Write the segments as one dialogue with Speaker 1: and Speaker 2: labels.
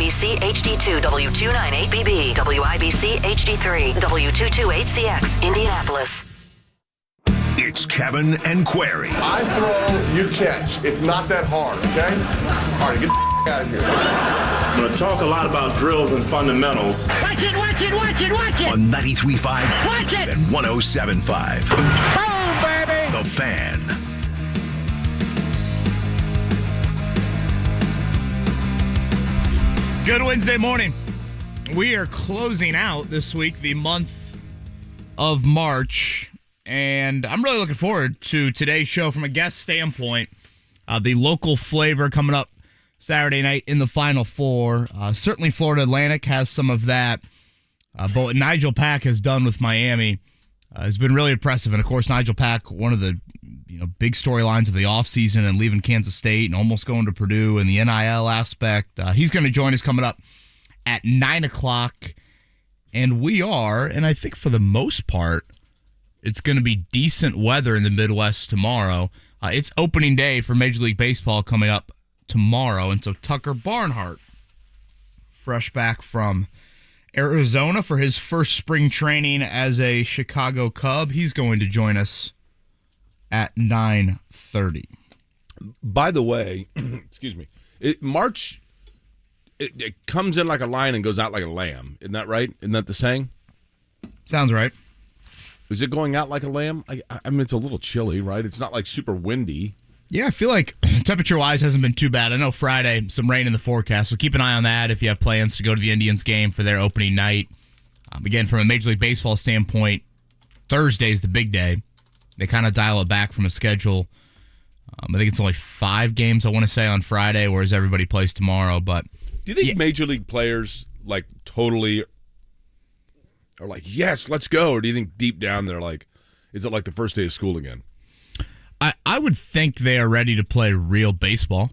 Speaker 1: WIBC HD2 W298BB, WIBC HD3 W228CX, Indianapolis.
Speaker 2: It's Kevin and Query.
Speaker 3: I throw, you catch. It's not that hard, okay? All right, get the out of here.
Speaker 4: I'm going to talk a lot about drills and fundamentals.
Speaker 5: Watch it, watch it, watch it, watch it!
Speaker 2: On 93.5
Speaker 5: Watch it!
Speaker 2: and 107.5.
Speaker 5: Boom, baby!
Speaker 2: The Fan.
Speaker 6: Good Wednesday morning. We are closing out this week the month of March, and I'm really looking forward to today's show from a guest standpoint. The local flavor coming up Saturday night in the Final Four. Certainly Florida Atlantic has some of that, but what Nijel Pack has done with Miami has been really impressive. And, of course, Nijel Pack, one of the big storylines of the offseason and leaving Kansas State and almost going to Purdue and the NIL aspect. He's going to join us coming up at 9 o'clock. And we are, and I think for the most part, it's going to be decent weather in the Midwest tomorrow. It's opening day for Major League Baseball coming up tomorrow. And so Tucker Barnhart, fresh back from Arizona for his first spring training as a Chicago Cub, he's going to join us at 9:30.
Speaker 7: By the way, excuse me, March, it comes in like a lion and goes out like a lamb. Isn't that right? Isn't that the saying?
Speaker 6: Sounds right.
Speaker 7: Is it going out like a lamb? I mean, it's a little chilly, right? It's not like super windy.
Speaker 6: Yeah, I feel like temperature-wise hasn't been too bad. I know Friday, some rain in the forecast, so keep an eye on that if you have plans to go to the Indians game for their opening night. Again, from a Major League Baseball standpoint, Thursday's the big day. They kind of dial it back from a schedule. I think it's only 5 games, I want to say, on Friday, whereas everybody plays tomorrow. But
Speaker 7: do you think Major League players like totally are like, yes, let's go? Or do you think deep down they're like, is it like the first day of school again?
Speaker 6: I would think they are ready to play real baseball.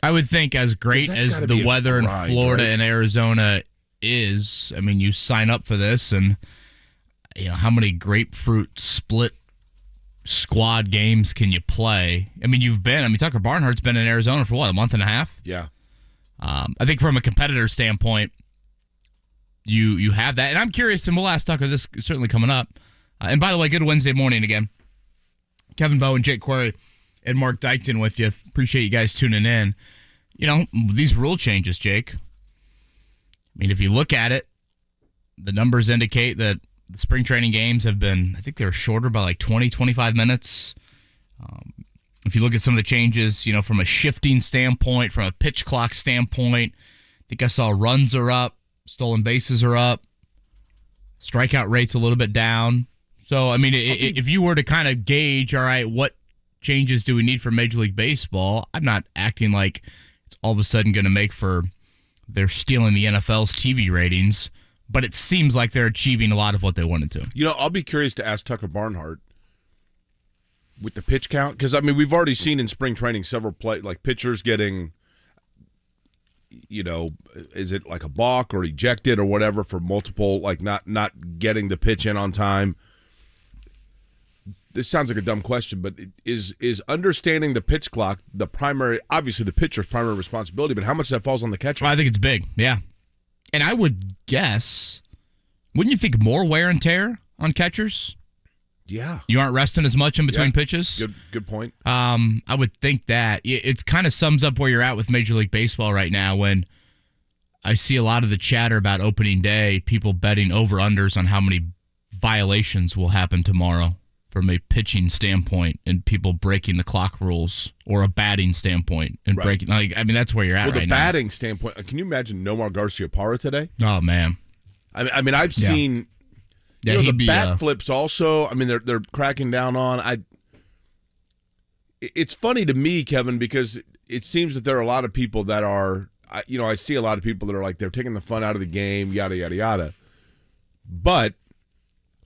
Speaker 6: I would think as great as the weather in Florida and Arizona is, I mean, you sign up for this and how many grapefruit split squad games can you play? I mean, Tucker Barnhart's been in Arizona for a month and a half?
Speaker 7: Yeah.
Speaker 6: I think from a competitor standpoint, you have that. And I'm curious, and we'll ask Tucker this certainly coming up. And by the way, good Wednesday morning again. Kevin Bowen, Jake Query, and Mark Dykton with you. Appreciate you guys tuning in. These rule changes, Jake. I mean, if you look at it, the numbers indicate that the spring training games have been, I think they were shorter by like 20, 25 minutes. If you look at some of the changes, from a shifting standpoint, from a pitch clock standpoint, I think I saw runs are up, stolen bases are up, strikeout rate's a little bit down. So, I mean, if you were to kind of gauge, all right, what changes do we need for Major League Baseball, I'm not acting like it's all of a sudden going to make for they're stealing the NFL's TV ratings, but it seems like they're achieving a lot of what they wanted to.
Speaker 7: I'll be curious to ask Tucker Barnhart with the pitch count, because, I mean, we've already seen in spring training several pitchers getting, is it like a balk or ejected or whatever for multiple, like not getting the pitch in on time. This sounds like a dumb question, but is understanding the pitch clock the primary, obviously the pitcher's primary responsibility, but how much that falls on the catcher?
Speaker 6: Well, I think it's big, yeah. And I would guess, wouldn't you think more wear and tear on catchers?
Speaker 7: Yeah.
Speaker 6: You aren't resting as much in between pitches?
Speaker 7: Good point.
Speaker 6: I would think that. It kind of sums up where you're at with Major League Baseball right now when I see a lot of the chatter about opening day, people betting over-unders on how many violations will happen tomorrow from a pitching standpoint and people breaking the clock rules, or a batting standpoint and breaking. That's where you're at right now.
Speaker 7: Well, the batting standpoint, can you imagine Nomar Garciaparra today?
Speaker 6: Oh, man.
Speaker 7: I mean, I've seen the bat flips also. I mean, they're cracking down on. It's funny to me, Kevin, because it seems that there are a lot of people that are, I see a lot of people that are like, they're taking the fun out of the game, yada, yada, yada. But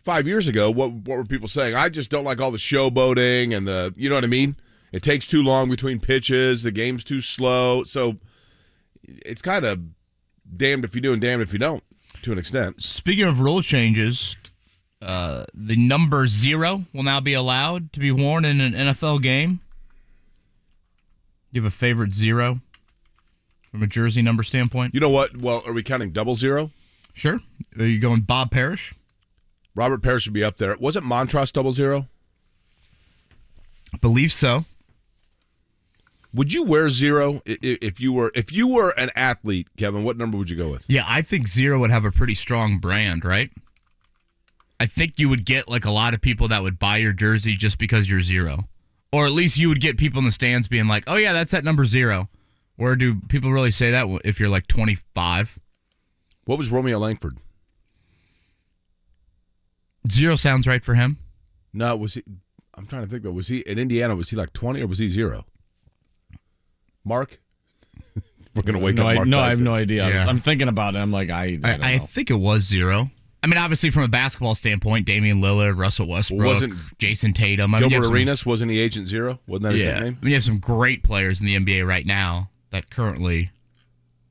Speaker 7: 5 years ago, what were people saying? I just don't like all the showboating and the, you know what I mean? It takes too long between pitches. The game's too slow. So it's kind of damned if you do and damned if you don't, to an extent.
Speaker 6: Speaking of rule changes, the number 0 will now be allowed to be worn in an NFL game. You have a favorite 0 from a jersey number standpoint.
Speaker 7: You know what? Well, are we counting 00?
Speaker 6: Sure. Are you going Bob Parrish?
Speaker 7: Robert Parrish would be up there. Wasn't Montross 00?
Speaker 6: I believe so.
Speaker 7: Would you wear 0 if you were an athlete, Kevin? What number would you go with?
Speaker 6: Yeah, I think 0 would have a pretty strong brand, right? I think you would get like a lot of people that would buy your jersey just because you're 0. Or at least you would get people in the stands being like, oh yeah, that's at number 0. Or do people really say that if you're like 25?
Speaker 7: What was Romeo Langford?
Speaker 6: 0 sounds right for him.
Speaker 7: No, was he? I'm trying to think though. Was he in Indiana? Was he like 20 or was he 0? Mark? We're going to wake up Mark.
Speaker 8: No, I have no idea.
Speaker 6: Yeah.
Speaker 8: I'm thinking about it. I'm like, I don't know.
Speaker 6: I think it was 0. I mean, obviously from a basketball standpoint, Damian Lillard, Russell Westbrook, Jason Tatum.
Speaker 7: Gilbert Arenas, wasn't he Agent 0? Wasn't that his nickname?
Speaker 6: I mean, you have some great players in the NBA right now that currently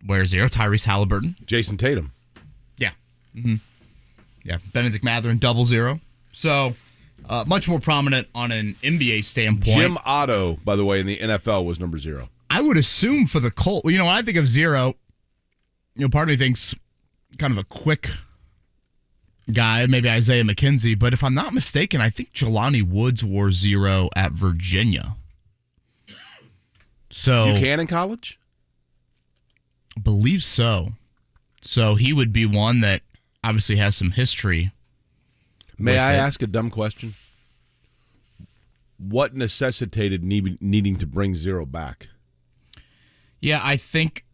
Speaker 6: wear 0. Tyrese Halliburton.
Speaker 7: Jason Tatum.
Speaker 6: Yeah. Mm-hmm. Yeah. Benedict Mathurin, 00. So, much more prominent on an NBA standpoint.
Speaker 7: Jim Otto, by the way, in the NFL was number 0.
Speaker 6: I would assume for the Colts, when I think of 0, part of me thinks kind of a quick guy, maybe Isaiah McKenzie, but if I'm not mistaken, I think Jelani Woods wore 0 at Virginia. So
Speaker 7: you can in college?
Speaker 6: I believe so. So he would be one that obviously has some history.
Speaker 7: May I ask a dumb question? What necessitated needing to bring 0 back?
Speaker 6: Yeah, I think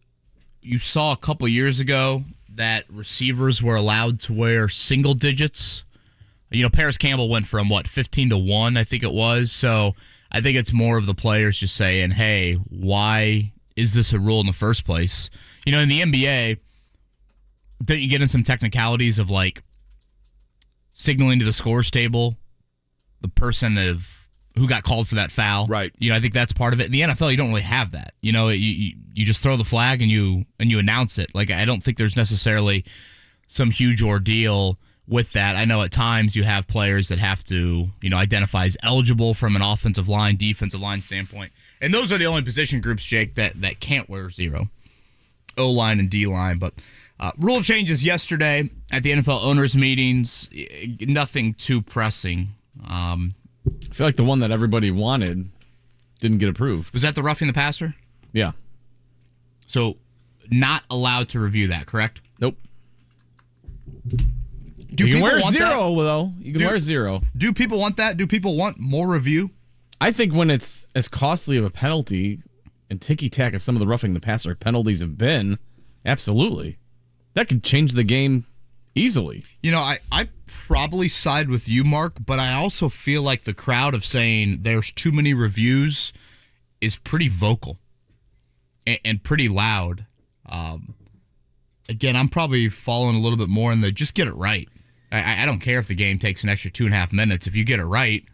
Speaker 6: you saw a couple years ago that receivers were allowed to wear single digits. Paris Campbell went from 15 to 1, I think it was. So I think it's more of the players just saying, hey, why is this a rule in the first place? In the NBA, don't you get in some technicalities of like signaling to the scores table the person who got called for that foul?
Speaker 7: Right.
Speaker 6: I think that's part of it. In the NFL, you don't really have that. You just throw the flag and you announce it. Like, I don't think there's necessarily some huge ordeal with that. I know at times you have players that have to, identify as eligible from an offensive line, defensive line standpoint. And those are the only position groups, Jake, that can't wear 0. O-line and D-line. But rule changes yesterday at the NFL owners' meetings. Nothing too pressing.
Speaker 8: I feel like the one that everybody wanted didn't get approved.
Speaker 6: Was that the roughing the passer?
Speaker 8: Yeah.
Speaker 6: So not allowed to review that, correct?
Speaker 8: Nope.
Speaker 6: Do
Speaker 8: you can
Speaker 6: people
Speaker 8: wear
Speaker 6: want
Speaker 8: 0,
Speaker 6: that?
Speaker 8: though. You can wear 0.
Speaker 6: Do people want that? Do people want more review?
Speaker 8: I think when it's as costly of a penalty and ticky-tack as some of the roughing the passer penalties have been, absolutely. That could change the game easily.
Speaker 6: I probably side with you, Mark, but I also feel like the crowd of saying there's too many reviews is pretty vocal and pretty loud. Again, I'm probably falling a little bit more in the just get it right. I don't care if the game takes an extra 2.5 minutes. If you get it right,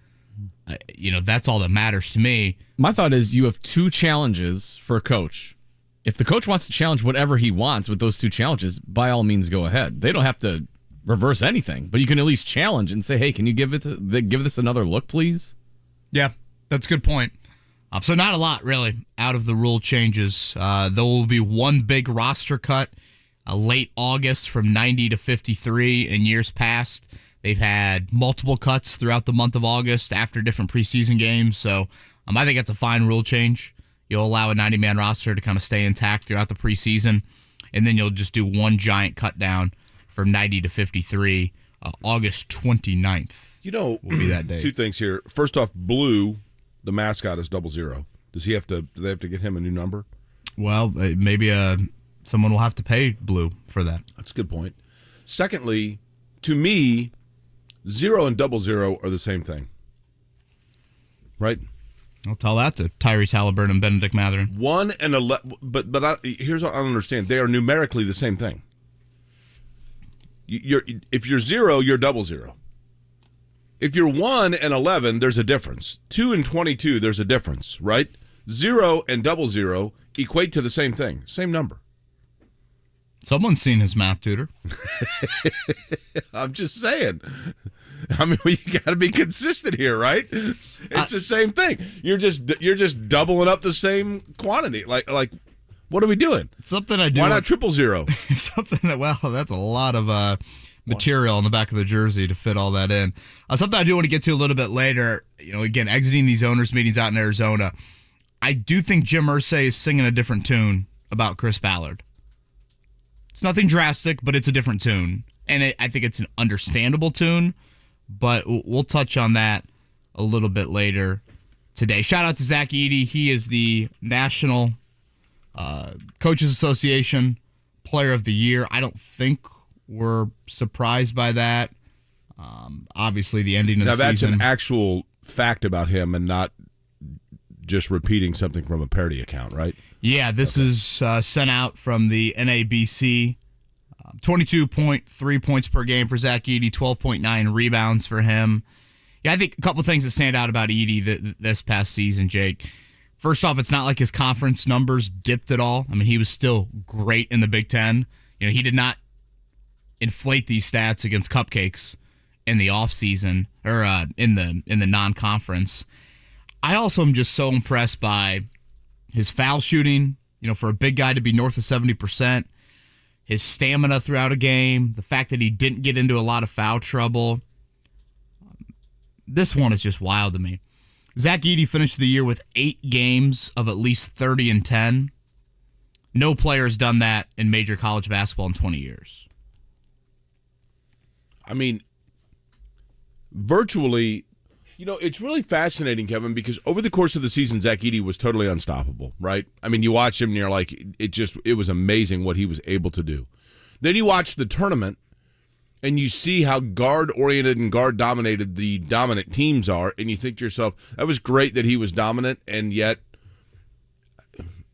Speaker 6: that's all that matters to me.
Speaker 8: My thought is you have 2 challenges for a coach. If the coach wants to challenge whatever he wants with those 2 challenges, by all means go ahead. They don't have to reverse anything, but you can at least challenge and say, hey, can you give this another look, please?
Speaker 6: Yeah, that's a good point. So not a lot, really, out of the rule changes. There will be one big roster cut late August from 90 to 53. In years past, they've had multiple cuts throughout the month of August after different preseason games. So I think that's a fine rule change. You'll allow a 90-man roster to kind of stay intact throughout the preseason, and then you'll just do one giant cut down from 90 to 53. August 29th will be that day.
Speaker 7: 2 things here. First off, Blue, the mascot, is 00. Do they have to get him a new number?
Speaker 6: Well, maybe someone will have to pay Blue for that.
Speaker 7: That's a good point. Secondly, to me, 0 and 00 are the same thing. Right?
Speaker 6: I'll tell that to Tyrese Halliburton and Benedict Mathurin.
Speaker 7: 1 and 11, but here's what I don't understand. They are numerically the same thing. If you're 0, you're 00. If you're 1 and 11, there's a difference. 2 and 22, there's a difference, right? 0 and 00 equate to the same thing, same number.
Speaker 6: Someone's seen his math tutor.
Speaker 7: I'm just saying. I mean, you got to be consistent here, right? It's the same thing. You're just doubling up the same quantity. Like What are we doing?
Speaker 6: Something I do.
Speaker 7: Why not 000?
Speaker 6: Something that, well, that's a lot of material on the back of the jersey to fit all that in. Something I do want to get to a little bit later, again, exiting these owners' meetings out in Arizona, I do think Jim Irsay is singing a different tune about Chris Ballard. It's nothing drastic, but it's a different tune. And I think it's an understandable tune, but we'll touch on that a little bit later today. Shout out to Zach Edey. He is the National Coaches Association Player of the Year. I don't think we're surprised by that. Obviously, the ending of the season. Now, that's
Speaker 7: an actual fact about him and not just repeating something from a parody account, right?
Speaker 6: Yeah, this is sent out from the NABC. 22.3 points per game for Zach Edey, 12.9 rebounds for him. Yeah, I think a couple things that stand out about Edey this past season, Jake. First off, it's not like his conference numbers dipped at all. I mean, he was still great in the Big Ten. He did not inflate these stats against cupcakes in the offseason or in the non-conference. I also am just so impressed by his foul shooting, for a big guy to be north of 70%, his stamina throughout a game, the fact that he didn't get into a lot of foul trouble. This one is just wild to me. Zach Edey finished the year with 8 games of at least 30 and 10. No player has done that in major college basketball in 20 years.
Speaker 7: I mean, virtually, it's really fascinating, Kevin, because over the course of the season, Zach Edey was totally unstoppable, right? I mean, you watch him and you're like, it was amazing what he was able to do. Then you watch the tournament and you see how guard-oriented and guard-dominated the dominant teams are, and you think to yourself, that was great that he was dominant, and yet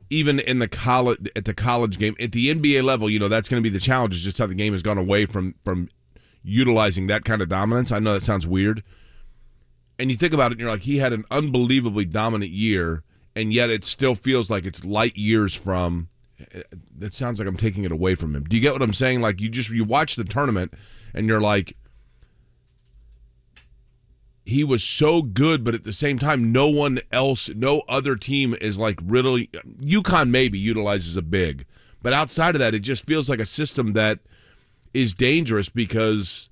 Speaker 7: even at the college game, at the NBA level, that's going to be the challenge, is just how the game has gone away from utilizing that kind of dominance. I know that sounds weird. And you think about it, and you're like, he had an unbelievably dominant year, and yet it still feels like it's light years from. That sounds like I'm taking it away from him. Do you get what I'm saying? Like, you watch the tournament, and you're like, he was so good, but at the same time, no other team is like really. UConn maybe utilizes a big, but outside of that, it just feels like a system that is dangerous because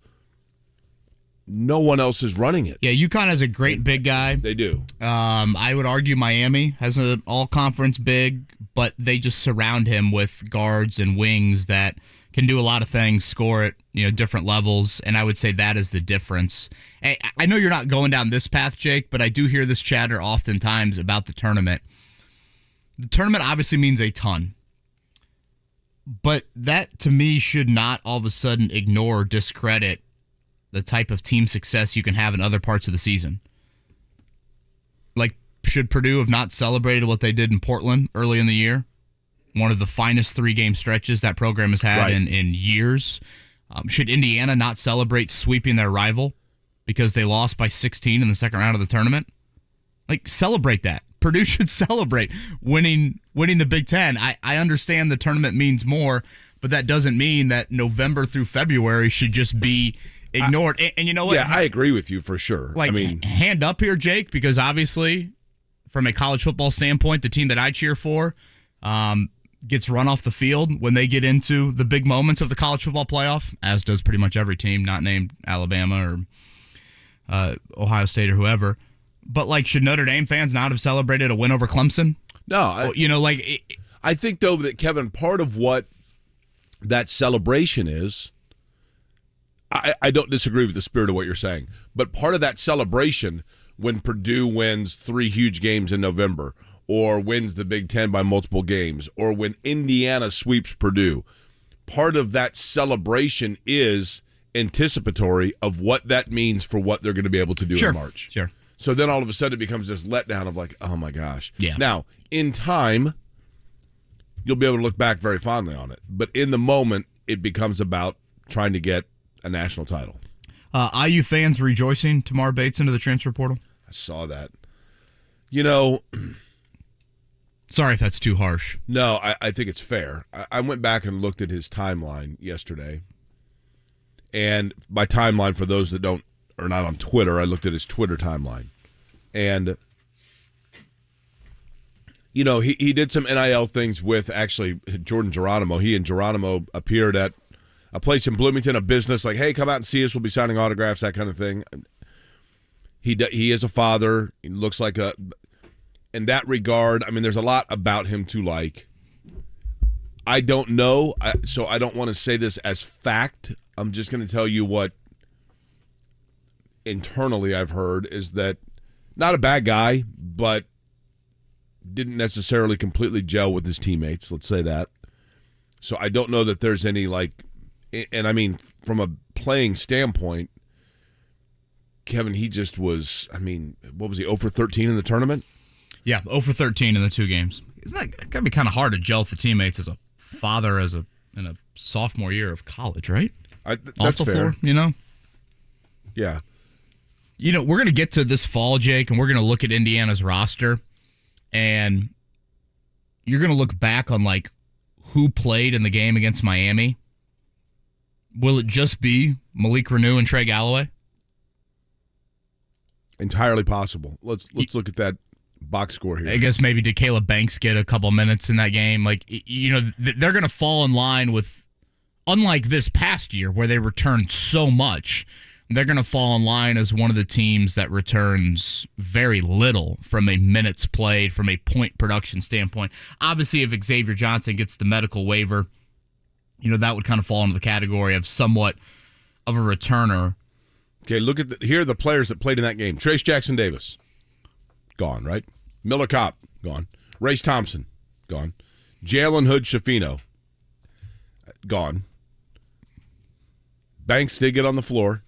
Speaker 7: no one else is running it.
Speaker 6: Yeah, UConn has a great big guy.
Speaker 7: They do.
Speaker 6: I would argue Miami has an all-conference big, but they just surround him with guards and wings that can do a lot of things, score at different levels, and I would say that is the difference. I know you're not going down this path, Jake, but I do hear this chatter oftentimes about the tournament. The tournament obviously means a ton, but that, to me, should not all of a sudden ignore or discredit the type of team success you can have in other parts of the season. Like, should Purdue have not celebrated what they did in Portland early in the year? One of the finest 3-game stretches that program has had in years. Should Indiana not celebrate sweeping their rival because they lost by 16 in the second round of the tournament? Like, celebrate that. Purdue should celebrate winning the Big Ten. I understand the tournament means more, but that doesn't mean that November through February should just be ignored. And you know what?
Speaker 7: Yeah, I agree with you for sure.
Speaker 6: Like, hand up here, Jake, because obviously, from a college football standpoint, the team that I cheer for gets run off the field when they get into the big moments of the college football playoff, as does pretty much every team not named Alabama or Ohio State or whoever. But, like, should Notre Dame fans not have celebrated a win over Clemson?
Speaker 7: No. I think, though, that, Kevin, part of what that celebration is, I don't disagree with the spirit of what you're saying, but part of that celebration when Purdue wins 3 huge games in November or wins the Big Ten by multiple games or when Indiana sweeps Purdue, part of that celebration is anticipatory of what that means for what they're going to be able to do in March.
Speaker 6: Sure.
Speaker 7: So then all of a sudden it becomes this letdown of like, oh my gosh.
Speaker 6: Yeah.
Speaker 7: Now, in time, you'll be able to look back very fondly on it. But in the moment, it becomes about trying to get a national title.
Speaker 6: IU fans rejoicing Tamar Bates into the transfer portal?
Speaker 7: I saw that.
Speaker 6: Sorry if that's too harsh.
Speaker 7: No, I think it's fair. I went back and looked at his timeline yesterday. And my timeline, for those that are not on Twitter, I looked at his Twitter timeline. And You know, he did some NIL things with actually Jordan Geronimo. He and Geronimo appeared at a place in Bloomington, a business, like, hey, come out and see us. We'll be signing autographs, that kind of thing. He is a father. He looks like a, in that regard, I mean, there's a lot about him to like. I don't know, so I don't want to say this as fact. I'm just going to tell you what internally I've heard is that not a bad guy, but didn't necessarily completely gel with his teammates, let's say that. So I don't know that there's any like, and I mean, from a playing standpoint, Kevin, he just was, I mean, what was he, 0 for 13 in the tournament?
Speaker 6: Yeah, 0 for 13 in the 2 games. Isn't that got to be kind of hard to gel with the teammates as a father in a sophomore year of college, right?
Speaker 7: That's fair.
Speaker 6: Floor, you know?
Speaker 7: Yeah.
Speaker 6: You know, we're going to get to this fall, Jake, and we're going to look at Indiana's roster, and you're going to look back on, like, who played in the game against Miami. Will it just be Malik Reneau and Trey Galloway?
Speaker 7: Entirely possible. Let's look at that box score here.
Speaker 6: I guess maybe did Caleb Banks get a couple minutes in that game? Like, you know, they're going to fall in line with, unlike this past year where they returned so much, they're going to fall in line as one of the teams that returns very little from a minutes played, from a point production standpoint. Obviously, if Xavier Johnson gets the medical waiver, you know, that would kind of fall into the category of somewhat of a returner.
Speaker 7: Okay, look at here are the players that played in that game. Trace Jackson Davis, gone, right? Miller Kopp, gone. Race Thompson, gone. Jalen Hood Shafino, gone. Banks did get on the floor.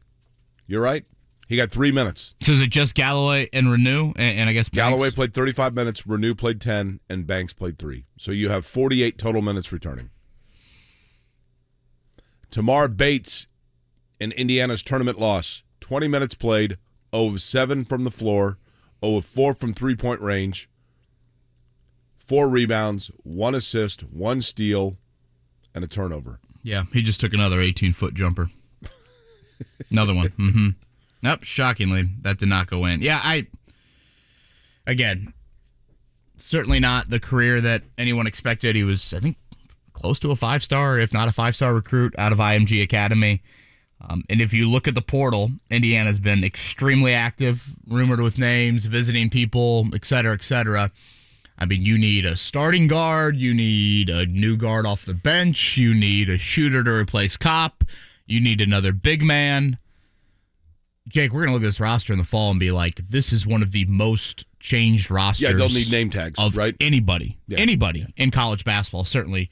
Speaker 7: You're right. He got 3 minutes.
Speaker 6: So is it just Galloway and Reneau, and I guess Banks?
Speaker 7: Galloway played 35 minutes, Reneau played 10, and Banks played 3. So you have 48 total minutes returning. Tamar Bates in Indiana's tournament loss, 20 minutes played, 0 of 7 from the floor, 0 of 4 from three-point range, 4 rebounds, 1 assist, 1 steal, and a turnover.
Speaker 6: Yeah, he just took another 18-foot jumper. Another one. Mm-hmm. Nope, shockingly, that did not go in. Yeah, again, certainly not the career that anyone expected. He was, I think, close to a 5-star, if not a 5-star recruit out of IMG Academy. And if you look at the portal, Indiana's been extremely active, rumored with names, visiting people, et cetera, et cetera. I mean, you need a starting guard, you need a new guard off the bench, you need a shooter to replace Kopp, you need another big man. Jake, we're going to look at this roster in the fall and be like, this is one of the most changed rosters.
Speaker 7: Yeah, they'll need name tags,
Speaker 6: of
Speaker 7: right?
Speaker 6: Anybody in college basketball, certainly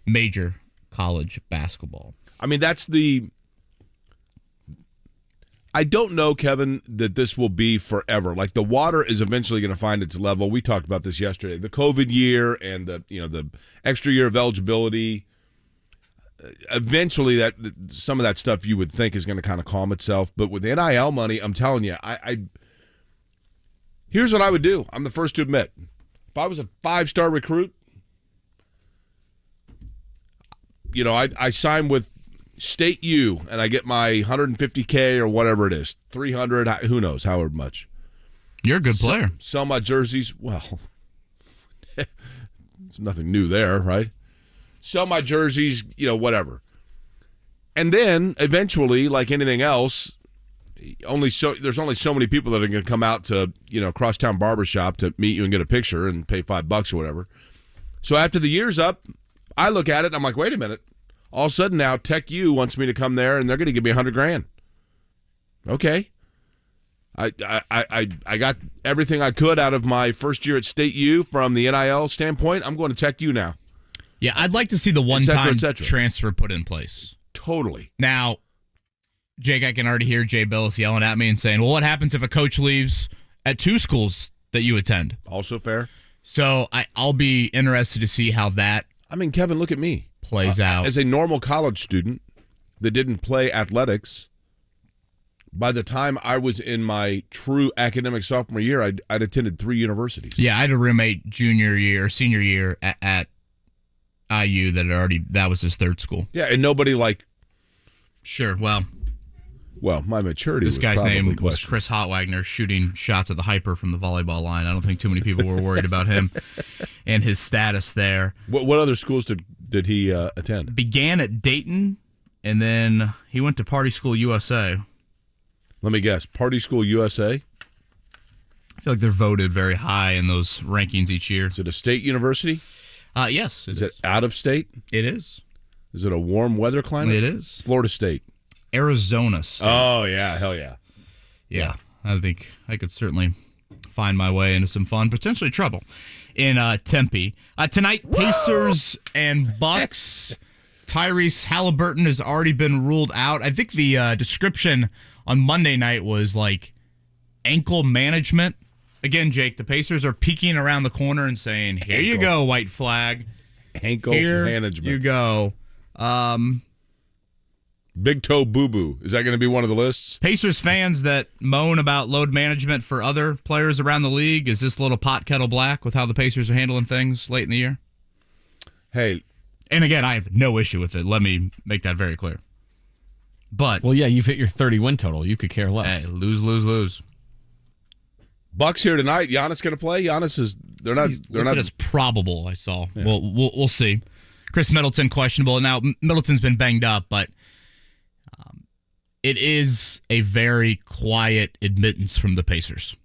Speaker 6: major college basketball.
Speaker 7: I mean, that's the... I don't know, Kevin, that this will be forever. Like, the water is eventually going to find its level. We talked about this yesterday. The COVID year and the extra year of eligibility. Eventually, that some of that stuff you would think is going to kind of calm itself. But with the NIL money, I'm telling you, here's what I would do. I'm the first to admit. If I was a 5-star recruit, I sign with State U, and I get my $150K or whatever it is, $300, who knows, however much.
Speaker 6: You're a good player.
Speaker 7: Sell my jerseys. Well, there's nothing new there, right? Sell my jerseys, whatever. And then eventually, like anything else, there's only so many people that are going to come out to Crosstown Barbershop to meet you and get a picture and pay $5 or whatever. So after the year's up, I look at it and I'm like, wait a minute. All of a sudden now, Tech U wants me to come there, and they're going to give me $100,000. Okay, I got everything I could out of my first year at State U from the NIL standpoint. I'm going to Tech U now.
Speaker 6: Yeah, I'd like to see the one-time transfer put in place.
Speaker 7: Totally.
Speaker 6: Now, Jake, I can already hear Jay Billis yelling at me and saying, "Well, what happens if a coach leaves at 2 schools that you attend?"
Speaker 7: Also fair.
Speaker 6: So I'll be interested to see how that.
Speaker 7: I mean, Kevin, look at me.
Speaker 6: Plays out.
Speaker 7: As a normal college student that didn't play athletics, by the time I was in my true academic sophomore year, I'd attended 3 universities.
Speaker 6: Yeah, I had a roommate senior year at IU that was his 3rd school.
Speaker 7: Yeah, and nobody
Speaker 6: Sure, well.
Speaker 7: Well, my maturity
Speaker 6: This
Speaker 7: was
Speaker 6: guy's
Speaker 7: probably
Speaker 6: name was
Speaker 7: questionable.
Speaker 6: Chris Hotwagner, shooting shots at the hyper from the volleyball line. I don't think too many people were worried about him and his status there.
Speaker 7: What other schools did he attend?
Speaker 6: Began at Dayton, and then he went to Party School USA.
Speaker 7: Let me guess. Party School USA?
Speaker 6: I feel like they're voted very high in those rankings each year.
Speaker 7: Is it a state university?
Speaker 6: Yes.
Speaker 7: Is it out of state?
Speaker 6: It is.
Speaker 7: Is it a warm weather climate?
Speaker 6: It is.
Speaker 7: Florida State.
Speaker 6: Arizona State.
Speaker 7: Oh, yeah. Hell yeah.
Speaker 6: Yeah, I think I could certainly find my way into some fun, potentially trouble, in Tempe. Tonight, Pacers and Bucks. Tyrese Halliburton has already been ruled out. I think the description on Monday night was like ankle management. Again, Jake, the Pacers are peeking around the corner and saying, here you go, white flag.
Speaker 7: Ankle
Speaker 6: Here
Speaker 7: management.
Speaker 6: you go.
Speaker 7: Big toe boo-boo. Is that going to be one of the lists?
Speaker 6: Pacers fans that moan about load management for other players around the league, is this a little pot kettle black with how the Pacers are handling things late in the year?
Speaker 7: Hey.
Speaker 6: And again, I have no issue with it. Let me make that very clear. But
Speaker 8: Well, yeah, you've hit your 30 win total. You could care less.
Speaker 6: hey, lose.
Speaker 7: Bucks here tonight. Giannis going to play? Giannis is they're not
Speaker 6: It's probable, I saw. Yeah. We'll see. Chris Middleton questionable. Now Middleton's been banged up, but it is a very quiet admittance from the Pacers.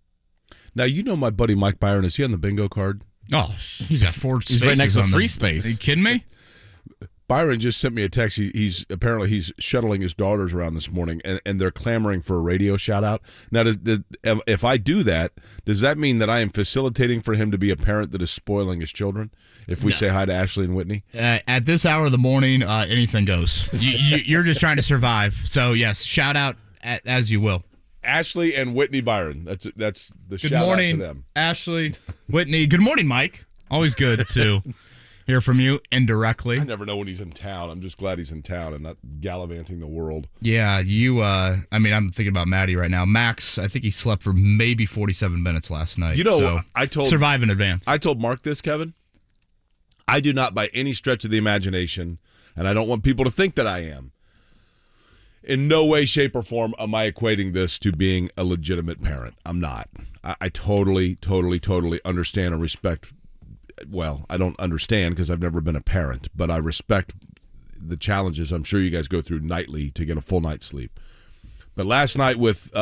Speaker 7: Now, you know my buddy Mike Byron. Is he on the bingo card?
Speaker 6: Oh, he's got 4 spaces.
Speaker 8: He's right next to
Speaker 6: on
Speaker 8: free
Speaker 6: the,
Speaker 8: space.
Speaker 6: Are you kidding me?
Speaker 7: Byron just sent me a text. He's shuttling his daughters around this morning, and they're clamoring for a radio shout out. Now, if I do that, does that mean that I am facilitating for him to be a parent that is spoiling his children? If we say hi to Ashley and Whitney,
Speaker 6: at this hour of the morning, anything goes. You're just trying to survive. So yes, shout out as you will.
Speaker 7: Ashley and Whitney Byron. That's the
Speaker 6: Good
Speaker 7: shout
Speaker 6: morning,
Speaker 7: out to them.
Speaker 6: Ashley, Whitney. Good morning, Mike. Always good to hear from you indirectly.
Speaker 7: I never know when he's in town. I'm just glad he's in town and not gallivanting the world.
Speaker 6: Yeah, you. I'm thinking about Maddie right now. Max, I think he slept for maybe 47 minutes last night.
Speaker 7: You know,
Speaker 6: so
Speaker 7: I told
Speaker 6: survive in advance.
Speaker 7: I told Mark this, Kevin. I do not, by any stretch of the imagination, and I don't want people to think that I am. In no way, shape, or form am I equating this to being a legitimate parent. I'm not. I totally understand and respect. Well, I don't understand because I've never been a parent, but I respect the challenges I'm sure you guys go through nightly to get a full night's sleep. But last night with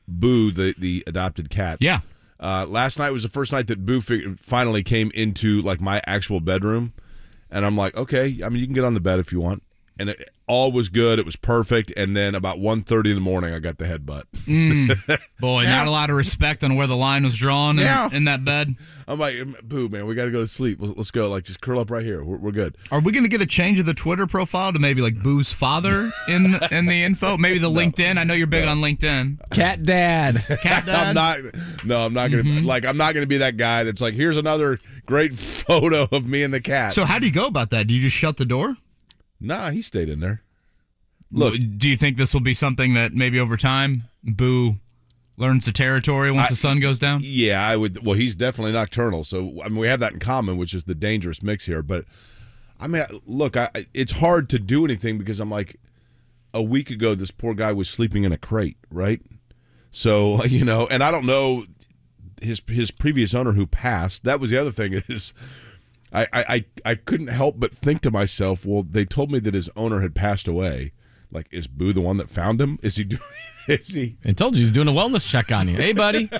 Speaker 7: Boo, the adopted cat.
Speaker 6: Yeah.
Speaker 7: Last night was the first night that Boo finally came into like my actual bedroom, and I'm like, okay, I mean, you can get on the bed if you want, and all was good. It was perfect, and then about 1:30 in the morning, I got the headbutt.
Speaker 6: Boy, not a lot of respect on where the line was drawn in that bed.
Speaker 7: I'm like, Boo, man, we got to go to sleep. Let's go. Like, just curl up right here. We're good.
Speaker 6: Are we going to get a change of the Twitter profile to maybe like Boo's father in the info? Maybe the LinkedIn. I know you're big on LinkedIn.
Speaker 8: Cat dad.
Speaker 6: Cat dad.
Speaker 7: I'm not going to I'm not going to be that guy that's like, here's another great photo of me and the cat.
Speaker 6: So how do you go about that? Do you just shut the door?
Speaker 7: Nah, he stayed in there. Look,
Speaker 6: do you think this will be something that maybe over time Boo learns the territory once the sun goes down?
Speaker 7: Yeah, I would. Well, he's definitely nocturnal, so I mean, we have that in common, which is the dangerous mix here. But I mean, look, it's hard to do anything because I'm like, a week ago, this poor guy was sleeping in a crate, right? So and I don't know his previous owner who passed. That was the other thing is. I couldn't help but think to myself, well, they told me that his owner had passed away. Like, is Boo the one that found him? Is he? I
Speaker 8: told you he's doing a wellness check on you. Hey, buddy,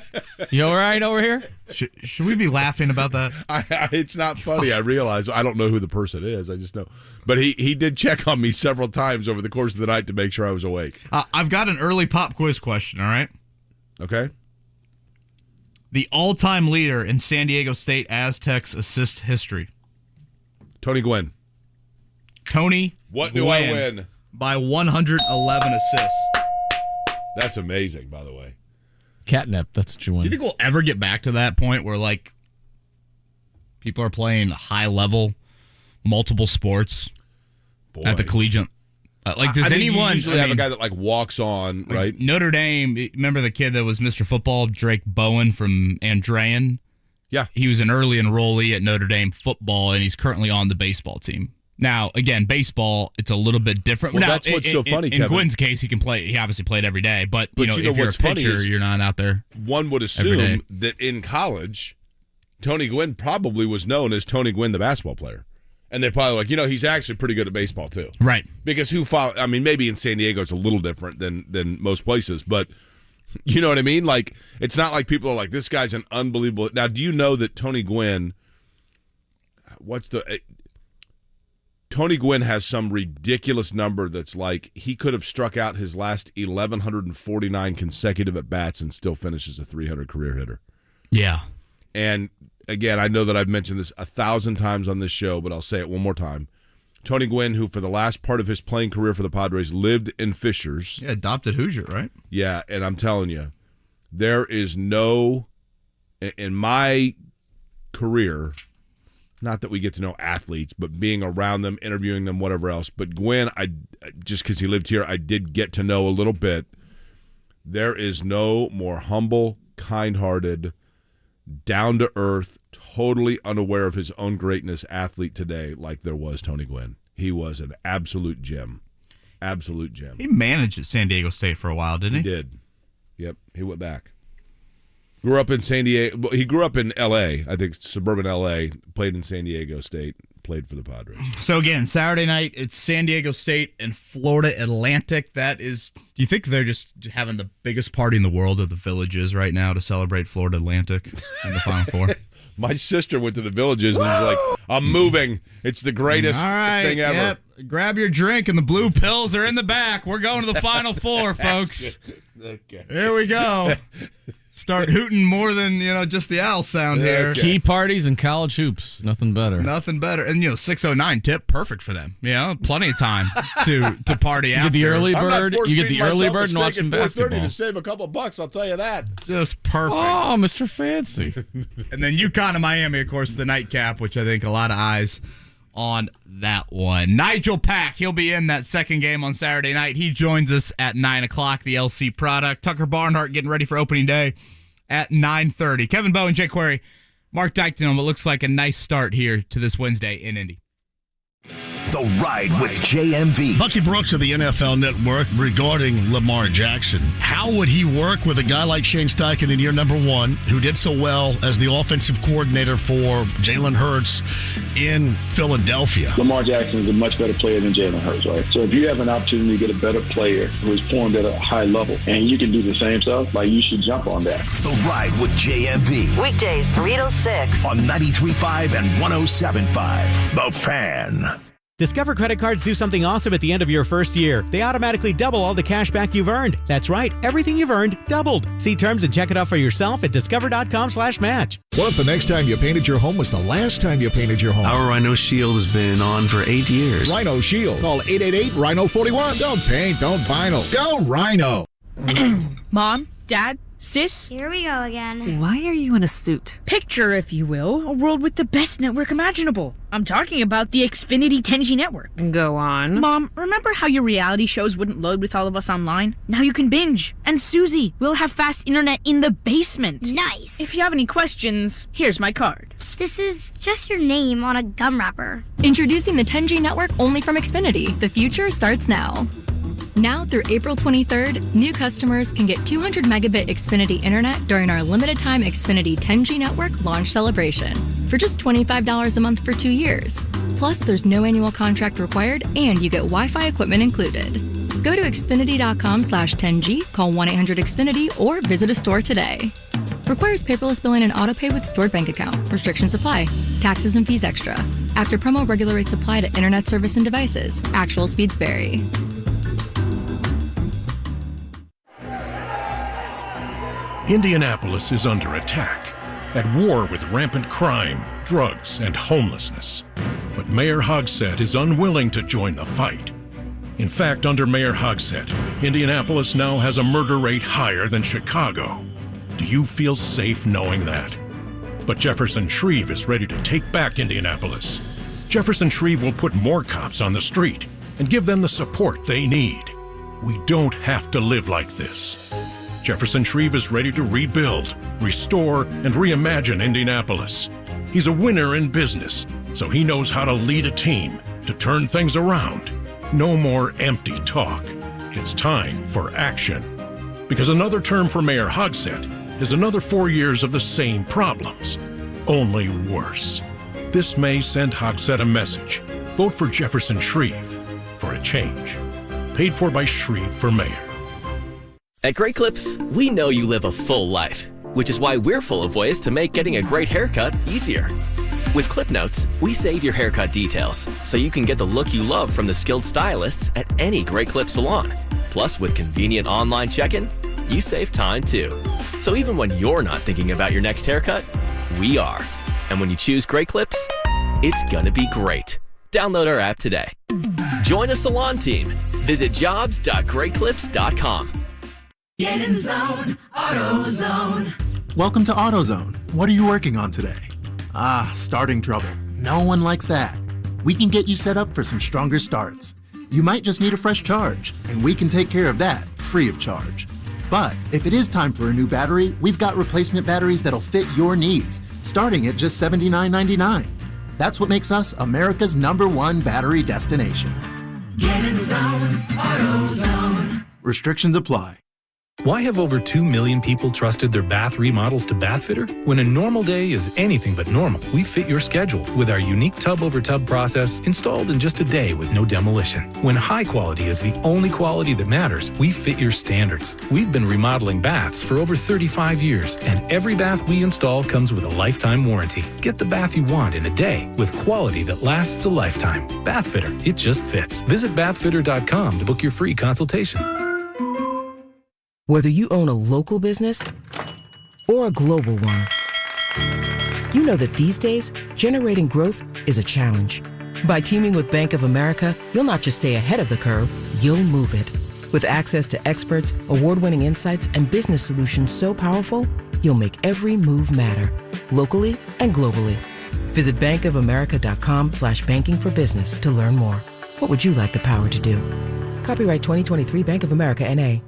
Speaker 8: you all right over here?
Speaker 6: Should we be laughing about that?
Speaker 7: It's not funny. I realize I don't know who the person is. I just know, but he did check on me several times over the course of the night to make sure I was awake.
Speaker 6: I've got an early pop quiz question. All right.
Speaker 7: Okay.
Speaker 6: The all-time leader in San Diego State Aztecs assist history.
Speaker 7: Tony Gwynn.
Speaker 6: What
Speaker 7: do I win?
Speaker 6: By 111 assists.
Speaker 7: That's amazing, by the way.
Speaker 8: Catnip, that's what you win.
Speaker 6: Do you think we'll ever get back to that point where, like, people are playing high-level, multiple sports at the collegiate? Does anyone...
Speaker 7: You usually have a guy that, like, walks on, right?
Speaker 6: Notre Dame, remember the kid that was Mr. Football, Drake Bowen from Andrean?
Speaker 7: Yeah.
Speaker 6: He was an early enrollee at Notre Dame football, and he's currently on the baseball team. Now, again, baseball, it's a little bit different.
Speaker 7: Well,
Speaker 6: now,
Speaker 7: that's what's so funny,
Speaker 6: in
Speaker 7: Kevin.
Speaker 6: Gwynn's case, he can play. He obviously played every day. But you know if you're a
Speaker 7: what's funny
Speaker 6: pitcher,
Speaker 7: is
Speaker 6: you're not out there.
Speaker 7: One would assume that in college, Tony Gwynn probably was known as Tony Gwynn, the basketball player. And they're probably like, he's actually pretty good at baseball, too.
Speaker 6: Right.
Speaker 7: Because maybe in San Diego it's a little different than most places, but you know what I mean? Like, it's not like people are like, this guy's an unbelievable. Now, do you know that Tony Gwynn, Tony Gwynn has some ridiculous number that's like he could have struck out his last 1,149 consecutive at-bats and still finishes a 300 career hitter.
Speaker 6: Yeah.
Speaker 7: And again, I know that I've mentioned this 1,000 times on this show, but I'll say it one more time. Tony Gwynn, who for the last part of his playing career for the Padres lived in Fishers.
Speaker 6: Yeah, adopted Hoosier, right?
Speaker 7: Yeah, and I'm telling you, there is no, in my career, not that we get to know athletes, but being around them, interviewing them, whatever else. But Gwynn, just because he lived here, I did get to know a little bit. There is no more humble, kind-hearted, down-to-earth, totally unaware of his own greatness athlete today like there was Tony Gwynn. He was an absolute gem. Absolute gem.
Speaker 6: He managed at San Diego State for a while, didn't he?
Speaker 7: He did. Yep, he went back. Grew up in San Diego. He grew up in L.A., I think suburban L.A., played in San Diego State, played for the Padres.
Speaker 6: So, again, Saturday night, it's San Diego State and Florida Atlantic. That is, do you think they're just having the biggest party in the world of the Villages right now to celebrate Florida Atlantic in the Final Four?
Speaker 7: My sister went to the Villages and was like, I'm moving. It's the greatest thing ever.
Speaker 6: Yep. Grab your drink and the blue pills are in the back. We're going to the Final Four, folks.
Speaker 7: Okay.
Speaker 6: Here we go. Start hooting more than, just the owl sound here.
Speaker 8: Key parties and college hoops. Nothing better.
Speaker 6: Nothing better. And, 6:09 tip, perfect for them. Plenty of time to party after.
Speaker 8: You get the early bird.
Speaker 7: You
Speaker 8: get the early bird and watch some basketball.
Speaker 7: To save a couple bucks, I'll tell you that.
Speaker 6: Just perfect.
Speaker 8: Oh, Mr. Fancy.
Speaker 6: And then UConn and Miami, of course, the nightcap, which I think a lot of eyes on that one. Nijel Pack, he'll be in that second game on Saturday night. He joins us at 9 o'clock, the LC product. Tucker Barnhart getting ready for opening day at 9:30. Kevin Bowe and Jay Query, Mark Dykton on what looks like a nice start here to this Wednesday in Indy.
Speaker 2: The Ride with JMV.
Speaker 9: Bucky Brooks of the NFL Network regarding Lamar Jackson. How would he work with a guy like Shane Steichen in year number one, who did so well as the offensive coordinator for Jalen Hurts in Philadelphia?
Speaker 10: Lamar Jackson is a much better player than Jalen Hurts, right? So if you have an opportunity to get a better player who is formed at a high level and you can do the same stuff, you should jump on that.
Speaker 2: The Ride with JMV.
Speaker 1: Weekdays 3 to 6
Speaker 2: on 93.5 and 107.5. The Fan.
Speaker 11: Discover credit cards do something awesome at the end of your first year. They automatically double all the cash back you've earned. That's right, everything you've earned doubled. See terms and check it out for yourself at discover.com/match.
Speaker 12: What if the next time you painted your home was the last time you painted your home?
Speaker 13: Our Rhino Shield has been on for 8 years.
Speaker 12: Rhino Shield. Call 888-RHINO-41. Don't paint, don't vinyl. Go Rhino.
Speaker 14: Mom, Dad, Sis?
Speaker 15: Here we go again.
Speaker 14: Why are you in a suit? Picture, if you will, a world with the best network imaginable. I'm talking about the Xfinity 10G network. Go on. Mom, remember how your reality shows wouldn't load with all of us online? Now you can binge. And Susie, we'll have fast internet in the basement.
Speaker 15: Nice.
Speaker 14: If you have any questions, here's my card.
Speaker 15: This is just your name on a gum wrapper.
Speaker 16: Introducing the 10G network only from Xfinity. The future starts now. Now through April 23rd, new customers can get 200 megabit Xfinity internet during our limited time Xfinity 10G network launch celebration for just $25 a month for 2 years. Plus, there's no annual contract required and you get Wi-Fi equipment included. Go to Xfinity.com/10G, call 1-800-XFINITY or visit a store today. Requires paperless billing and autopay with stored bank account. Restrictions apply. Taxes and fees extra. After promo, regular rates apply to internet service and devices. Actual speeds vary.
Speaker 17: Indianapolis is under attack, at war with rampant crime, drugs, and homelessness. But Mayor Hogsett is unwilling to join the fight. In fact, under Mayor Hogsett, Indianapolis now has a murder rate higher than Chicago. Do you feel safe knowing that? But Jefferson Shreve is ready to take back Indianapolis. Jefferson Shreve will put more cops on the street and give them the support they need. We don't have to live like this. Jefferson Shreve is ready to rebuild, restore, and reimagine Indianapolis. He's a winner in business, so he knows how to lead a team to turn things around. No more empty talk. It's time for action. Because another term for Mayor Hogsett is another 4 years of the same problems, only worse. This may send Hogsett a message. Vote for Jefferson Shreve for a change. Paid for by Shreve for Mayor.
Speaker 18: At Great Clips, we know you live a full life, which is why we're full of ways to make getting a great haircut easier. With Clip Notes, we save your haircut details so you can get the look you love from the skilled stylists at any Great Clip salon. Plus, with convenient online check-in, you save time too. So even when you're not thinking about your next haircut, we are. And when you choose Great Clips, it's gonna be great. Download our app today. Join a salon team. Visit jobs.greatclips.com.
Speaker 19: Get in zone, AutoZone.
Speaker 20: Welcome to AutoZone. What are you working on today? Starting trouble. No one likes that. We can get you set up for some stronger starts. You might just need a fresh charge, and we can take care of that free of charge. But if it is time for a new battery, we've got replacement batteries that'll fit your needs, starting at just $79.99. That's what makes us America's #1 battery destination.
Speaker 19: Get in zone, AutoZone.
Speaker 20: Restrictions apply.
Speaker 21: Why have over 2 million people trusted their bath remodels to Bathfitter? When a normal day is anything but normal, we fit your schedule with our unique tub-over-tub process installed in just a day with no demolition. When high quality is the only quality that matters, we fit your standards. We've been remodeling baths for over 35 years, and every bath we install comes with a lifetime warranty. Get the bath you want in a day with quality that lasts a lifetime. Bathfitter, it just fits. Visit bathfitter.com to book your free consultation.
Speaker 22: Whether you own a local business or a global one, you know that these days, generating growth is a challenge. By teaming with Bank of America, you'll not just stay ahead of the curve, you'll move it. With access to experts, award-winning insights, and business solutions so powerful, you'll make every move matter, locally and globally. Visit bankofamerica.com/banking for business to learn more. What would you like the power to do? Copyright 2023 Bank of America, N.A.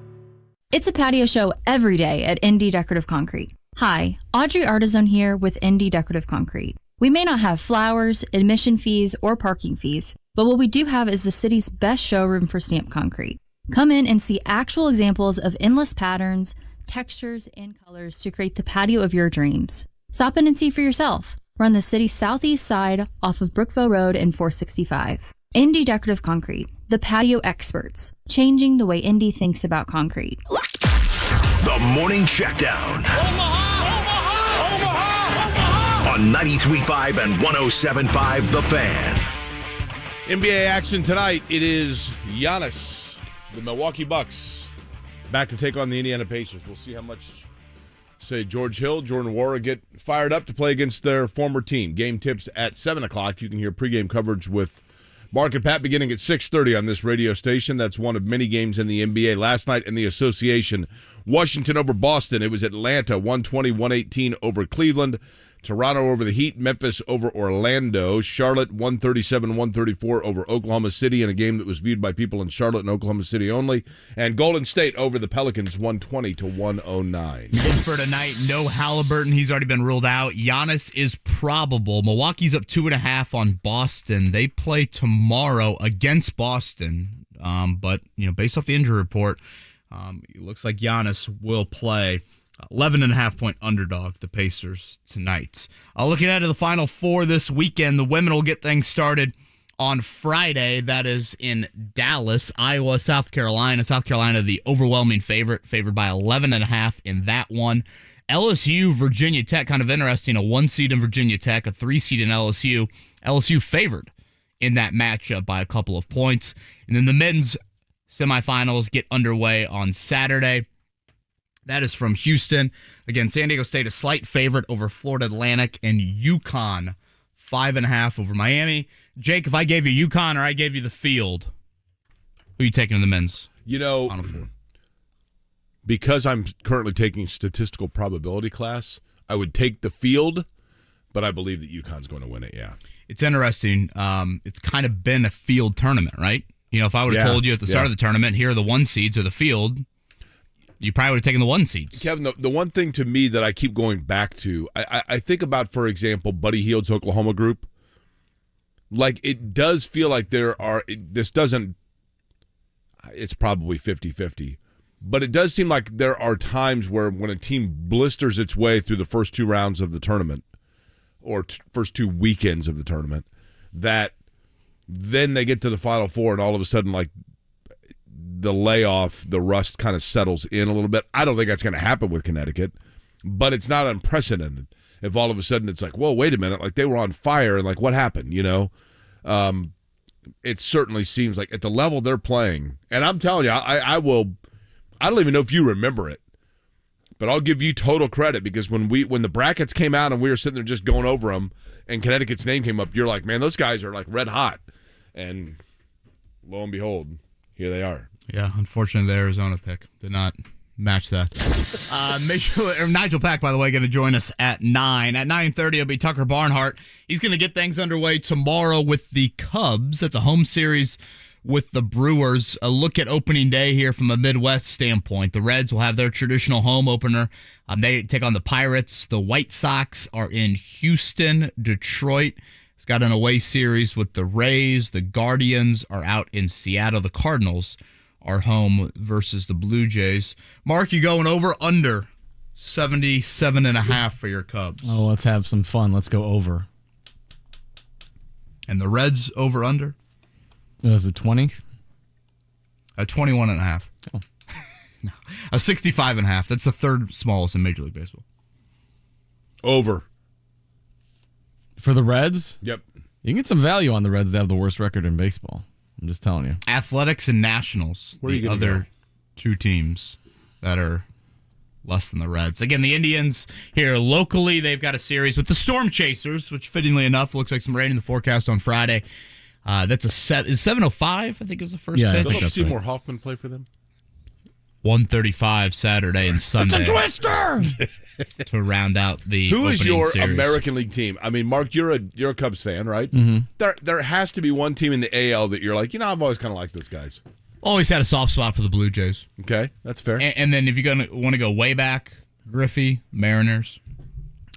Speaker 16: It's a patio show every day at Indy Decorative Concrete. Hi, Audrey Artisan here with Indy Decorative Concrete. We may not have flowers, admission fees, or parking fees, but what we do have is the city's best showroom for stamped concrete. Come in and see actual examples of endless patterns, textures, and colors to create the patio of your dreams. Stop in and see for yourself. We're on the city's southeast side off of Brookville Road and 465. Indy Decorative Concrete, the patio experts, changing the way Indy thinks about concrete.
Speaker 2: The Morning Checkdown. On 93.5 and 107.5 The Fan.
Speaker 7: NBA action tonight. It is Giannis, the Milwaukee Bucks, back to take on the Indiana Pacers. We'll see how much, say, George Hill, Jordan Nwora get fired up to play against their former team. Game tips at 7 o'clock. You can hear pregame coverage with Mark and Pat beginning at 6:30 on this radio station. That's one of many games in the NBA. Last night in the association, Washington over Boston. It was Atlanta, 120-118 over Cleveland. Toronto over the Heat. Memphis over Orlando. Charlotte, 137-134 over Oklahoma City in a game that was viewed by people in Charlotte and Oklahoma City only. And Golden State over the Pelicans, 120-109.
Speaker 6: And for tonight, no Halliburton. He's already been ruled out. Giannis is probable. Milwaukee's up 2.5 on Boston. They play tomorrow against Boston. But, based off the injury report, it looks like Giannis will play. 11.5-point underdog, the Pacers, tonight. Looking ahead to the Final Four this weekend, the women will get things started on Friday. That is in Dallas, Iowa, South Carolina. South Carolina, the overwhelming favored by 11.5 in that one. LSU, Virginia Tech, kind of interesting. A 1 seed in Virginia Tech, a 3 seed in LSU. LSU favored in that matchup by a couple of points. And then the men's semifinals get underway on Saturday. That is from Houston. Again, San Diego State a slight favorite over Florida Atlantic, and UConn 5.5 over Miami. Jake, if I gave you UConn or I gave you the field, who are you taking in the men's Final Four? Because I'm currently taking statistical probability class, I would take the field, but I believe that UConn's going to win it, yeah. It's interesting. It's kind of been a field tournament, right? If I would have told you at the start of the tournament, here are the 1 seeds or the field, you probably would have taken the 1 seeds. Kevin, the one thing to me that I keep going back to, I think about, for example, Buddy Hield's Oklahoma group.
Speaker 7: like it does feel like it's probably 50-50, but it does seem like there are times where when a team blisters its way through the first 2 rounds of the tournament or first 2 weekends of the tournament, that then they get to the Final Four and all of a sudden, like, the layoff, the rust kind of settles in a little bit. I don't think that's going to happen with Connecticut, but it's not unprecedented if all of a sudden it's like, whoa, wait a minute, like they were on fire and like what happened, you know? It certainly seems like at the level they're playing, and I'm telling you, I don't even know if you remember it, but I'll give you total credit because when the brackets came out and we were sitting there just going over them and Connecticut's name came up, you're like, man, those guys are like red hot. And lo and behold, here they are.
Speaker 6: Yeah, unfortunately, the Arizona pick did not match that. Nijel Pack, by the way, going to join us at 9. At 9:30, it'll be Tucker Barnhart. He's going to get things underway tomorrow with the Cubs. That's a home series with the Brewers. A look at opening day here from a Midwest standpoint. The Reds will have their traditional home opener. They take on the Pirates. The White Sox are in Houston. Detroit has got an away series with the Rays. The Guardians are out in Seattle. The Cardinals are home versus the Blue Jays. Mark, you going over under 77.5 for your Cubs?
Speaker 8: Oh, let's have some fun. Let's go over.
Speaker 6: And the Reds over under?
Speaker 8: Was it 20?
Speaker 6: 21.5.
Speaker 8: Oh.
Speaker 6: No. 65.5. That's the third smallest in Major League Baseball.
Speaker 7: Over.
Speaker 8: For the Reds?
Speaker 7: Yep.
Speaker 8: You can get some value on the Reds that have the worst record in baseball. I'm just telling you.
Speaker 6: Athletics and Nationals, the other 2 teams that are less than the Reds. Again, the Indians here locally, they've got a series with the Storm Chasers, which fittingly enough looks like some rain in the forecast on Friday. That's is 7:05, I think is the first pitch.
Speaker 7: Don't Seymour right. Hoffman play for them?
Speaker 6: 1:35 Saturday and Sunday.
Speaker 9: It's a twister!
Speaker 6: To round out the
Speaker 7: Who is your
Speaker 6: series.
Speaker 7: American League team? I mean, Mark, you're a Cubs fan, right?
Speaker 8: Mm-hmm.
Speaker 7: There has to be one team in the AL that you're like, I've always kind of liked those guys.
Speaker 6: Always had a soft spot for the Blue Jays.
Speaker 7: Okay, that's fair.
Speaker 6: And then if you're gonna want to go way back, Griffey, Mariners.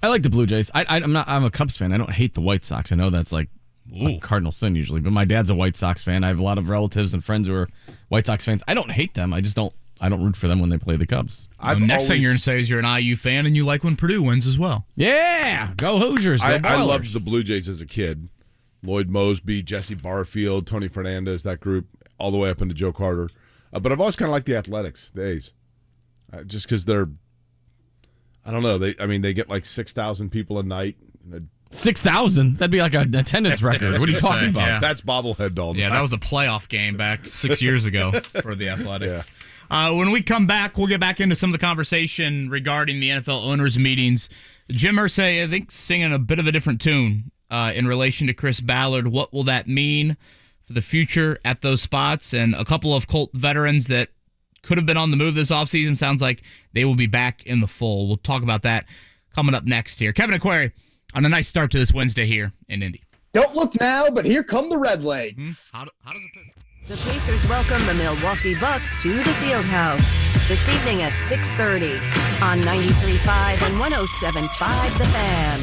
Speaker 8: I like the Blue Jays. I'm a Cubs fan. I don't hate the White Sox. I know that's like a cardinal sin usually, but my dad's a White Sox fan. I have a lot of relatives and friends who are White Sox fans. I don't hate them. I don't root for them when they play the Cubs.
Speaker 6: Next thing you're going to say is you're an IU fan and you like when Purdue wins as well.
Speaker 8: Yeah! Go Hoosiers. Go
Speaker 7: I loved the Blue Jays as a kid. Lloyd Mosby, Jesse Barfield, Tony Fernandez, that group, all the way up into Joe Carter. But I've always kind of liked the Athletics, the A's. Just because they're, I don't know, they get like 6,000 people a night.
Speaker 8: 6,000? That'd be like an attendance record. What are you talking about?
Speaker 6: Yeah.
Speaker 7: That's bobblehead all the time.
Speaker 6: That was a playoff game back 6 years ago for the Athletics. Yeah. When we come back, we'll get back into some of the conversation regarding the NFL owners' meetings. Jim Irsay, I think, singing a bit of a different tune in relation to Chris Ballard. What will that mean for the future at those spots? And a couple of Colt veterans that could have been on the move this offseason, sounds like they will be back in the fold. We'll talk about that coming up next here. Kevin Aquari on a nice start to this Wednesday here in Indy.
Speaker 5: Don't look now, but here come the Redlegs.
Speaker 6: How does it feel?
Speaker 1: The Pacers welcome the Milwaukee Bucks to the Fieldhouse this evening at 6:30 on 93.5 and 107.5 The Fan.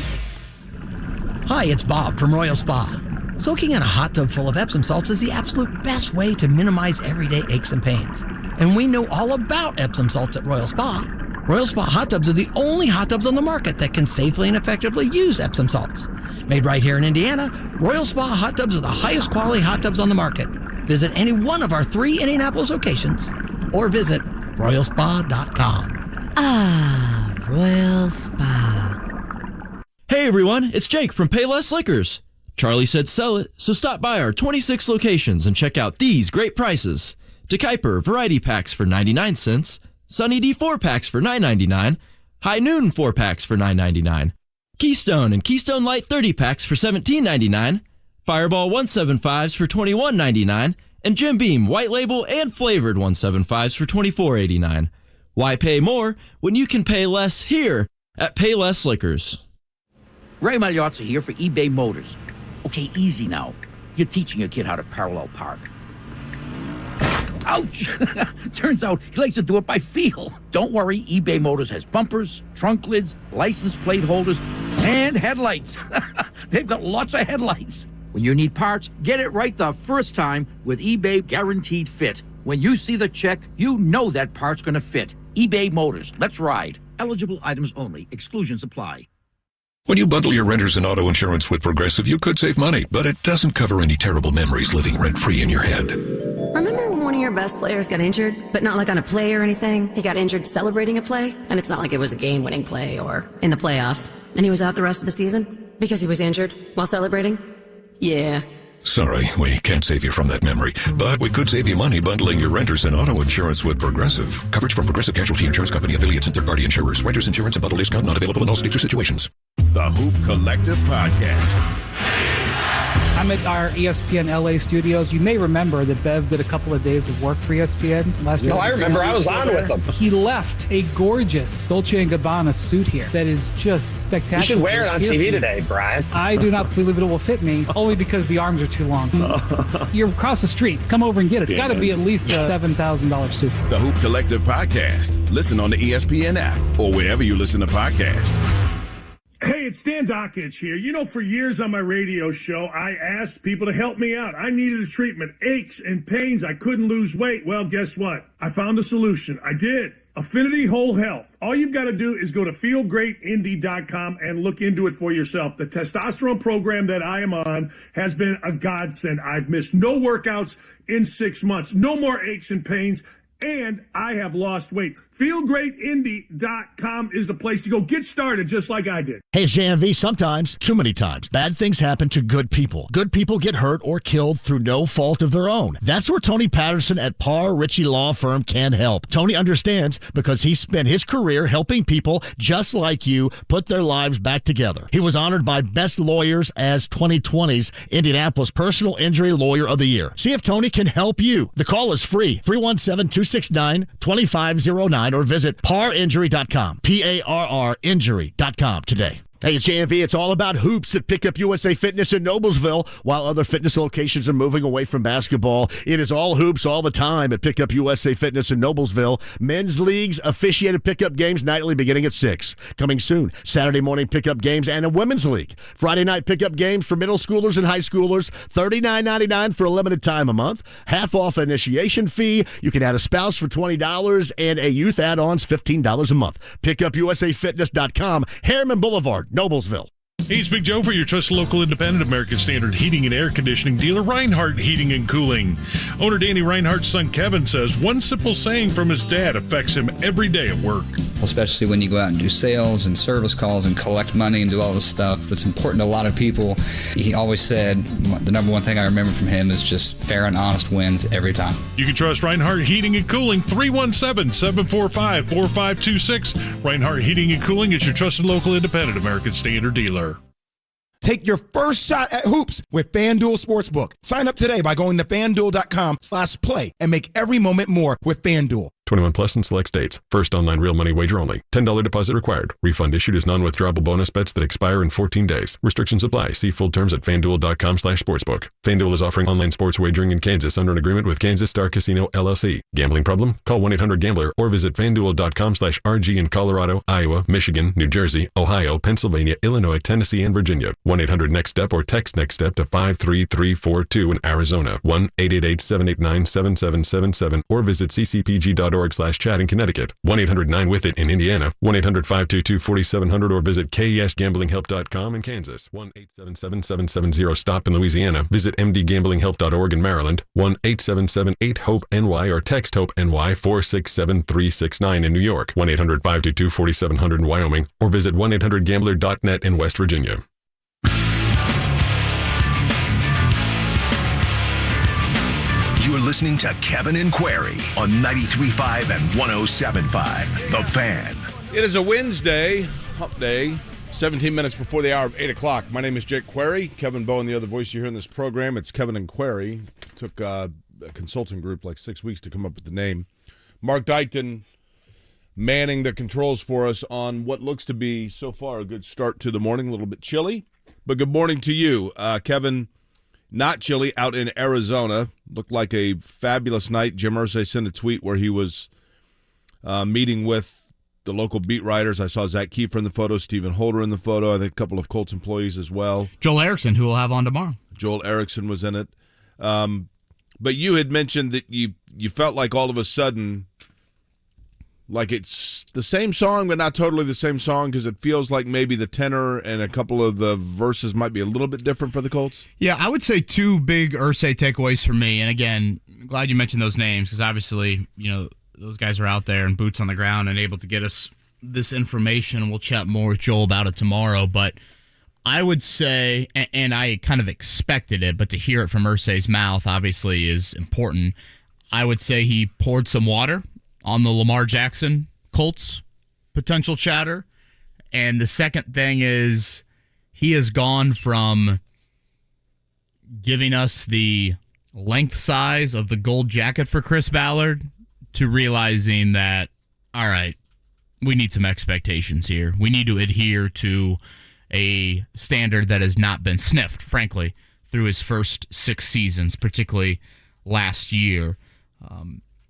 Speaker 3: Hi, it's Bob from Royal Spa. Soaking in a hot tub full of Epsom salts is the absolute best way to minimize everyday aches and pains. And we know all about Epsom salts at Royal Spa. Royal Spa hot tubs are the only hot tubs on the market that can safely and effectively use Epsom salts. Made right here in Indiana, Royal Spa hot tubs are the highest quality hot tubs on the market. Visit any one of our 3 Indianapolis locations or visit royalspa.com.
Speaker 4: Ah, Royal Spa.
Speaker 23: Hey everyone, it's Jake from Payless Liquors. Charlie said sell it, so stop by our 26 locations and check out these great prices. DeKuyper variety packs for 99 cents, Sunny D 4-packs for $9.99, High Noon 4-packs for $9.99, Keystone and Keystone Light 30-packs for $17.99, Fireball 175s for $21.99, and Jim Beam White Label and Flavored 175s for $24.89. Why pay more when you can pay less here at Payless Liquors?
Speaker 24: Ray Magliozzi here for eBay Motors. Okay, easy now. You're teaching your kid how to parallel park. Ouch! Turns out he likes to do it by feel. Don't worry, eBay Motors has bumpers, trunk lids, license plate holders, and headlights. They've got lots of headlights. When you need parts, get it right the first time with eBay Guaranteed Fit. When you see the check, you know that part's going to fit. eBay Motors. Let's ride. Eligible items only. Exclusions apply.
Speaker 10: When you bundle your renters and auto insurance with Progressive, you could save money, but it doesn't cover any terrible memories living rent-free in your head.
Speaker 11: Remember when one of your best players got injured, but not like on a play or anything? He got injured celebrating a play, and it's not like it was a game-winning play or in the playoffs, and he was out the rest of the season because he was injured while celebrating? Yeah.
Speaker 10: Sorry, we can't save you from that memory, but we could save you money bundling your renters and auto insurance with Progressive. Coverage from Progressive Casualty Insurance Company, affiliates, and third-party insurers. Renters insurance and bundle discount not available in all states or situations.
Speaker 2: The Hoop Collective Podcast.
Speaker 12: I'm at our ESPN LA studios. You may remember that Bev did a couple of days of work for ESPN last year.
Speaker 5: No, I remember. I was on with him.
Speaker 12: He left a gorgeous Dolce & Gabbana suit here that is just spectacular.
Speaker 5: You should wear it on TV today, Brian.
Speaker 12: I do not believe it will fit me, only because the arms are too long. You're across the street. Come over and get it. It's got to be at least a $7,000 suit.
Speaker 2: The Hoop Collective Podcast. Listen on the ESPN app or wherever you listen to podcasts.
Speaker 13: Hey, it's Dan Dockich here. You know, for years on my radio show, I asked people to help me out. I needed a treatment, aches and pains. I couldn't lose weight. Well, guess what? I found a solution. I did. Affinity Whole Health. All you've got to do is go to feelgreatindy.com and look into it for yourself. The testosterone program that I am on has been a godsend. I've missed no workouts in 6 months. No more aches and pains. And I have lost weight. FeelGreatIndy.com is the place to go. Get started just like I did.
Speaker 9: Hey, it's JMV. Sometimes, too many times, bad things happen to good people. Good people get hurt or killed through no fault of their own. That's where Tony Patterson at Parr Ritchie Law Firm can help. Tony understands because he spent his career helping people just like you put their lives back together. He was honored by Best Lawyers as 2020's Indianapolis Personal Injury Lawyer of the Year. See if Tony can help you. The call is free. 317-269-2509 or visit ParRinjury.com. PARR Injury.com today. Hey, it's JMV. It's all about hoops at Pickup USA Fitness in Noblesville. While other fitness locations are moving away from basketball, it is all hoops all the time at Pickup USA Fitness in Noblesville. Men's leagues officiated pickup games nightly beginning at 6. Coming soon, Saturday morning pickup games and a women's league. Friday night pickup games for middle schoolers and high schoolers, $39.99 for a limited time a month. Half off initiation fee. You can add a spouse for $20 and a youth add-ons $15 a month. PickupUSAFitness.com, Harriman Boulevard, Noblesville.
Speaker 17: Hey, it's Big Joe for your trusted local independent American Standard heating and air conditioning dealer, Reinhart Heating and Cooling. Owner Danny Reinhart's son Kevin says one simple saying from his dad affects him every day at work.
Speaker 25: Especially when you go out and do sales and service calls and collect money and do all this stuff that's important to a lot of people. He always said the number one thing I remember from him is just fair and honest wins every time.
Speaker 17: You can trust Reinhart Heating and Cooling, 317-745-4526. Reinhart Heating and Cooling is your trusted local independent American Standard dealer.
Speaker 26: Take your first shot at hoops with FanDuel Sportsbook. Sign up today by going to FanDuel.com/play and make every moment more with FanDuel.
Speaker 10: 21 plus in select states. First online real money wager only. $10 deposit required. Refund issued as non-withdrawable bonus bets that expire in 14 days. Restrictions apply. See full terms at FanDuel.com/sportsbook. FanDuel is offering online sports wagering in Kansas under an agreement with Kansas Star Casino, LLC. Gambling problem? Call 1-800-GAMBLER or visit FanDuel.com/RG in Colorado, Iowa, Michigan, New Jersey, Ohio, Pennsylvania, Illinois, Tennessee, and Virginia. 1-800-NEXT-STEP or text NEXT-STEP to 53342 in Arizona. 1-888-789-7777 or visit ccpg.org/chat in Connecticut. 1-800-9-WITH-IT in Indiana. 1-800-522-4700 or visit KESGamblingHelp.com in Kansas. 1-877-770-STOP in Louisiana. Visit mdgamblinghelp.org in Maryland. 1-877-8-HOPE-NY or text HOPE-NY 467-369 in New York. 1-800-522-4700 in Wyoming or visit 1-800-GAMBLER.net in West Virginia.
Speaker 2: You're listening to Kevin and Query on 93.5 and 107.5. The Fan.
Speaker 7: It is a Wednesday, hump day, 17 minutes before the hour of 8 o'clock. My name is Jake Query. Kevin Bowen, the other voice you hear in this program. It's Kevin and Query. Took a consulting group like 6 weeks to come up with the name. Mark Dykton manning the controls for us on what looks to be, so far, a good start to the morning. A little bit chilly, but good morning to you. Kevin, not chilly, out in Arizona. Looked like a fabulous night. Jim Irsay sent a tweet where he was meeting with the local beat writers. I saw Zach Kiefer in the photo, Stephen Holder in the photo. I think a couple of Colts employees as well.
Speaker 6: Joel Erickson, who we'll have on tomorrow.
Speaker 7: Joel Erickson was in it. But you had mentioned that you felt like all of a sudden, like it's the same song, but not totally the same song, because it feels like maybe the tenor and a couple of the verses might be a little bit different for the Colts.
Speaker 6: Yeah, I would say two big Irsay takeaways for me. And again, I'm glad you mentioned those names, because obviously, those guys are out there and boots on the ground and able to get us this information. We'll chat more with Joel about it tomorrow. But I would say, and I kind of expected it, but to hear it from Irsay's mouth obviously is important. I would say he poured some water on the Lamar Jackson Colts potential chatter. And the second thing is he has gone from giving us the length size of the gold jacket for Chris Ballard to realizing that, all right, we need some expectations here. We need to adhere to a standard that has not been sniffed, frankly, through his first 6 seasons, particularly last year.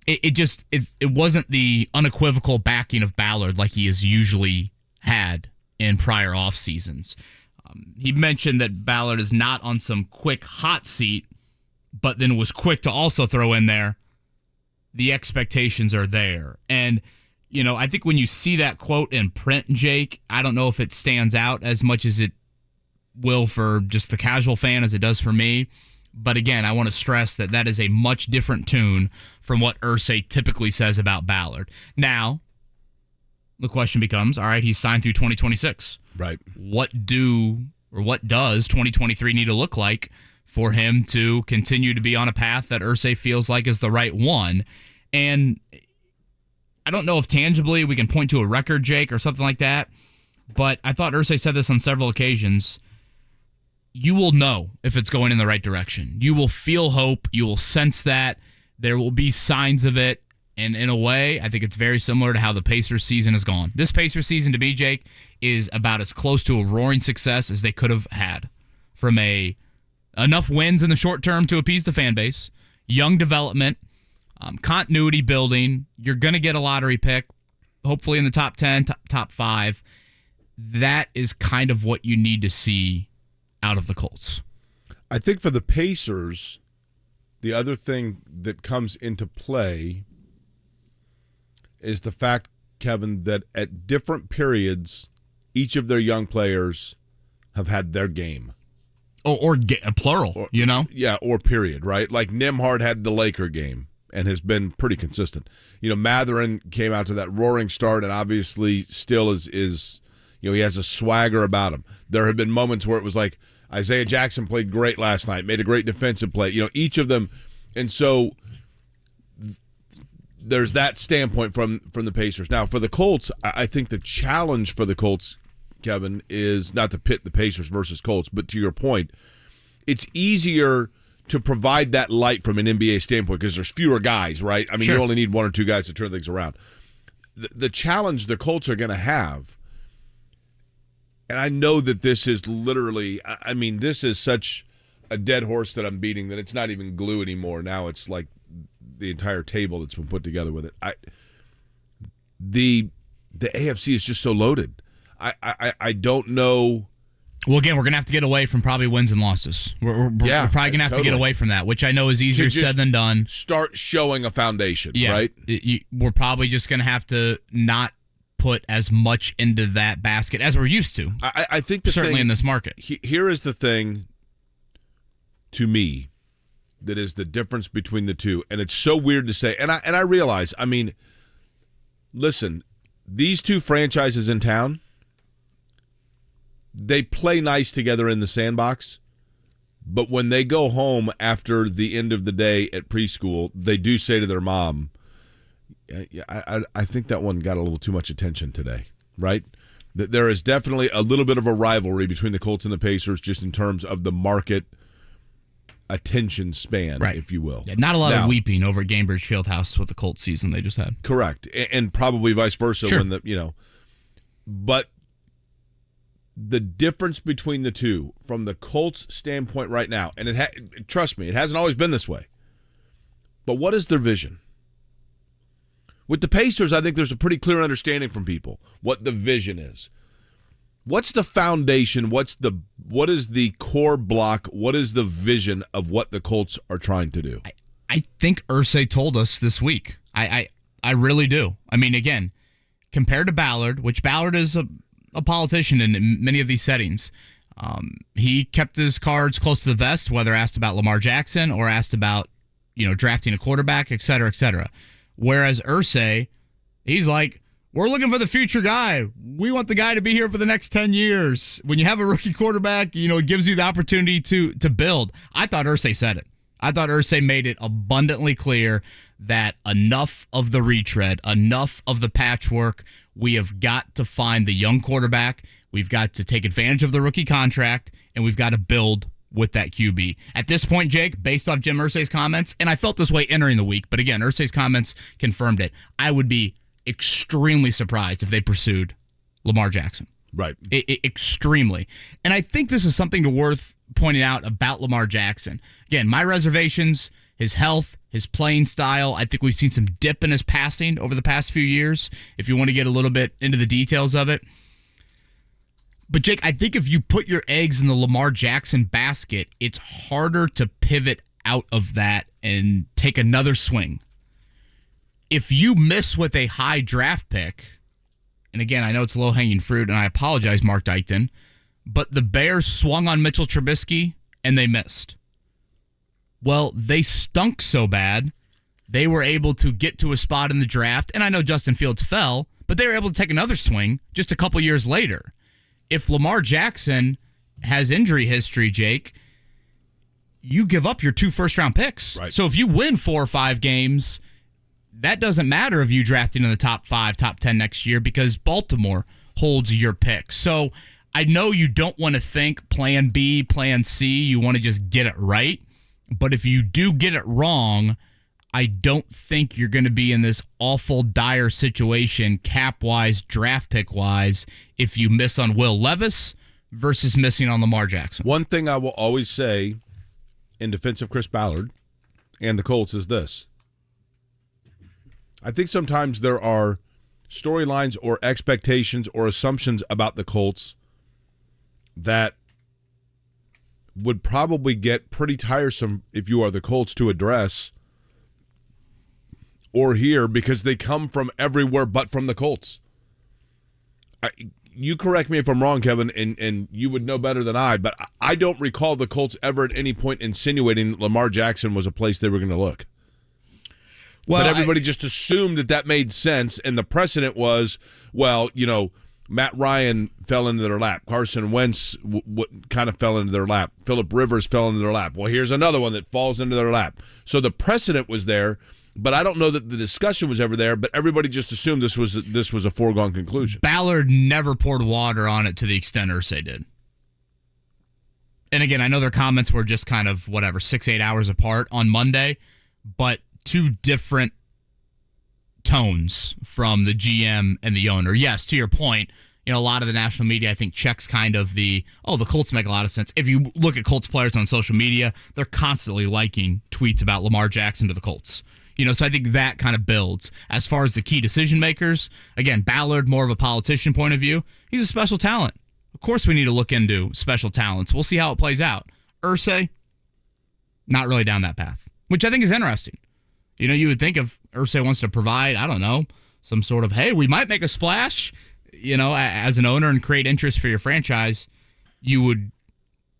Speaker 6: It wasn't the unequivocal backing of Ballard like he has usually had in prior off seasons. He mentioned that Ballard is not on some quick hot seat, but then was quick to also throw in there, the expectations are there. And I think when you see that quote in print, Jake, I don't know if it stands out as much as it will for just the casual fan as it does for me. But again, I want to stress that is a much different tune from what Irsay typically says about Ballard. Now, the question becomes, all right, he's signed through 2026.
Speaker 7: Right.
Speaker 6: What does 2023 need to look like for him to continue to be on a path that Irsay feels like is the right one? And I don't know if tangibly we can point to a record, Jake, or something like that, but I thought Irsay said this on several occasions. You will know if it's going in the right direction. You will feel hope. You will sense that. There will be signs of it. And in a way, I think it's very similar to how the Pacers season has gone. This Pacers season, to me, Jake, is about as close to a roaring success as they could have had from enough wins in the short term to appease the fan base, young development, continuity building. You're going to get a lottery pick, hopefully in the top 10, top 5. That is kind of what you need to see out of the Colts.
Speaker 7: I think for the Pacers, the other thing that comes into play is the fact, Kevin, that at different periods, each of their young players have had their game.
Speaker 6: Or plural,
Speaker 7: Yeah, or period, right? Like Nembhard had the Laker game and has been pretty consistent. Matherin came out to that roaring start and obviously still is he has a swagger about him. There have been moments where it was like Isaiah Jackson played great last night, made a great defensive play. Each of them. And so there's that standpoint from the Pacers. Now, for the Colts, I think the challenge for the Colts, Kevin, is not to pit the Pacers versus Colts, but to your point, it's easier to provide that light from an NBA standpoint because there's fewer guys, right? I mean,
Speaker 6: Sure.
Speaker 7: You only need 1 or 2 guys to turn things around. The challenge the Colts are going to have, and I know that this is literally, this is such a dead horse that I'm beating that it's not even glue anymore. Now it's like the entire table that's been put together with it. The AFC is just so loaded. I don't know.
Speaker 6: Well, again, we're going to have to get away from probably wins and losses. We're probably going to have to get away from that, which I know is easier said than done.
Speaker 7: Start showing a foundation, right?
Speaker 6: We're probably just going to have to not put as much into that basket as we're used to.
Speaker 7: I think
Speaker 6: certainly in this market.
Speaker 7: Here is the thing to me that is the difference between the two, and it's so weird to say. And I realize, listen, these two franchises in town, they play nice together in the sandbox, but when they go home after the end of the day at preschool, they do say to their mom, I think that one got a little too much attention today, right? There is definitely a little bit of a rivalry between the Colts and the Pacers just in terms of the market attention span, if you will.
Speaker 6: Yeah, not a lot of weeping over at Gainbridge Fieldhouse with the Colts season they just had.
Speaker 7: Correct. And probably vice versa.
Speaker 6: Sure.
Speaker 7: But the difference between the two from the Colts standpoint right now, and trust me, it hasn't always been this way, but what is their vision? With the Pacers, I think there's a pretty clear understanding from people what the vision is. What's the foundation? What is the core block? What is the vision of what the Colts are trying to do?
Speaker 6: I think Irsay told us this week. I really do. I mean, again, compared to Ballard, which Ballard is a politician in many of these settings, he kept his cards close to the vest, whether asked about Lamar Jackson or asked about, drafting a quarterback, et cetera, et cetera. Whereas Irsay, he's like, we're looking for the future guy. We want the guy to be here for the next 10 years. When you have a rookie quarterback, it gives you the opportunity to build. I thought Irsay said it. I thought Irsay made it abundantly clear that enough of the retread, enough of the patchwork. We have got to find the young quarterback. We've got to take advantage of the rookie contract, and we've got to build with that QB. At this point, Jake, based off Jim Irsay's comments, and I felt this way entering the week, but again, Irsay's comments confirmed it. I would be extremely surprised if they pursued Lamar Jackson.
Speaker 7: Right.
Speaker 6: Extremely. And I think this is something worth pointing out about Lamar Jackson. Again, my reservations, his health, his playing style. I think we've seen some dip in his passing over the past few years, if you want to get a little bit into the details of it. But, Jake, I think if you put your eggs in the Lamar Jackson basket, it's harder to pivot out of that and take another swing. If you miss with a high draft pick, and again, I know it's low-hanging fruit, and I apologize, Mark Dykton, but the Bears swung on Mitchell Trubisky, and they missed. Well, they stunk so bad, they were able to get to a spot in the draft, and I know Justin Fields fell, but they were able to take another swing just a couple years later. If Lamar Jackson has injury history, Jake, you give up your 2 first-round picks.
Speaker 7: Right.
Speaker 6: So if you win 4 or 5 games, that doesn't matter if you drafting in the top 5, top 10 next year because Baltimore holds your picks. So I know you don't want to think plan B, plan C. You want to just get it right. But if you do get it wrong, I don't think you're going to be in this awful dire situation cap-wise, draft pick-wise, if you miss on Will Levis versus missing on Lamar Jackson.
Speaker 7: One thing I will always say in defense of Chris Ballard and the Colts is this. I think sometimes there are storylines or expectations or assumptions about the Colts that would probably get pretty tiresome if you are the Colts to address or hear because they come from everywhere but from the Colts. You correct me if I'm wrong, Kevin, and you would know better than I, but I don't recall the Colts ever at any point insinuating that Lamar Jackson was a place they were going to look. Well, but everybody just assumed that made sense, and the precedent was, well, Matt Ryan fell into their lap. Carson Wentz kind of fell into their lap. Phillip Rivers fell into their lap. Well, here's another one that falls into their lap. So the precedent was there, but I don't know that the discussion was ever there, but everybody just assumed this was a foregone conclusion.
Speaker 6: Ballard never poured water on it to the extent Irsay did. And again, I know their comments were just kind of, 6-8 hours apart on Monday, but 2 different tones from the GM and the owner. Yes, to your point, a lot of the national media, I think, checks kind of the Colts make a lot of sense. If you look at Colts players on social media, they're constantly liking tweets about Lamar Jackson to the Colts. So I think that kind of builds. As far as the key decision makers, again, Ballard, more of a politician point of view, he's a special talent. Of course we need to look into special talents. We'll see how it plays out. Irsay, not really down that path, which I think is interesting. You would think if Irsay wants to provide, I don't know, some sort of, hey, we might make a splash, as an owner and create interest for your franchise, you would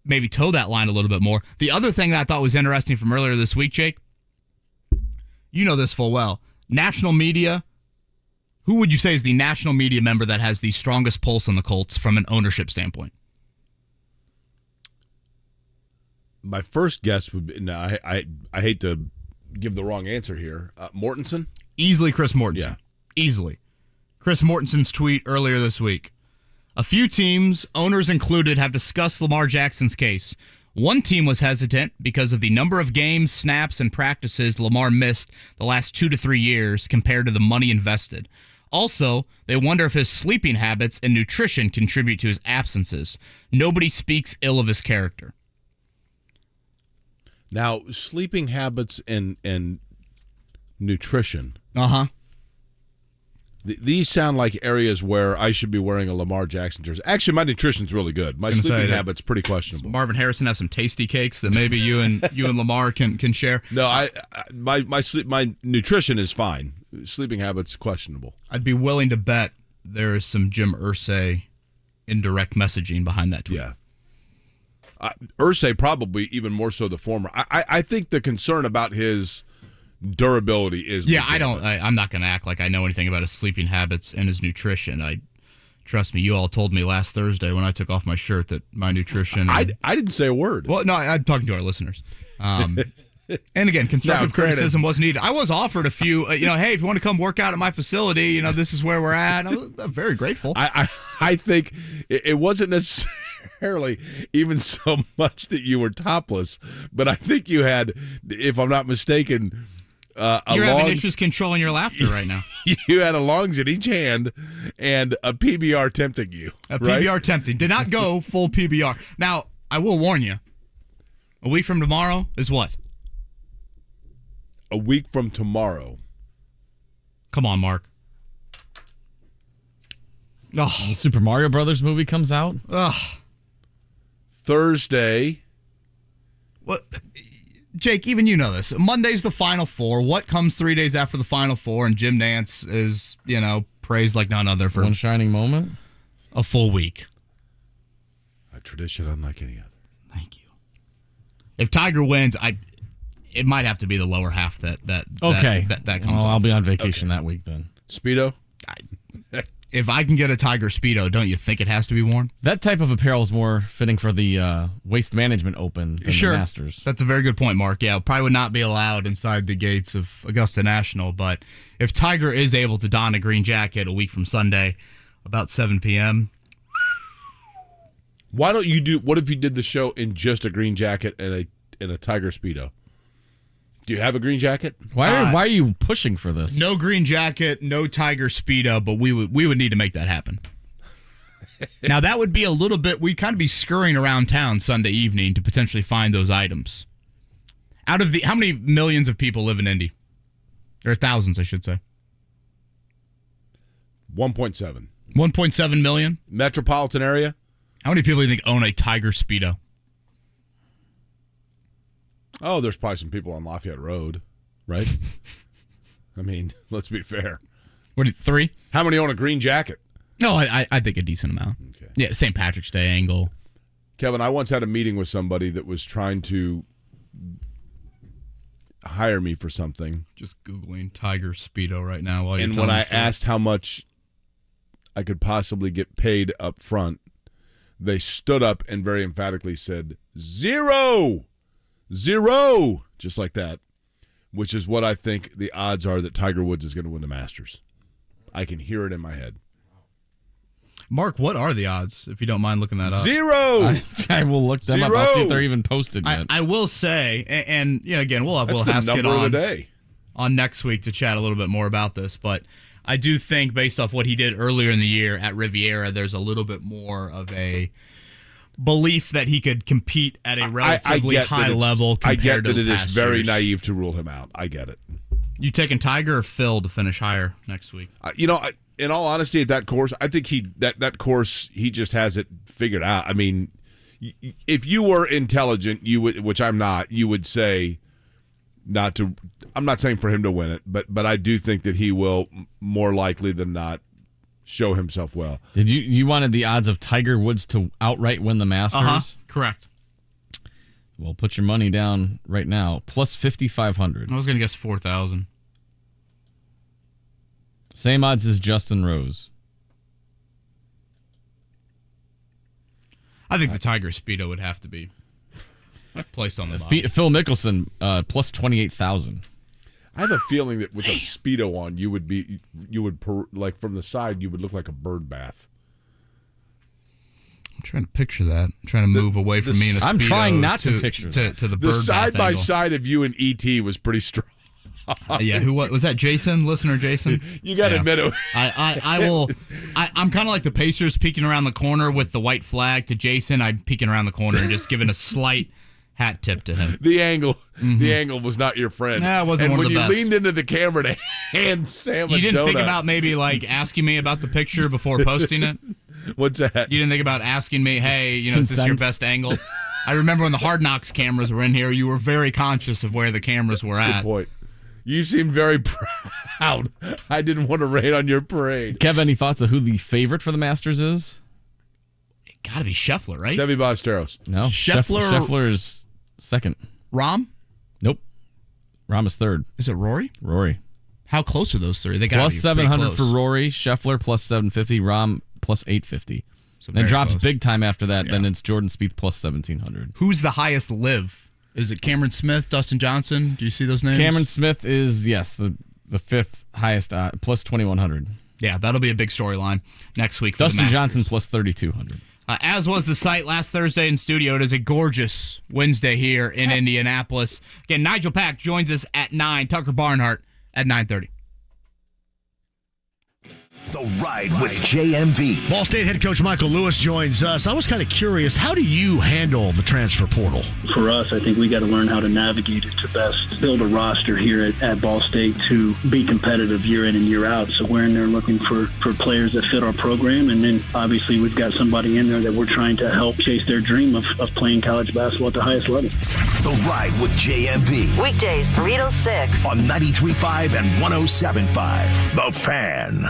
Speaker 6: maybe toe that line a little bit more. The other thing that I thought was interesting from earlier this week, Jake, you know this full well. National media, who would you say is the national media member that has the strongest pulse on the Colts from an ownership standpoint?
Speaker 7: My first guess would be, I hate to give the wrong answer here. Mortensen?
Speaker 6: Easily Chris Mortensen.
Speaker 7: Yeah.
Speaker 6: Easily. Chris Mortensen's tweet earlier this week. A few teams, owners included, have discussed Lamar Jackson's case. One team was hesitant because of the number of games, snaps, and practices Lamar missed the last 2 to 3 years compared to the money invested. Also, they wonder if his sleeping habits and nutrition contribute to his absences. Nobody speaks ill of his character.
Speaker 7: Now, sleeping habits and nutrition.
Speaker 6: Uh-huh.
Speaker 7: These sound like areas where I should be wearing a Lamar Jackson jersey. Actually, my nutrition's really good. My sleeping habit's pretty questionable.
Speaker 6: Marvin Harrison have some tasty cakes that maybe you and Lamar can share.
Speaker 7: No, my nutrition is fine. Sleeping habit's questionable.
Speaker 6: I'd be willing to bet there is some Jim Irsay indirect messaging behind that tweet.
Speaker 7: Yeah. Irsay probably even more so the former. I think the concern about his durability is legitimate.
Speaker 6: I'm not going to act like I know anything about his sleeping habits and his nutrition. Trust me, you all told me last Thursday when I took off my shirt that my nutrition.
Speaker 7: I didn't say a word.
Speaker 6: Well, no, I'm talking to our listeners. And again, constructive criticism was needed. I was offered a few, hey, if you want to come work out at my facility, this is where we're at. I was very grateful.
Speaker 7: I think it wasn't necessarily even so much that you were topless, but I think you had, if I'm not mistaken,
Speaker 6: you're having issues controlling your laughter right now.
Speaker 7: You had a longs in each hand and a PBR tempting you.
Speaker 6: PBR tempting. Did not go full PBR. Now, I will warn you. A week from tomorrow is what?
Speaker 7: A week from tomorrow.
Speaker 6: Come on, Mark.
Speaker 8: Oh, the Super Mario Brothers movie comes out.
Speaker 7: Thursday.
Speaker 6: What? Jake, even you know this. Monday's the Final Four. What comes 3 days after the Final Four? And Jim Nance is, praised like none other for
Speaker 8: one shining moment.
Speaker 6: A full week.
Speaker 7: A tradition unlike any other.
Speaker 6: Thank you. If Tiger wins, it might have to be the lower half that comes.
Speaker 8: Well, I'll be on vacation that week then.
Speaker 7: Speedo.
Speaker 6: If I can get a Tiger Speedo, don't you think it has to be worn?
Speaker 8: That type of apparel is more fitting for the Waste Management Open than the Masters.
Speaker 6: That's a very good point, Mark. Yeah, probably would not be allowed inside the gates of Augusta National. But if Tiger is able to don a green jacket a week from Sunday, about 7 p.m.
Speaker 7: What if you did the show in just a green jacket and a Tiger Speedo? Do you have a green jacket?
Speaker 8: Why are you pushing for this?
Speaker 6: No green jacket, no Tiger Speedo, but we would need to make that happen. Now that would be a little bit. We'd kind of be scurrying around town Sunday evening to potentially find those items. Out of how many millions of people live in Indy? Or thousands, I should say.
Speaker 7: 1.7.
Speaker 6: 1.7 million
Speaker 7: metropolitan area.
Speaker 6: How many people do you think own a Tiger Speedo?
Speaker 7: Oh, there's probably some people on Lafayette Road, right? I mean, let's be fair.
Speaker 6: What, 3?
Speaker 7: How many own a green jacket?
Speaker 6: No, I think a decent amount.
Speaker 7: Okay.
Speaker 6: Yeah, St. Patrick's Day angle.
Speaker 7: Kevin, I once had a meeting with somebody that was trying to hire me for something.
Speaker 6: Just Googling Tiger Speedo right now while you're
Speaker 7: And when I asked how much I could possibly get paid up front, they stood up and very emphatically said, "Zero! Zero!" Just like that, which is what I think the odds are that Tiger Woods is going to win the Masters. I can hear it in my head.
Speaker 6: Mark, what are the odds, if you don't mind looking that up?
Speaker 7: 0!
Speaker 8: I will look them up. I'll see if they're even posted yet.
Speaker 6: I will say, and again, we'll have
Speaker 7: That's
Speaker 6: Will
Speaker 7: the
Speaker 6: Haskett
Speaker 7: number of the day.
Speaker 6: on next week to chat a little bit more about this, but I do think based off what he did earlier in the year at Riviera, there's a little bit more of a belief that he could compete at a relatively high level compared to
Speaker 7: I get that it is very
Speaker 6: years.
Speaker 7: naive to rule him out. I get it.
Speaker 6: You taking Tiger or Phil to finish higher next week?
Speaker 7: In all honesty, at that course, I think that course he just has it figured out. I mean, if you were intelligent, you would, which I'm not, you would say not to. I'm not saying for him to win it, but I do think that he will more likely than not show himself well.
Speaker 8: Did you wanted the odds of Tiger Woods to outright win the Masters?
Speaker 6: Correct.
Speaker 8: Well, put your money down right now. Plus 5,500.
Speaker 6: I was going to guess 4,000.
Speaker 8: Same odds as Justin Rose.
Speaker 6: I think the Tiger Speedo would have to be placed on the bottom.
Speaker 8: Phil Mickelson, plus 28,000.
Speaker 7: I have a feeling that with a Speedo on, you would like from the side, you would look like a bird bath.
Speaker 6: I'm trying to picture that. I'm trying to move away from me in a Speedo.
Speaker 8: I'm trying not to picture
Speaker 6: to the bird
Speaker 7: The side
Speaker 6: bath
Speaker 7: by
Speaker 6: angle.
Speaker 7: side of you and E.T. was pretty strong.
Speaker 6: Yeah, who was that? Jason, listener Jason.
Speaker 7: You got to admit it.
Speaker 6: I will. I'm kind of like the Pacers peeking around the corner with the white flag to Jason. I'm peeking around the corner and just giving a slight Hat tip to him.
Speaker 7: The angle was not your friend.
Speaker 6: Nah, it wasn't
Speaker 7: and
Speaker 6: one of the
Speaker 7: when
Speaker 6: best.
Speaker 7: you leaned into the camera to hand Sam a
Speaker 6: You didn't think
Speaker 7: donut.
Speaker 6: about maybe like asking me about the picture before posting it?
Speaker 7: What's that?
Speaker 6: You didn't think about asking me, hey, is this your best angle? I remember when the Hard Knocks cameras were in here, you were very conscious of where the cameras were
Speaker 7: That's a
Speaker 6: at.
Speaker 7: good point. You seemed very proud. I didn't want to rain on your parade.
Speaker 8: Kev, any thoughts of who the favorite for the Masters is?
Speaker 6: Got to be Scheffler, right?
Speaker 7: Seve Ballesteros.
Speaker 8: No.
Speaker 6: Scheffler.
Speaker 8: Scheffler is second.
Speaker 6: Rahm?
Speaker 8: Nope. Rahm is third.
Speaker 6: Is it Rory?
Speaker 8: Rory.
Speaker 6: How close are those three? They got
Speaker 8: Plus
Speaker 6: be
Speaker 8: 700
Speaker 6: close.
Speaker 8: for Rory. Scheffler plus 750. Rahm plus 850.
Speaker 6: So
Speaker 8: then
Speaker 6: very
Speaker 8: drops
Speaker 6: close.
Speaker 8: big time after that. Then it's Jordan Spieth plus 1700.
Speaker 6: Who's the highest live? Is it Cameron Smith, Dustin Johnson? Do you see those names?
Speaker 8: Cameron Smith is, yes, the fifth highest, plus 2100.
Speaker 6: Yeah, that'll be a big storyline next week for
Speaker 8: Dustin
Speaker 6: the
Speaker 8: Johnson plus 3200.
Speaker 6: As was the site last Thursday in studio. It is a gorgeous Wednesday here in Indianapolis. Again, Nijel Pack joins us at 9. Tucker Barnhart at 9:30.
Speaker 2: The Ride with JMV.
Speaker 9: Ball State head coach Michael Lewis joins us. I was kind of curious, how do you handle the transfer portal?
Speaker 14: For us, I think we got to learn how to navigate it to best build a roster here at Ball State to be competitive year in and year out. So we're in there looking for players that fit our program, and then obviously we've got somebody in there that we're trying to help chase their dream of playing college basketball at the highest level.
Speaker 2: The Ride with JMV.
Speaker 1: Weekdays 3 till 6.
Speaker 2: On 93.5 and 107.5. The Fan.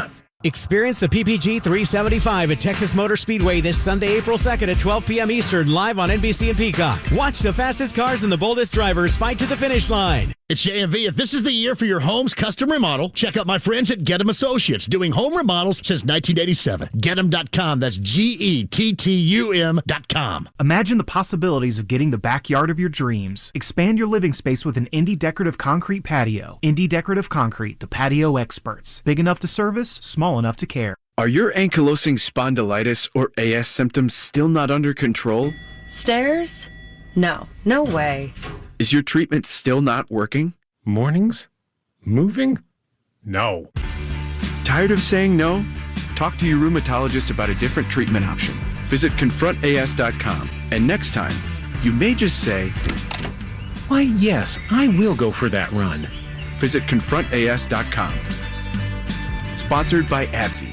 Speaker 15: Experience the PPG 375 at Texas Motor Speedway this Sunday, April 2nd at 12 p.m. Eastern, live on NBC and Peacock. Watch the fastest cars and the boldest drivers fight to the finish line.
Speaker 9: It's JMV. If this is the year for your home's custom remodel, check out my friends at Get'em Associates, doing home remodels since 1987. Get'em.com. That's GETTUM.com.
Speaker 18: Imagine the possibilities of getting the backyard of your dreams. Expand your living space with an Indie Decorative Concrete patio. Indie Decorative Concrete, the patio experts. Big enough to service, small enough to care.
Speaker 19: Are your ankylosing spondylitis or AS symptoms still not under control?
Speaker 20: Stairs? No way.
Speaker 19: Is your treatment still not working?
Speaker 17: Mornings? Moving? No.
Speaker 19: Tired of saying no? Talk to your rheumatologist about a different treatment option. Visit confrontas.com. And next time, you may just say,
Speaker 17: Why, yes, I will go for that run.
Speaker 19: Visit confrontas.com. Sponsored by AbbVie.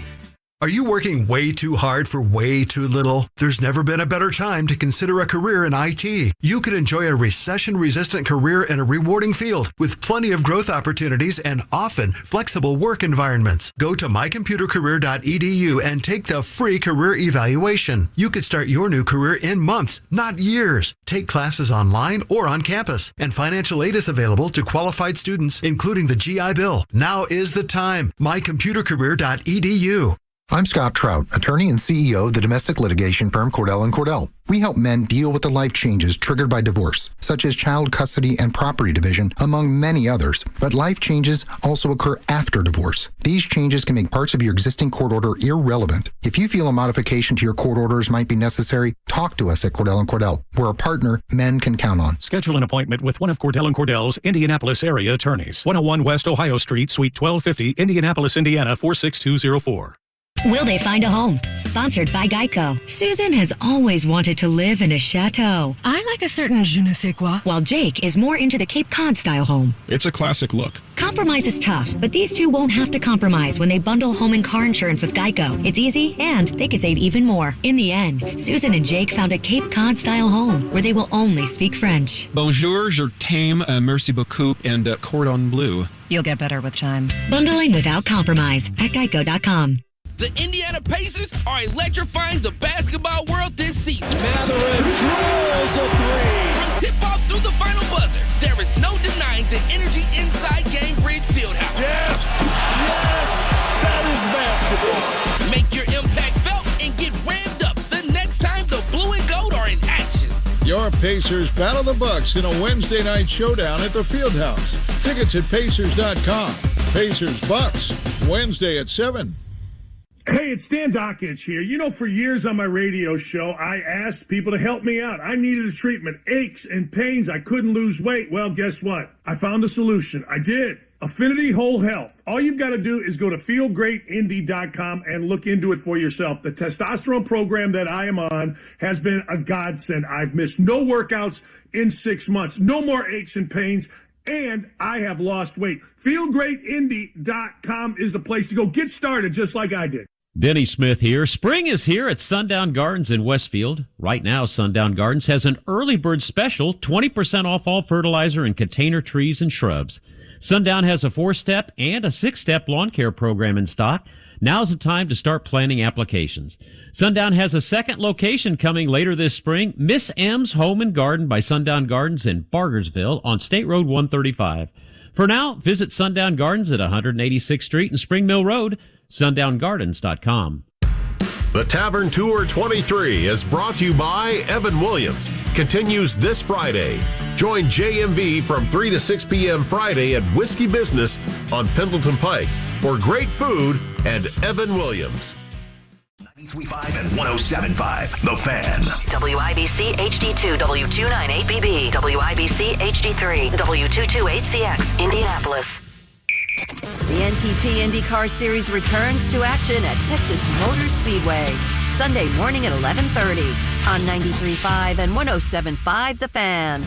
Speaker 21: Are you working way too hard for way too little? There's never been a better time to consider a career in IT. You could enjoy a recession-resistant career in a rewarding field with plenty of growth opportunities and often flexible work environments. Go to mycomputercareer.edu and take the free career evaluation. You could start your new career in months, not years. Take classes online or on campus, and financial aid is available to qualified students, including the GI Bill. Now is the time. mycomputercareer.edu.
Speaker 27: I'm Scott Trout, attorney and CEO of the domestic litigation firm Cordell & Cordell. We help men deal with the life changes triggered by divorce, such as child custody and property division, among many others. But life changes also occur after divorce. These changes can make parts of your existing court order irrelevant. If you feel a modification to your court orders might be necessary, talk to us at Cordell & Cordell. We're a partner men can count on.
Speaker 17: Schedule an appointment with one of Cordell & Cordell's Indianapolis area attorneys. 101 West Ohio Street, Suite 1250, Indianapolis, Indiana 46204.
Speaker 28: Will they find a home? Sponsored by Geico. Susan has always wanted to live in a chateau. I like a certain je ne sais quoi. While Jake is more into the Cape Cod style home.
Speaker 29: It's a classic look.
Speaker 28: Compromise is tough, but these two won't have to compromise when they bundle home and car insurance with Geico. It's easy, and they could save even more. In the end, Susan and Jake found a Cape Cod style home where they will only speak French.
Speaker 29: Bonjour, je t'aime, merci beaucoup, and cordon bleu.
Speaker 28: You'll get better with time. Bundling without compromise at Geico.com.
Speaker 30: The Indiana Pacers are electrifying the basketball world this season.
Speaker 31: Mathurin drills a three.
Speaker 30: From tip-off through the final buzzer, there is no denying the energy inside Gainbridge Fieldhouse.
Speaker 31: Yes, that is basketball.
Speaker 30: Make your impact felt and get ramped up the next time the blue and gold are in action.
Speaker 31: Your Pacers battle the Bucks in a Wednesday night showdown at the Fieldhouse. Tickets at Pacers.com. Pacers-Bucks, Wednesday at 7.
Speaker 13: Hey, it's Dan Dockich here. You know, for years on my radio show, I asked people to help me out. I needed a treatment, aches and pains. I couldn't lose weight. Well, guess what? I found a solution. I did. Affinity Whole Health. All you've got to do is go to feelgreatindy.com and look into it for yourself. The testosterone program that I am on has been a godsend. I've missed no workouts in 6 months, no more aches and pains, and I have lost weight. Feelgreatindy.com is the place to go. Get started just like I did.
Speaker 3: Denny Smith here. Spring is here at Sundown Gardens in Westfield. Right now, Sundown Gardens has an early bird special, 20% off all fertilizer and container trees and shrubs. Sundown has a 4-step and a 6-step lawn care program in stock. Now's the time to start planning applications. Sundown has a second location coming later this spring, Miss M's Home and Garden by Sundown Gardens in Bargersville on State Road 135. For now, visit Sundown Gardens at 186th Street and Spring Mill Road, sundown.gardens.com.
Speaker 4: The Tavern Tour 23 is brought to you by Evan Williams. Continues this Friday. Join JMV from 3 to 6 p.m. Friday at Whiskey Business on Pendleton Pike for great food and Evan Williams.
Speaker 2: 93.5 and 107.5, The Fan.
Speaker 28: WIBC HD2 W298BB, WIBC HD3 W228CX, Indianapolis.
Speaker 1: The NTT IndyCar Series returns to action at Texas Motor Speedway Sunday morning at 11:30 on 93.5 and 107.5 The Fan.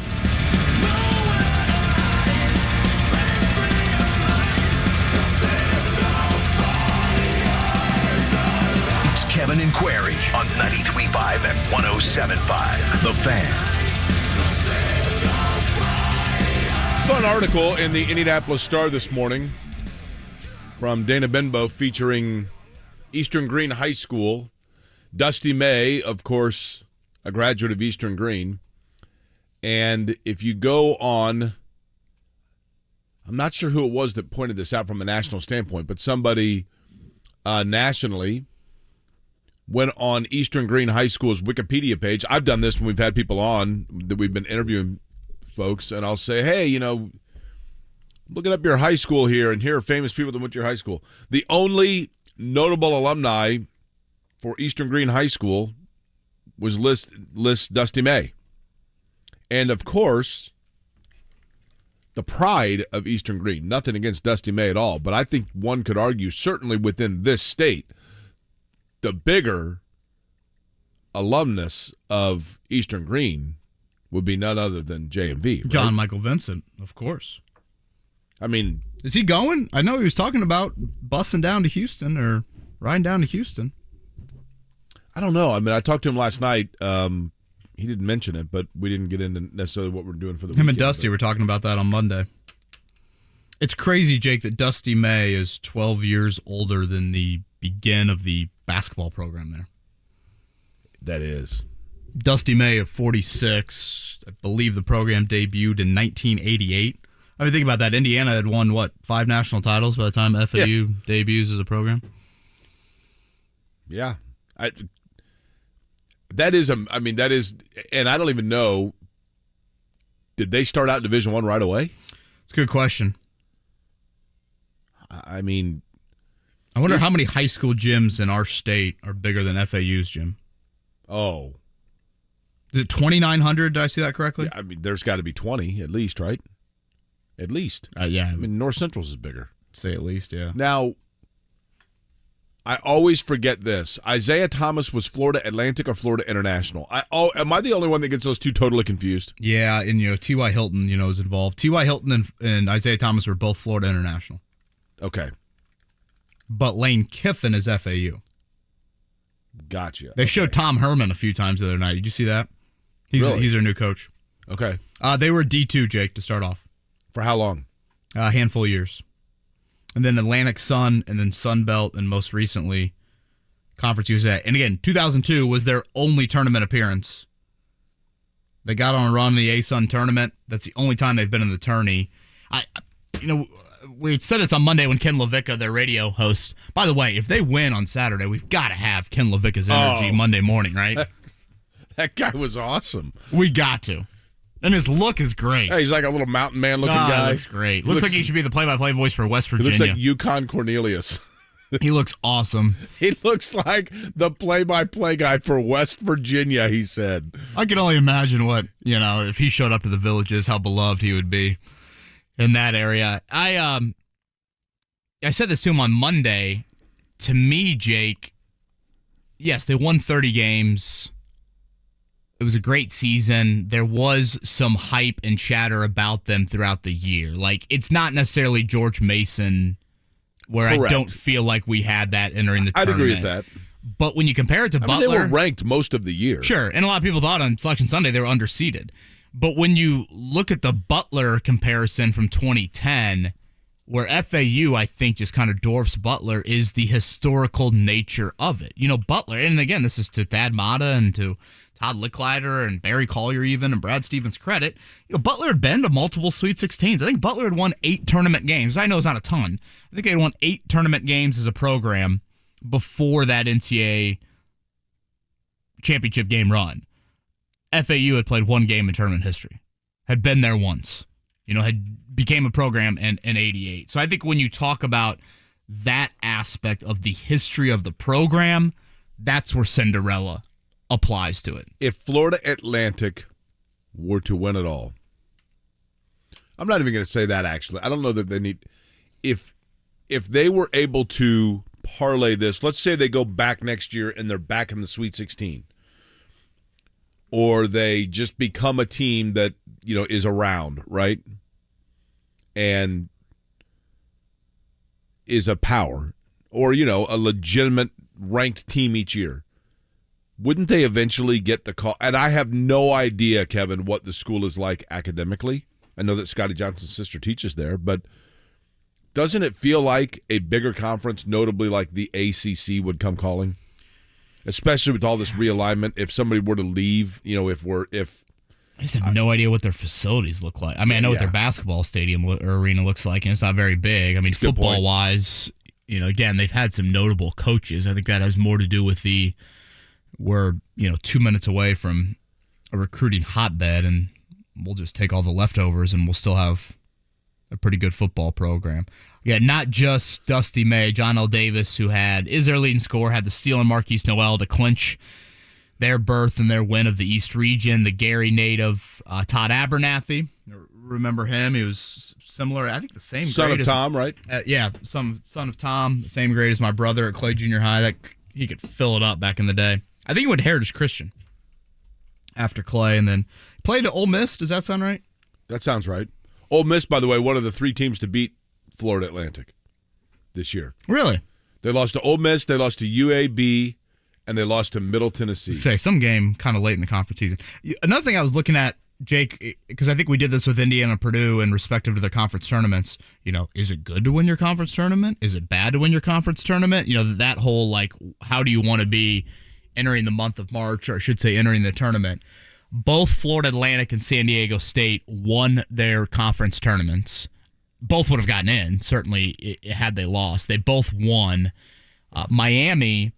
Speaker 2: It's Kevin and Query on 93.5 and 107.5 The Fan.
Speaker 7: Fun article in the Indianapolis Star this morning from Dana Benbow featuring Eastern Green High School. Dusty May, of course, a graduate of Eastern Green. And if you go on, I'm not sure who it was that pointed this out from a national standpoint, but somebody nationally went on Eastern Green High School's Wikipedia page. I've done this when we've had people on that we've been interviewing folks, and I'll say, hey, looking up your high school here, and here are famous people that went to your high school. The only notable alumni for Eastern Green High School was list Dusty May. And, of course, the pride of Eastern Green. Nothing against Dusty May at all, but I think one could argue, certainly within this state, the bigger alumnus of Eastern Green would be none other than JMV. Right?
Speaker 6: John Michael Vincent, of course.
Speaker 7: I mean,
Speaker 6: is he going? I know he was talking about busing down to Houston or riding down to Houston.
Speaker 7: I don't know. I mean, I talked to him last night. He didn't mention it, but we didn't get into necessarily what we're doing for the weekend.
Speaker 6: Him and Dusty were talking about that on Monday. It's crazy, Jake, that Dusty May is 12 years older than the begin of the basketball program there.
Speaker 7: That is.
Speaker 6: Dusty May of 46. I believe the program debuted in 1988. I mean, think about that. Indiana had won, 5 national titles by the time FAU debuts as a program?
Speaker 7: Yeah. That is, and I don't even know, did they start out in Division I right away?
Speaker 6: It's a good question.
Speaker 7: I mean,
Speaker 6: I wonder how many high school gyms in our state are bigger than FAU's gym.
Speaker 7: Oh.
Speaker 6: Is it 2,900? Did I see that correctly?
Speaker 7: Yeah, I mean, there's got to be 20 at least, right? At least.
Speaker 6: Yeah.
Speaker 7: I mean, North Central's is bigger.
Speaker 6: Say at least, yeah.
Speaker 7: Now, I always forget this. Isaiah Thomas was Florida Atlantic or Florida International? Am I the only one that gets those two totally confused?
Speaker 6: Yeah, and T.Y. Hilton, is involved. T.Y. Hilton and Isaiah Thomas were both Florida International.
Speaker 7: Okay.
Speaker 6: But Lane Kiffin is FAU.
Speaker 7: Gotcha.
Speaker 6: They showed Tom Herman a few times the other night. Did you see that? He's their new coach.
Speaker 7: Okay.
Speaker 6: They were D2, Jake, to start off.
Speaker 7: For how long?
Speaker 6: A handful of years. And then Atlantic Sun, and then Sun Belt, and most recently, Conference USA. And again, 2002 was their only tournament appearance. They got on a run in the A-Sun tournament. That's the only time they've been in the tourney. We said this on Monday when Ken LaVicka, their radio host. By the way, if they win on Saturday, we've got to have Ken LaVicka's energy Monday morning, right?
Speaker 7: That guy was awesome.
Speaker 6: We got to. And his look is great.
Speaker 7: Yeah, he's like a little mountain man looking guy.
Speaker 6: He looks great. Looks like he should be the play-by-play voice for West Virginia.
Speaker 7: He looks like Yukon Cornelius.
Speaker 6: He looks awesome.
Speaker 7: He looks like the play-by-play guy for West Virginia, he said.
Speaker 6: I can only imagine what, if he showed up to the Villages, how beloved he would be in that area. I said this to him on Monday. To me, Jake, yes, they won 30 games. It was a great season. There was some hype and chatter about them throughout the year. Like, it's not necessarily George Mason where Correct. I don't feel like we had that entering the tournament.
Speaker 7: I'd agree with that.
Speaker 6: But when you compare it to Butler...
Speaker 7: they were ranked most of the year.
Speaker 6: Sure, and a lot of people thought on Selection Sunday they were underseeded. But when you look at the Butler comparison from 2010... where FAU, I think, just kind of dwarfs Butler is the historical nature of it. You know, Butler, and again, this is to Thad Matta and to Todd Licklider and Barry Collier even, and Brad Stevens' credit. You know, Butler had been to multiple Sweet 16s. I think Butler had won 8 tournament games. I know it's not a ton. I think they had won 8 tournament games as a program before that NCAA championship game run. FAU had played 1 game in tournament history, had been there once. You know, had became a program in 88. So I think when you talk about that aspect of the history of the program, that's where Cinderella applies to it.
Speaker 7: If Florida Atlantic were to win it all, I'm not even going to say that, actually. I don't know that they need... If they were able to parlay this, let's say they go back next year and they're back in the Sweet 16, or they just become a team that, you know, is around, right? And is a power, or, you know, a legitimate ranked team each year. Wouldn't they eventually get the call? And I have no idea, Kevin, what the school is like academically. I know that Scotty Johnson's sister teaches there, but doesn't it feel like a bigger conference, notably like the ACC, would come calling? Especially with all this realignment, if somebody were to leave, you know,
Speaker 6: I just have no idea what their facilities look like. I mean, I know what their basketball stadium or arena looks like, and it's not very big. I mean, football-wise, you know, again, they've had some notable coaches. I think that has more to do with we're, you know, 2 minutes away from a recruiting hotbed, and we'll just take all the leftovers, and we'll still have a pretty good football program. Yeah, not just Dusty May, John L. Davis, who is their leading scorer, had the steal on Marquise Noel to clinch their berth and their win of the East Region. The Gary native Todd Abernathy, remember him? He was similar, I think the same grade.
Speaker 7: Son of Tom, right?
Speaker 6: Yeah, son of Tom, same grade as my brother at Clay Junior High. He could fill it up back in the day. I think he went to Heritage Christian after Clay, and then played at Ole Miss. Does that sound right?
Speaker 7: That sounds right. Ole Miss, by the way, one of the 3 teams to beat Florida Atlantic this year.
Speaker 6: Really?
Speaker 7: They lost to Ole Miss, they lost to UAB, and they lost to Middle Tennessee.
Speaker 6: Say some game kind of late in the conference season. Another thing I was looking at, Jake, because I think we did this with Indiana and Purdue in respective to their conference tournaments. You know, is it good to win your conference tournament? Is it bad to win your conference tournament? You know, that whole, like, how do you want to be entering the month of March, or I should say entering the tournament? Both Florida Atlantic and San Diego State won their conference tournaments. Both would have gotten in, certainly, had they lost. They both won. Miami,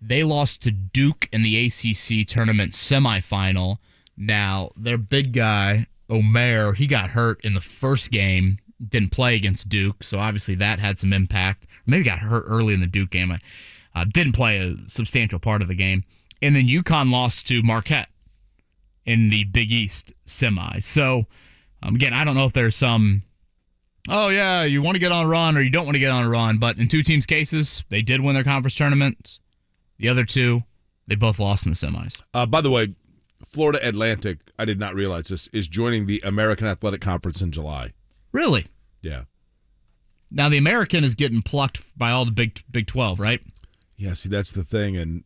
Speaker 6: they lost to Duke in the ACC tournament semifinal. Now, their big guy, Omer, he got hurt in the first game, didn't play against Duke, so obviously that had some impact. Maybe got hurt early in the Duke game. Didn't play a substantial part of the game. And then UConn lost to Marquette in the Big East semi. So, again, I don't know if there's some, oh, yeah, you want to get on a run or you don't want to get on a run, but in 2 teams' cases, they did win their conference tournaments. The other 2, they both lost in the semis.
Speaker 7: By the way, Florida Atlantic, I did not realize this, is joining the American Athletic Conference in July.
Speaker 6: Really?
Speaker 7: Yeah.
Speaker 6: Now, the American is getting plucked by all the Big 12, right?
Speaker 7: Yeah, see, that's the thing. And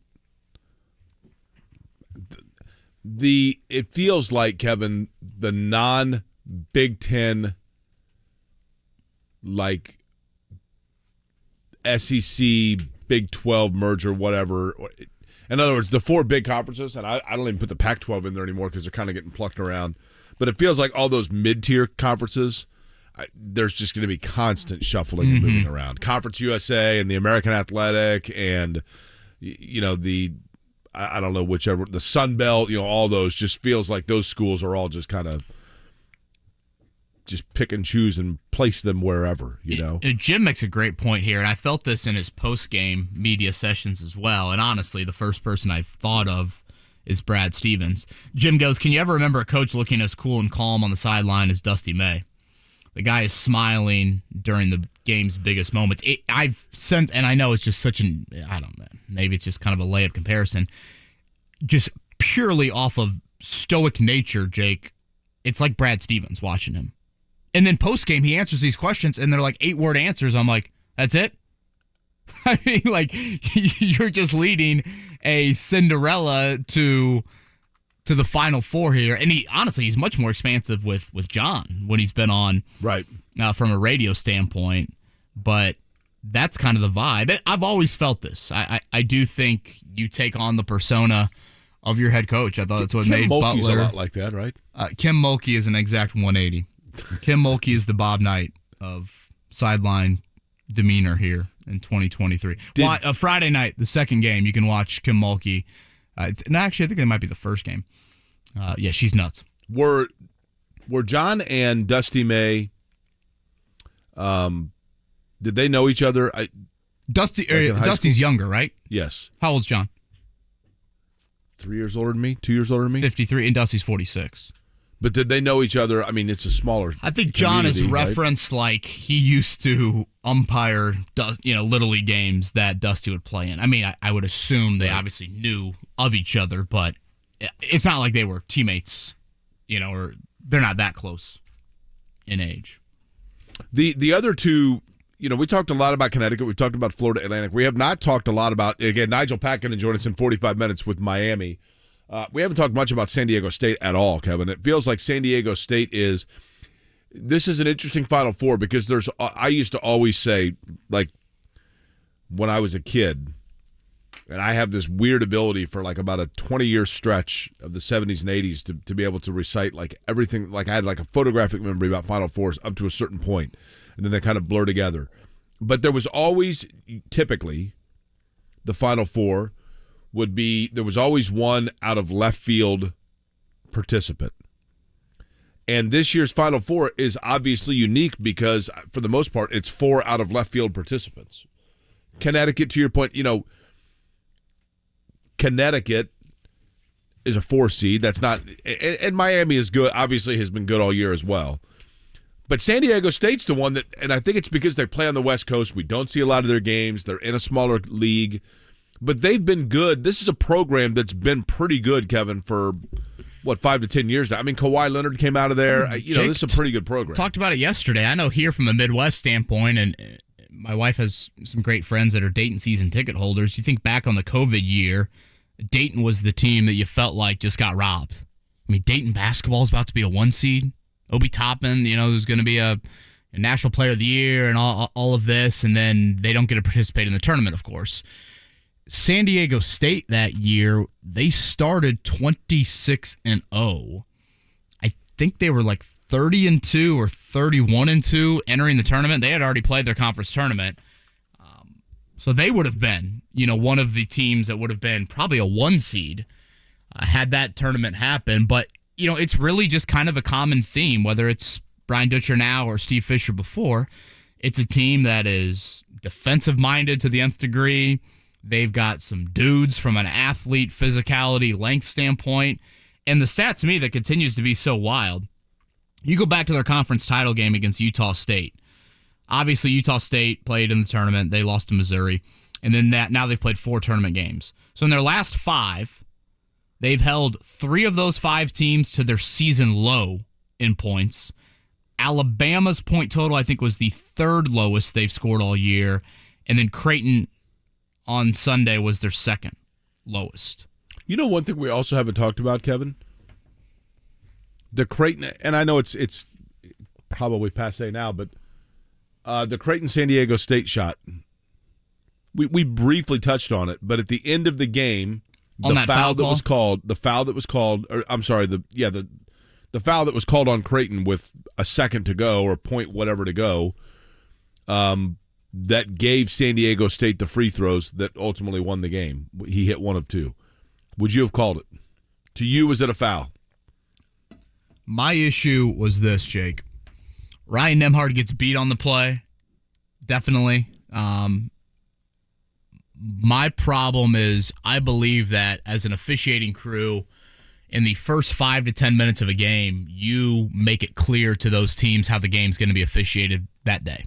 Speaker 7: it feels like, Kevin, the non-Big Ten, like SEC, Big 12 merger, whatever. In other words, the 4 big conferences, and I don't even put the Pac-12 in there anymore because they're kind of getting plucked around. But it feels like all those mid-tier conferences, there's just going to be constant shuffling and moving around. Conference USA and the American Athletic and, you know, I don't know, whichever, the Sun Belt, you know, all those, just feels like those schools are all just kind of just pick and choose and place them wherever, you know.
Speaker 6: Jim makes a great point here, and I felt this in his post-game media sessions as well. And honestly, the first person I've thought of is Brad Stevens. Jim goes, can you ever remember a coach looking as cool and calm on the sideline as Dusty May? The guy is smiling during the game's biggest moments. I've sent, and I know it's just such an, I don't know, maybe it's just kind of a layup comparison. Just purely off of stoic nature, Jake, it's like Brad Stevens watching him. And then post-game, he answers these questions, and they're like 8-word answers. I'm like, that's it? I mean, like, you're just leading a Cinderella to the Final Four here. And he's much more expansive with John when he's been on,
Speaker 7: right?
Speaker 6: From a radio standpoint. But that's kind of the vibe. I've always felt this. I do think you take on the persona of your head coach. I thought that's what made
Speaker 7: Mulkey's
Speaker 6: Butler
Speaker 7: a lot like that, right?
Speaker 6: Kim Mulkey is an exact 180. Kim Mulkey is the Bob Knight of sideline demeanor here in 2023. Friday night, the second game, you can watch Kim Mulkey. No, actually, I think that might be the first game. Yeah, she's nuts.
Speaker 7: Were John and Dusty May? Did they know each other?
Speaker 6: Dusty's younger, right?
Speaker 7: Yes.
Speaker 6: How old's John?
Speaker 7: 3 years older than me. 2 years older than me.
Speaker 6: 53, and Dusty's 46.
Speaker 7: But did they know each other? I mean, it's a smaller.
Speaker 6: I think John is referenced like he used to umpire, Little League games that Dusty would play in. I mean, I would assume they obviously knew of each other, but it's not like they were teammates, or they're not that close in age.
Speaker 7: The other two, we talked a lot about Connecticut. We talked about Florida Atlantic. We have not talked a lot about, again, Nijel Pack going to join us in 45 minutes with Miami. We haven't talked much about San Diego State at all, Kevin. It feels like San Diego State this is an interesting Final Four because I used to always say, like, when I was a kid, and I have this weird ability for like about a 20-year stretch of the 70s and 80s to be able to recite like everything. Like I had like a photographic memory about Final Fours up to a certain point, and then they kind of blur together. But there was always, typically, the Final Four there was always one out of left field participant. And this year's Final Four is obviously unique because, for the most part, it's 4 out of left field participants. Connecticut, to your point, Connecticut is a 4 seed. That's not, and Miami is good. Obviously, has been good all year as well. But San Diego State's the one that, and I think it's because they play on the West Coast. We don't see a lot of their games. They're in a smaller league, but they've been good. This is a program that's been pretty good, Kevin, for 5 to 10 years now. I mean, Kawhi Leonard came out of there. This is a pretty good program.
Speaker 6: Talked about it yesterday. I know here from a Midwest standpoint, and my wife has some great friends that are Dayton season ticket holders. You think back on the COVID year, Dayton was the team that you felt like just got robbed. I mean, Dayton basketball is about to be a 1 seed. Obi Toppin, there's going to be a National Player of the Year and all of this, and then they don't get to participate in the tournament, of course. San Diego State that year, they started 26-0. I think they were like 30-2 or 31-2 entering the tournament. They had already played their conference tournament. So they would have been, one of the teams that would have been probably a 1 seed had that tournament happen. But, it's really just kind of a common theme, whether it's Brian Dutcher now or Steve Fisher before. It's a team that is defensive-minded to the nth degree. They've got some dudes from an athlete, physicality, length standpoint. And the stat to me that continues to be so wild, you go back to their conference title game against Utah State. Obviously, Utah State played in the tournament. They lost to Missouri. And then now they've played 4 tournament games. So in their last 5, they've held 3 of those 5 teams to their season low in points. Alabama's point total, I think, was the 3rd lowest they've scored all year. And then Creighton on Sunday was their 2nd lowest.
Speaker 7: One thing we also haven't talked about, Kevin? The Creighton, and I know it's probably passé now, but the Creighton-San Diego State shot, we briefly touched on it, but at the end of the game, the foul that was called, the foul that was called on Creighton with a second to go or point whatever to go, that gave San Diego State the free throws that ultimately won the game. He hit 1 of 2. Would you have called it? To you, was it a foul?
Speaker 6: My issue was this, Jake. Ryan Nembhard gets beat on the play. Definitely. My problem is I believe that as an officiating crew, in the first 5 to 10 minutes of a game, you make it clear to those teams how the game's going to be officiated that day.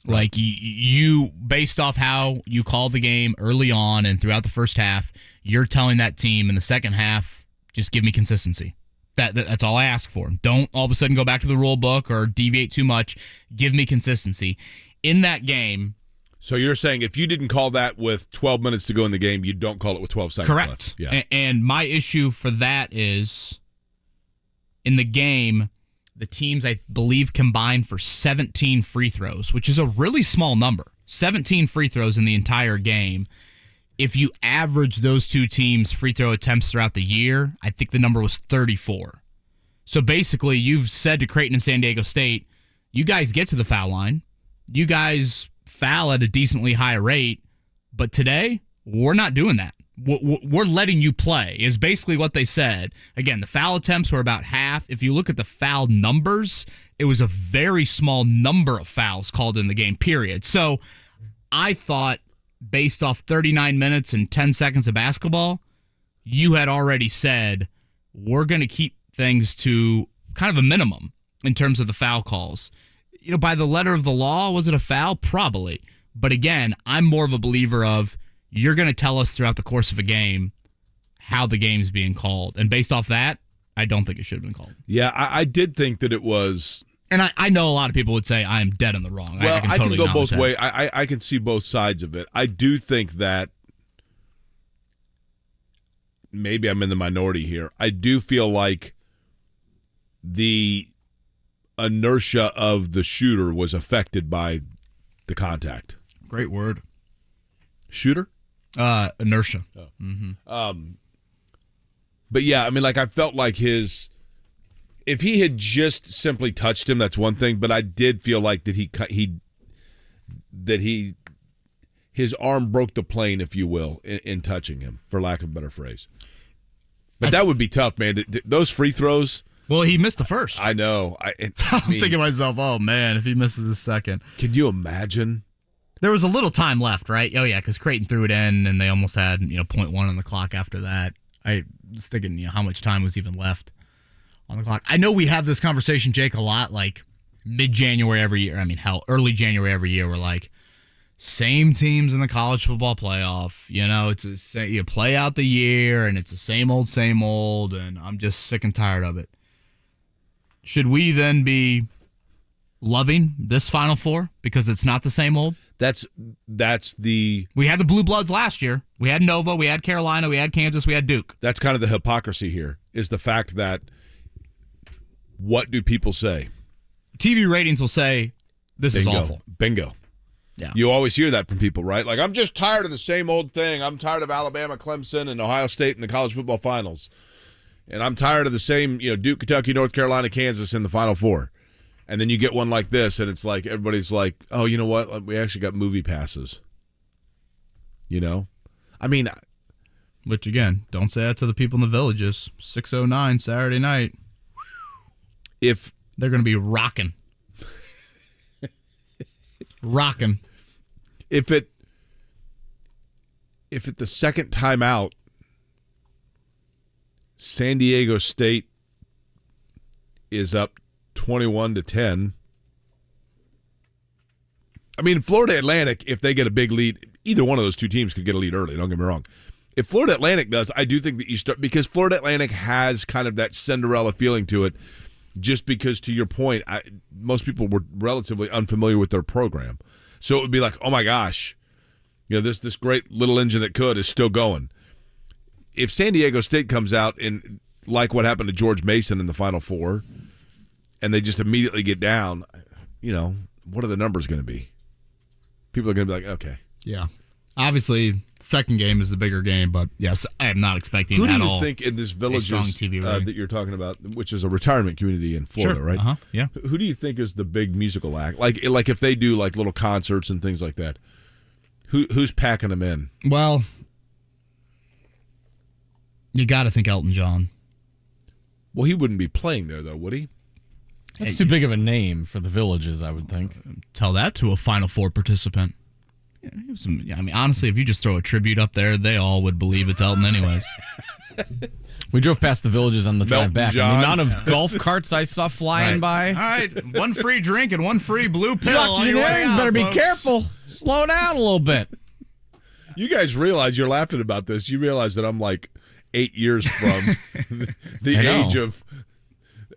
Speaker 6: Right. Like you, based off how you call the game early on and throughout the first half, you're telling that team in the second half, just give me consistency. That's all I ask for. Don't all of a sudden go back to the rule book or deviate too much. Give me consistency. In that game.
Speaker 7: So you're saying if you didn't call that with 12 minutes to go in the game, you don't call it with 12 seconds
Speaker 6: correct.
Speaker 7: left. Yeah.
Speaker 6: And my issue for that is in the game, the teams, I believe, combined for 17 free throws, which is a really small number. 17 free throws in the entire game. If you average those two teams' free throw attempts throughout the year, I think the number was 34. So basically, you've said to Creighton and San Diego State, you guys get to the foul line. You guys foul at a decently high rate. But today, we're not doing that. We're letting you play, is basically what they said. Again, the foul attempts were about half. If you look at the foul numbers, it was a very small number of fouls called in the game, period. So I thought, based off 39 minutes and 10 seconds of basketball, you had already said, we're going to keep things to kind of a minimum in terms of the foul calls. You know, by the letter of the law, was it a foul? Probably. But again, I'm more of a believer of, you're going to tell us throughout the course of a game how the game's being called. And based off that, I don't think it should have been called.
Speaker 7: Yeah, I did think that it was.
Speaker 6: And I know a lot of people would say I am dead in the wrong.
Speaker 7: Well,
Speaker 6: I can
Speaker 7: go both ways. I can see both sides of it. I do think that maybe I'm in the minority here. I do feel like the inertia of the shooter was affected by the contact.
Speaker 6: Great word.
Speaker 7: Shooter?
Speaker 6: Inertia.
Speaker 7: Oh.
Speaker 6: Mm-hmm.
Speaker 7: But yeah, I mean, like I felt like if he had just simply touched him, that's one thing. But I did feel like that his arm broke the plane, if you will, in touching him, for lack of a better phrase. But that would be tough, man. Those free throws.
Speaker 6: Well, he missed the first.
Speaker 7: I know.
Speaker 6: I'm thinking to myself, oh man, if he misses the second.
Speaker 7: Can you imagine?
Speaker 6: There was a little time left, right? Oh, yeah, because Creighton threw it in, and they almost had 0.1 on the clock after that. I was thinking, how much time was even left on the clock. I know we have this conversation, Jake, a lot, like mid-January every year. I mean, hell, early January every year. We're like, same teams in the college football playoff. You play out the year, and it's the same old, and I'm just sick and tired of it. Should we then be loving this Final Four because it's not the same old? We had the Blue Bloods last year. We had Nova, we had Carolina, we had Kansas, we had Duke.
Speaker 7: That's kind of the hypocrisy here, is the fact that what do people say?
Speaker 6: TV ratings will say this is awful.
Speaker 7: Bingo.
Speaker 6: Yeah.
Speaker 7: You always hear that from people, right? Like, I'm just tired of the same old thing. I'm tired of Alabama, Clemson, and Ohio State in the college football finals. And I'm tired of the same, Duke, Kentucky, North Carolina, Kansas in the Final Four. And then you get one like this, and it's like everybody's like, oh, you know what? We actually got movie passes. I mean.
Speaker 6: Which, again, don't say that to the people in the villages. 6:09 Saturday night.
Speaker 7: If
Speaker 6: they're going to be rocking. Rocking.
Speaker 7: If at the second time out, San Diego State is up 21-10. I mean, Florida Atlantic, if they get a big lead, either one of those two teams could get a lead early, don't get me wrong. If Florida Atlantic does, I do think that you start, because Florida Atlantic has kind of that Cinderella feeling to it, just because, to your point, most people were relatively unfamiliar with their program. So it would be like, oh my gosh, this great little engine that could is still going. If San Diego State comes out and, like what happened to George Mason in the Final Four, and they just immediately get down, what are the numbers going to be? People are going to be like, okay.
Speaker 6: Yeah. Obviously, second game is the bigger game, but yes, I am not expecting at all.
Speaker 7: Who do you think in this Villages that you're talking about, which is a retirement community in Florida,
Speaker 6: sure.
Speaker 7: right?
Speaker 6: Uh-huh. Yeah.
Speaker 7: Who do you think is the big musical act? Like if they do like little concerts and things like that, who's packing them in?
Speaker 6: Well, you got to think Elton John.
Speaker 7: Well, he wouldn't be playing there, though, would he?
Speaker 5: That's too big of a name for the Villages, I would think.
Speaker 6: Tell that to a Final Four participant. Honestly, if you just throw a tribute up there, they all would believe it's Elton anyways.
Speaker 5: We drove past the Villages on the drive back.
Speaker 7: John.
Speaker 5: And the amount of golf carts I saw flying by.
Speaker 6: All right, one free drink and one free blue pill. On your way
Speaker 5: Octogenarians
Speaker 6: out,
Speaker 5: better be
Speaker 6: folks.
Speaker 5: careful. Slow down a little bit.
Speaker 7: You guys realize, you're laughing about this, you realize that I'm like 8 years from the age of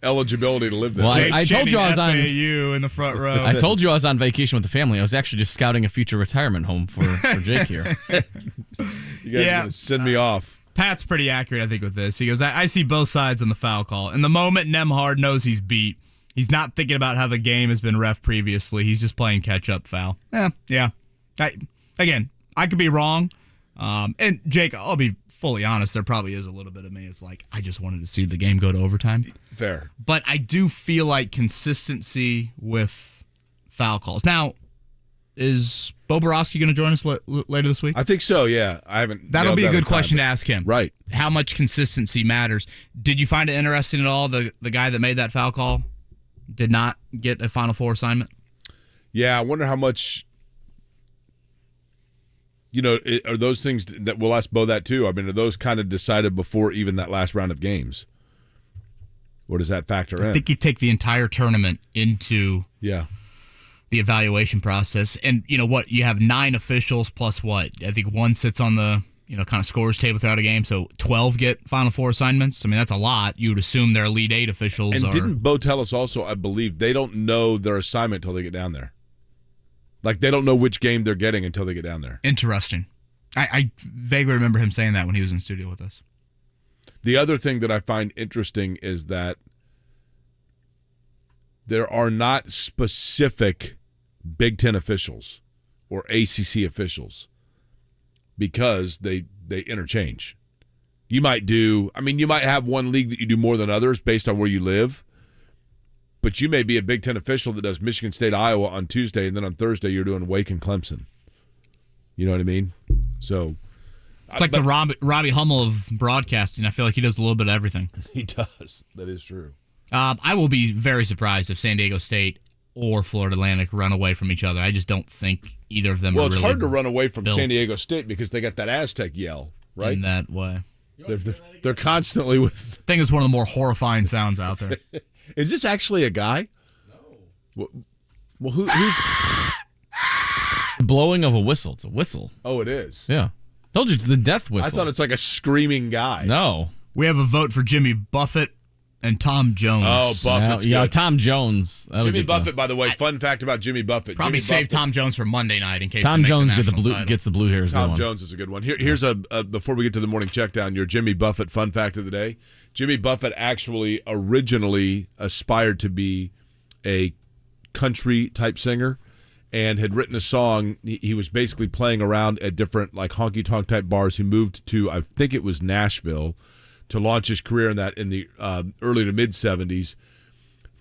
Speaker 7: eligibility to live there.
Speaker 5: Well, I told you I was on
Speaker 6: FAU in the front row.
Speaker 5: I told you I was on vacation with the family. I was actually just scouting a future retirement home for Jake here.
Speaker 7: You guys are going to send me off.
Speaker 6: Pat's pretty accurate, I think, with this. He goes, I see both sides on the foul call. In the moment, Nembhard knows he's beat. He's not thinking about how the game has been ref previously. He's just playing catch-up foul. Yeah. I could be wrong. And, Jake, I'll be fully honest, there probably is a little bit of me. It's like, I just wanted to see the game go to overtime.
Speaker 7: Fair.
Speaker 6: But I do feel like consistency with foul calls. Now, is Bo Borowski going to join us later this week?
Speaker 7: I think so, yeah. I haven't.
Speaker 6: That'll be a good question to ask him.
Speaker 7: Right.
Speaker 6: How much consistency matters. Did you find it interesting at all, the guy that made that foul call did not get a Final Four assignment?
Speaker 7: Yeah, I wonder how much, are those things that we'll ask Bo that too? I mean, are those kind of decided before even that last round of games? Or does that factor in?
Speaker 6: I think you take the entire tournament into the evaluation process. And you know what? You have 9 officials plus what? I think one sits on the kind of scores table throughout a game. So 12 get Final Four assignments. I mean, that's a lot. You would assume their Elite 8 officials
Speaker 7: and
Speaker 6: are.
Speaker 7: Didn't Bo tell us also, I believe, they don't know their assignment until they get down there. Like, they don't know which game they're getting until they get down there.
Speaker 6: Interesting. I vaguely remember him saying that when he was in studio with us.
Speaker 7: The other thing that I find interesting is that there are not specific Big Ten officials or ACC officials because they interchange. You might have one league that you do more than others based on where you live, but you may be a Big Ten official that does Michigan State, Iowa on Tuesday, and then on Thursday you're doing Wake and Clemson. You know what I mean? So
Speaker 6: it's like the Robbie Hummel of broadcasting. I feel like he does a little bit of everything.
Speaker 7: He does. That is true.
Speaker 6: I will be very surprised if San Diego State or Florida Atlantic run away from each other. I just don't think either of them are really
Speaker 7: it's hard to run away from
Speaker 6: built
Speaker 7: San Diego State because they got that Aztec yell, right?
Speaker 6: In that way.
Speaker 7: They're constantly with...
Speaker 6: I think it's one of the more horrifying sounds out there.
Speaker 7: Is this actually a guy? No. Well, who's...
Speaker 5: Blowing of a whistle. It's a whistle.
Speaker 7: Oh, it is?
Speaker 5: Yeah. Told you it's the death whistle.
Speaker 7: I thought it's like a screaming guy.
Speaker 5: No.
Speaker 6: We have a vote for Jimmy Buffett and Tom Jones.
Speaker 7: Oh, Buffett's good.
Speaker 5: Yeah, Tom Jones.
Speaker 7: Jimmy Buffett, by the way, fun fact about Jimmy Buffett.
Speaker 6: Probably save Tom Jones for Monday night in case
Speaker 5: Tom Jones
Speaker 6: gets
Speaker 5: the blue hairs
Speaker 7: Tom
Speaker 5: going.
Speaker 7: Jones is a good one. Here's before we get to the morning check down, your Jimmy Buffett fun fact of the day. Jimmy Buffett actually originally aspired to be a country type singer and had written a song. He was basically playing around at different like honky tonk type bars. He moved to, I think it was Nashville, to launch his career in the early to mid 70s.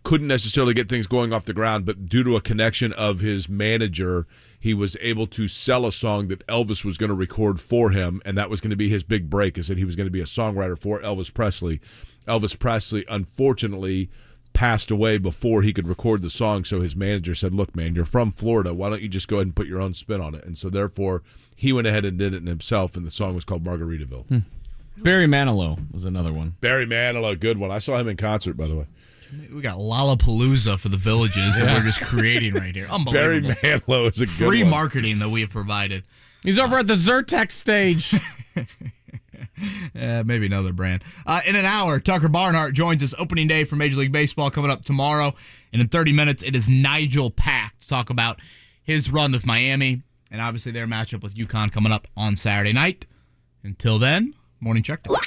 Speaker 7: Couldn't necessarily get things going off the ground, but due to a connection of his manager, he was able to sell a song that Elvis was going to record for him, and that was going to be his big break, is that he was going to be a songwriter for Elvis Presley. Elvis Presley, unfortunately, passed away before he could record the song, so his manager said, look, man, you're from Florida. Why don't you just go ahead and put your own spin on it? And so, therefore, he went ahead and did it himself, and the song was called Margaritaville.
Speaker 5: Barry Manilow was another one.
Speaker 7: Barry Manilow, good one. I saw him in concert, by the way.
Speaker 6: We got Lollapalooza for the Villages that we're just creating right here. Unbelievable.
Speaker 7: Barry Manilow is a good
Speaker 6: free
Speaker 7: one.
Speaker 6: Marketing that we have provided.
Speaker 5: He's over at the Zyrtec stage.
Speaker 6: Maybe another brand. In an hour, Tucker Barnhart joins us. Opening day for Major League Baseball coming up tomorrow. And in 30 minutes, it is Nijel Pack to talk about his run with Miami and obviously their matchup with UConn coming up on Saturday night. Until then, morning checkdown.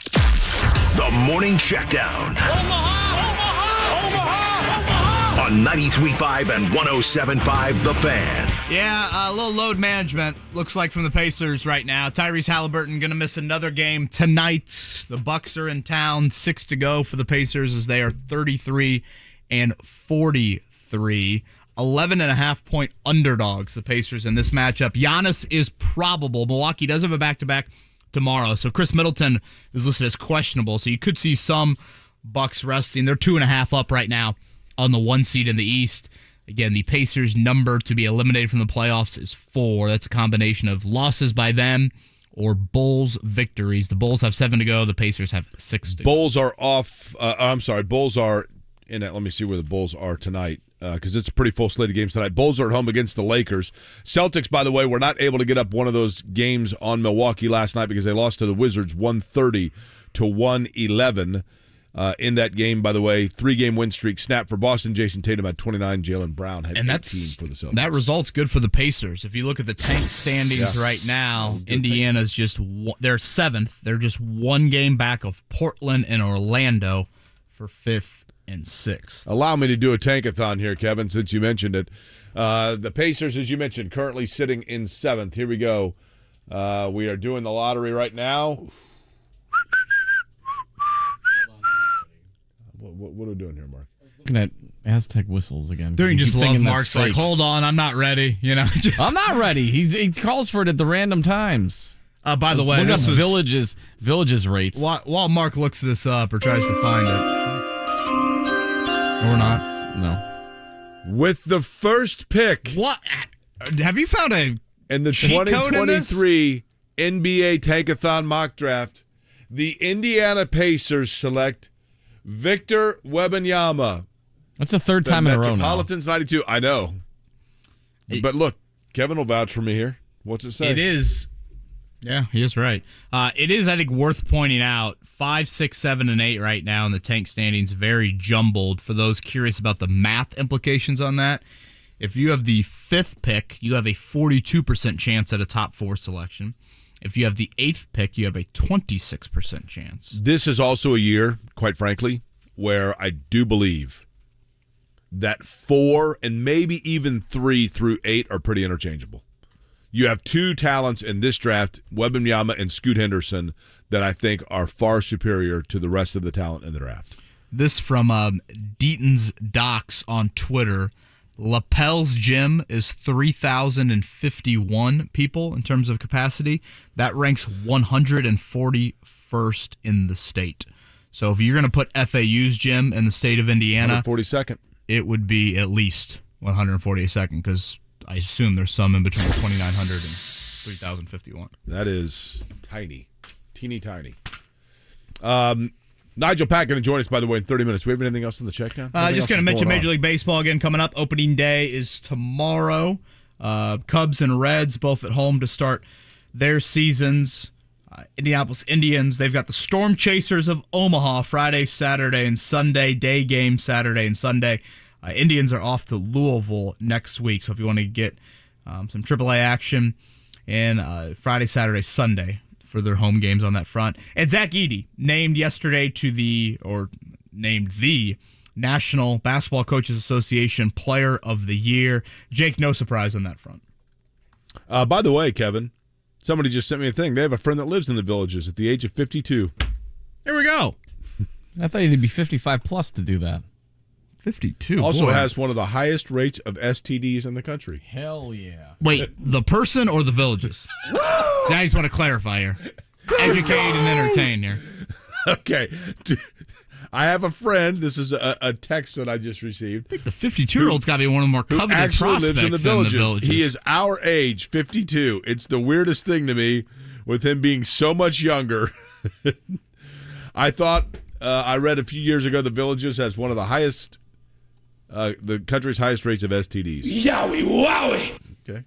Speaker 2: The morning checkdown. On 93.5 and 107.5 The Fan.
Speaker 6: Yeah, a little load management looks like from the Pacers right now. Tyrese Halliburton going to miss another game tonight. The Bucks are in town, 6 to go for the Pacers as they are 33 and 43. 11.5-point underdogs, the Pacers in this matchup. Giannis is probable. Milwaukee does have a back-to-back tomorrow, so Chris Middleton is listed as questionable, so you could see some Bucks resting. They're 2.5 up right now on the 1 seed in the East. Again, the Pacers' number to be eliminated from the playoffs is 4. That's a combination of losses by them or Bulls victories. The Bulls have 7 to go. The Pacers have 6 to go.
Speaker 7: Bulls are off. Bulls are in it. Let me see where the Bulls are tonight because it's a pretty full slate of games tonight. Bulls are at home against the Lakers. Celtics, by the way, were not able to get up one of those games on Milwaukee last night because they lost to the Wizards 130 to 111. In that game, by the way, 3-game win streak snapped for Boston. Jason Tatum had 29. Jaylen Brown had 18 for the Celtics.
Speaker 6: That result's good for the Pacers. If you look at the tank standings right now, Indiana's they're 7th. They're just 1 game back of Portland and Orlando for 5th and 6th.
Speaker 7: Allow me to do a tankathon here, Kevin, since you mentioned it. The Pacers, as you mentioned, currently sitting in 7th. Here we go. We are doing the lottery right now. What are we doing here, Mark?
Speaker 5: Looking at Aztec whistles again.
Speaker 6: Don't you just love Mark's like, hold on, I'm not ready.
Speaker 5: I'm not ready. He calls for it at the random times.
Speaker 6: By the way,
Speaker 5: this was Villages rates.
Speaker 6: While Mark looks this up or tries to find it, or not.
Speaker 5: No.
Speaker 7: With the first pick.
Speaker 6: What? Have you found a
Speaker 7: in the
Speaker 6: cheat code in this?
Speaker 7: 2023 NBA Tankathon mock draft? The Indiana Pacers select Victor Wembanyama.
Speaker 5: That's the 3rd time in a row now.
Speaker 7: Metropolitans 92. I know. But look, Kevin will vouch for me here. What's it say?
Speaker 6: It is. Yeah, he is right. It is, I think, worth pointing out 5, 6, 7, and 8 right now in the tank standings. Very jumbled. For those curious about the math implications on that, if you have the 5th pick, you have a 42% chance at a top 4 selection. If you have the 8th pick, you have a 26% chance.
Speaker 7: This is also a year, quite frankly, where I do believe that 4 and maybe even 3 through 8 are pretty interchangeable. You have 2 talents in this draft, Wembanyama and Scoot Henderson, that I think are far superior to the rest of the talent in the draft.
Speaker 6: This from Deaton's Docs on Twitter. Lapel's gym is 3,051 people in terms of capacity. That ranks 141st in the state. So if you're going to put FAU's gym in the state of Indiana,
Speaker 7: 142nd,
Speaker 6: it would be at least 142nd because I assume there's some in between 2,900 and 3,051.
Speaker 7: That is tiny, teeny tiny. Nijel Pack going to join us, by the way, in 30 minutes. Do we have anything else on the Checkdown?
Speaker 6: Just going to mention Major League Baseball again coming up. Opening day is tomorrow. Cubs and Reds both at home to start their seasons. Indianapolis Indians, they've got the Storm Chasers of Omaha Friday, Saturday, and Sunday. Day game Saturday and Sunday. Indians are off to Louisville next week. So if you want to get some AAA action in Friday, Saturday, Sunday, for their home games on that front. And Zach Edey, named the National Basketball Coaches Association Player of the Year. Jake, no surprise on that front.
Speaker 7: By the way, Kevin, somebody just sent me a thing. They have a friend that lives in the Villages at the age of 52.
Speaker 6: There we go.
Speaker 5: I thought you'd be 55 plus to do that.
Speaker 6: 52.
Speaker 7: Also has one of the highest rates of STDs in the country.
Speaker 5: Hell yeah.
Speaker 6: Wait, the person or the Villages? Now I just want to clarify here. Educate and entertain here.
Speaker 7: Okay. I have a friend. This is a text that I just received.
Speaker 6: I think the 52-year-old's got to be one of the more coveted prospects
Speaker 7: lives in the Villages. He is our age, 52. It's the weirdest thing to me with him being so much younger. I thought I read a few years ago the Villages has one of the highest, the country's highest rates of STDs.
Speaker 6: Yowie wowie.
Speaker 7: Okay.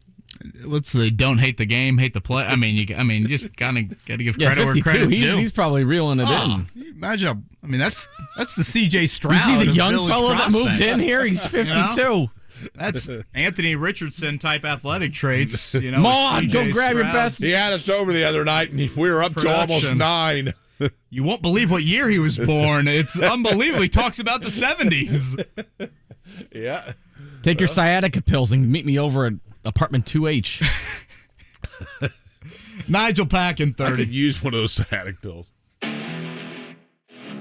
Speaker 6: What's the don't hate the game, hate the play? I mean, you just kind of got to give credit where credit's due.
Speaker 5: He's probably reeling it in.
Speaker 6: Imagine, that's the CJ Stroud.
Speaker 5: You see the young fellow
Speaker 6: that
Speaker 5: moved in here? He's 52.
Speaker 6: That's Anthony Richardson type athletic traits.
Speaker 5: Come on, go grab your best.
Speaker 7: He had us over the other night, and we were up to almost 9.
Speaker 6: You won't believe what year he was born. It's unbelievable. He talks about the 70s.
Speaker 7: Yeah.
Speaker 5: Take your sciatica pills and meet me over at apartment 2H.
Speaker 6: Nijel Pack in 30.
Speaker 7: I could use one of those sciatic pills.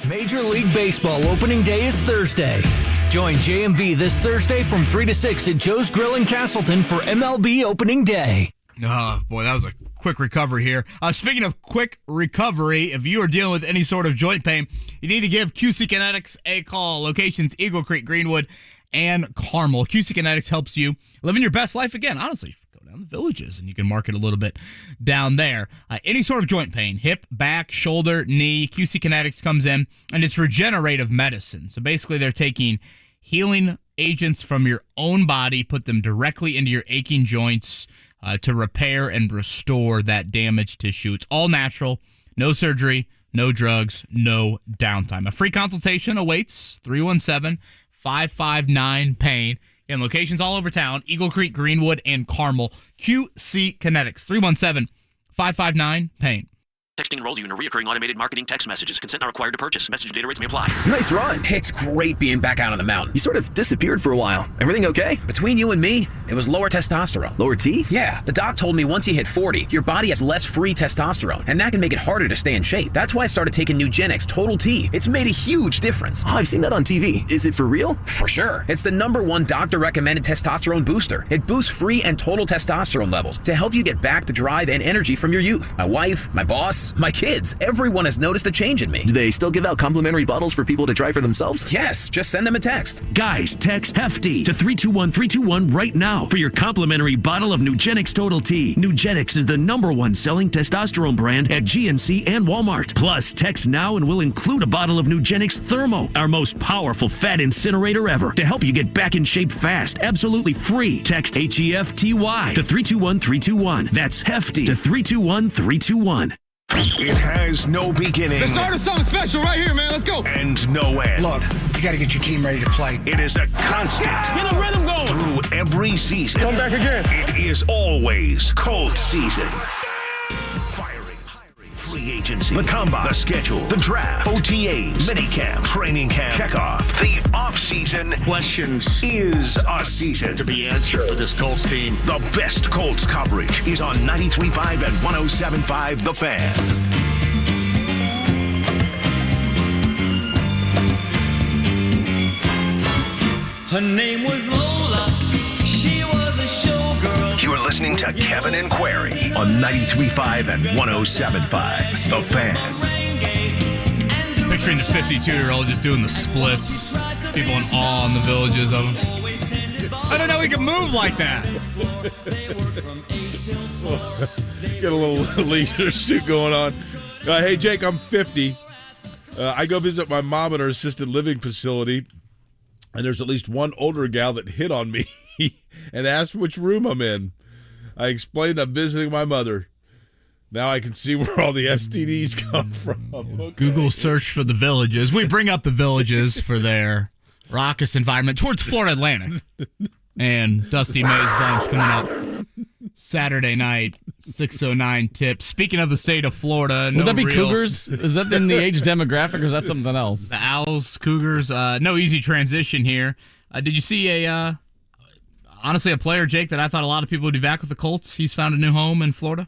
Speaker 8: Major League Baseball opening day is Thursday. Join JMV this Thursday from 3 to 6 at Joe's Grill in Castleton for MLB opening day.
Speaker 6: Oh, boy, that was a quick recovery here. Speaking of quick recovery, if you are dealing with any sort of joint pain, you need to give QC Kinetics a call. Locations Eagle Creek, Greenwood, and caramel. QC Kinetics helps you living your best life again. Honestly, go down the Villages and you can market a little bit down there. Any sort of joint pain, hip, back, shoulder, knee, QC Kinetics comes in, and it's regenerative medicine. So basically they're taking healing agents from your own body, put them directly into your aching joints to repair and restore that damaged tissue. It's all natural, no surgery, no drugs, no downtime. A free consultation awaits, 317-559-PAIN. In locations all over town, Eagle Creek, Greenwood, and Carmel. QC Kinetics, 317-559-PAIN.
Speaker 10: Texting enrolls you in a recurring automated marketing text messages. Consent not required to purchase. Message and data rates may apply.
Speaker 11: Nice run. It's great being back out on the mountain. You sort of disappeared for a while. Everything okay?
Speaker 10: Between you and me, it was lower testosterone.
Speaker 11: Lower T?
Speaker 10: Yeah. The doc told me once you hit 40, your body has less free testosterone, and that can make it harder to stay in shape. That's why I started taking Nugenix Total T. It's made a huge difference.
Speaker 11: Oh, I've seen that on TV. Is it for real?
Speaker 10: For sure. It's the #1 doctor-recommended testosterone booster. It boosts free and total testosterone levels to help you get back the drive and energy from your youth. My wife, my boss, my kids. Everyone has noticed a change in me.
Speaker 11: Do they still give out complimentary bottles for people to try for themselves?
Speaker 10: Yes, just send them a text.
Speaker 12: Guys, text HEFTY to 321-321 right now for your complimentary bottle of Nugenix Total T. Nugenix is the #1 selling testosterone brand at GNC and Walmart. Plus, text now and we'll include a bottle of Nugenix Thermo, our most powerful fat incinerator ever, to help you get back in shape fast, absolutely free. Text HEFTY to 321-321. That's HEFTY to 321-321.
Speaker 2: It has no beginning.
Speaker 14: Let's start something special right here, man. Let's go.
Speaker 2: And no end.
Speaker 15: Look, you got to get your team ready to play.
Speaker 2: It is a constant.
Speaker 14: Get a rhythm going.
Speaker 2: Through every season.
Speaker 14: Come back again.
Speaker 2: It is always Colts season. Free agency, the combine, the schedule, the draft, OTAs, minicamp, training camp, kickoff, the offseason.
Speaker 9: Questions
Speaker 2: Is a season
Speaker 9: to be answered for this Colts team.
Speaker 2: The best Colts coverage is on 93.5 and 107.5 The Fan.
Speaker 16: Her name was Lola. She was a showgirl.
Speaker 2: You're listening to Kevin and Query on 93.5 and 107.5 The Fan.
Speaker 6: Picturing this 52-year-old just doing the splits. People in awe in the Villages of him. I don't know he can move like that.
Speaker 7: Get a little leisure suit going on. Hey, Jake, I'm 50. I go visit my mom at her assisted living facility, and there's at least one older gal that hit on me and asked which room I'm in. I explained I'm visiting my mother. Now I can see where all the STDs come from. Okay.
Speaker 6: Google search for the Villages. We bring up the Villages for their raucous environment towards Florida Atlantic. And Dusty May's bunch coming up Saturday night, 6:09 tip. Speaking of the state of Florida,
Speaker 5: would that be Cougars? Is that in the age demographic, or is that something else?
Speaker 6: The Owls, Cougars. No easy transition here. Did you see honestly, a player, Jake, that I thought a lot of people would be back with the Colts? He's found a new home in Florida.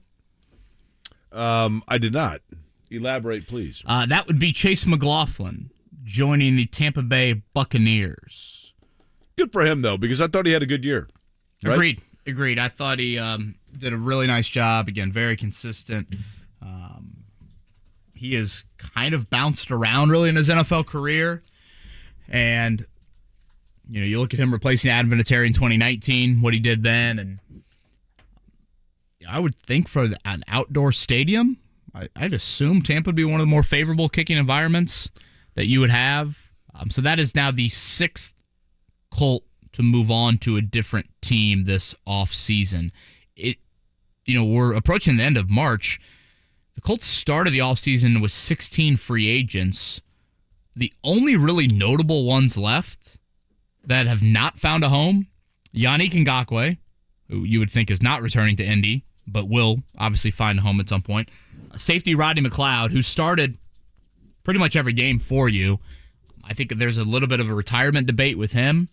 Speaker 7: I did not. Elaborate, please.
Speaker 6: That would be Chase McLaughlin joining the Tampa Bay Buccaneers.
Speaker 7: Good for him, though, because I thought he had a good year. Right?
Speaker 6: Agreed. I thought he did a really nice job. Again, very consistent. He has kind of bounced around, really, in his NFL career. And, you look at him replacing Adam Vinatieri in 2019, what he did then, and I would think for an outdoor stadium, I'd assume Tampa would be one of the more favorable kicking environments that you would have. So that is now the 6th Colt to move on to a different team this offseason. We're approaching the end of March. The Colts started the offseason with 16 free agents. The only really notable ones left that have not found a home, Yannick Ngakoue, who you would think is not returning to Indy, but will obviously find a home at some point. Safety Rodney McLeod, who started pretty much every game for you. I think there's a little bit of a retirement debate with him.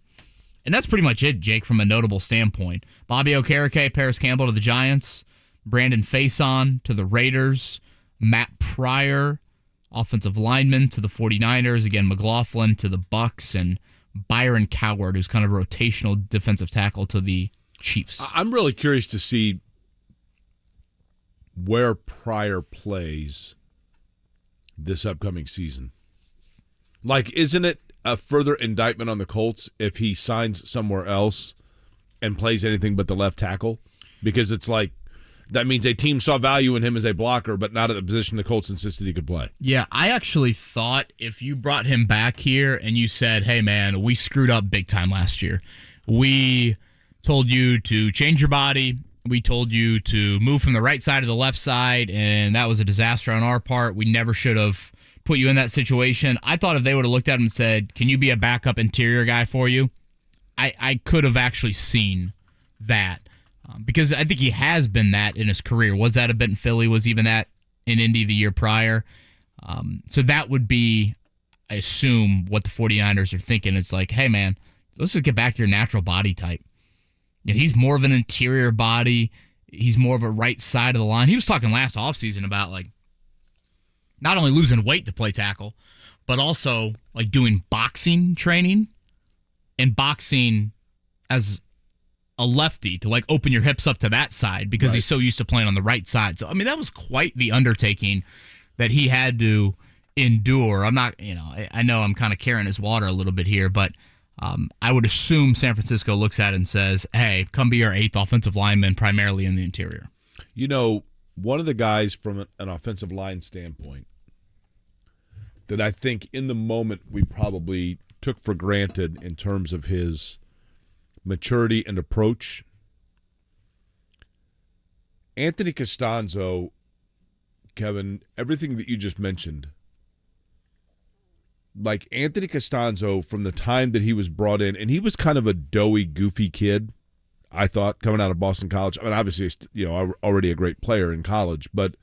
Speaker 6: And that's pretty much it, Jake, from a notable standpoint. Bobby Okereke, Paris Campbell to the Giants. Brandon Faison to the Raiders. Matt Pryor, offensive lineman, to the 49ers. Again, McLaughlin to the Bucs. And Byron Coward, who's kind of rotational defensive tackle, to the Chiefs.
Speaker 7: I'm really curious to see where Pryor plays this upcoming season. Like, isn't it a further indictment on the Colts if he signs somewhere else and plays anything but the left tackle, because it's like that means a team saw value in him as a blocker, but not at the position the Colts insisted he could play.
Speaker 6: Yeah, I actually thought if you brought him back here and you said, hey, man, we screwed up big time last year. We told you to change your body. We told you to move from the right side to the left side, and that was a disaster on our part. We never should have put you in that situation. I thought if they would have looked at him and said, can you be a backup interior guy for you? I could have actually seen that. Because I think he has been that in his career. Was that a bit in Philly? Was even that in Indy the year prior? So that would be, I assume, what the 49ers are thinking. It's like, hey, man, let's just get back to your natural body type. You know, he's more of an interior body. He's more of a right side of the line. He was talking last offseason about, like, not only losing weight to play tackle, but also, like, doing boxing training and boxing as a lefty to like open your hips up to that side because he's so used to playing on the right side. So, I mean, that was quite the undertaking that he had to endure. I'm not, I know I'm kind of carrying his water a little bit here, but I would assume San Francisco looks at it and says, hey, come be our 8th offensive lineman primarily in the interior.
Speaker 7: You know, one of the guys from an offensive line standpoint that I think in the moment we probably took for granted in terms of his maturity and approach. Anthony Costanzo, Kevin, everything that you just mentioned, like Anthony Costanzo from the time that he was brought in, and he was kind of a doughy, goofy kid, I thought, coming out of Boston College. I mean, obviously, already a great player in college, but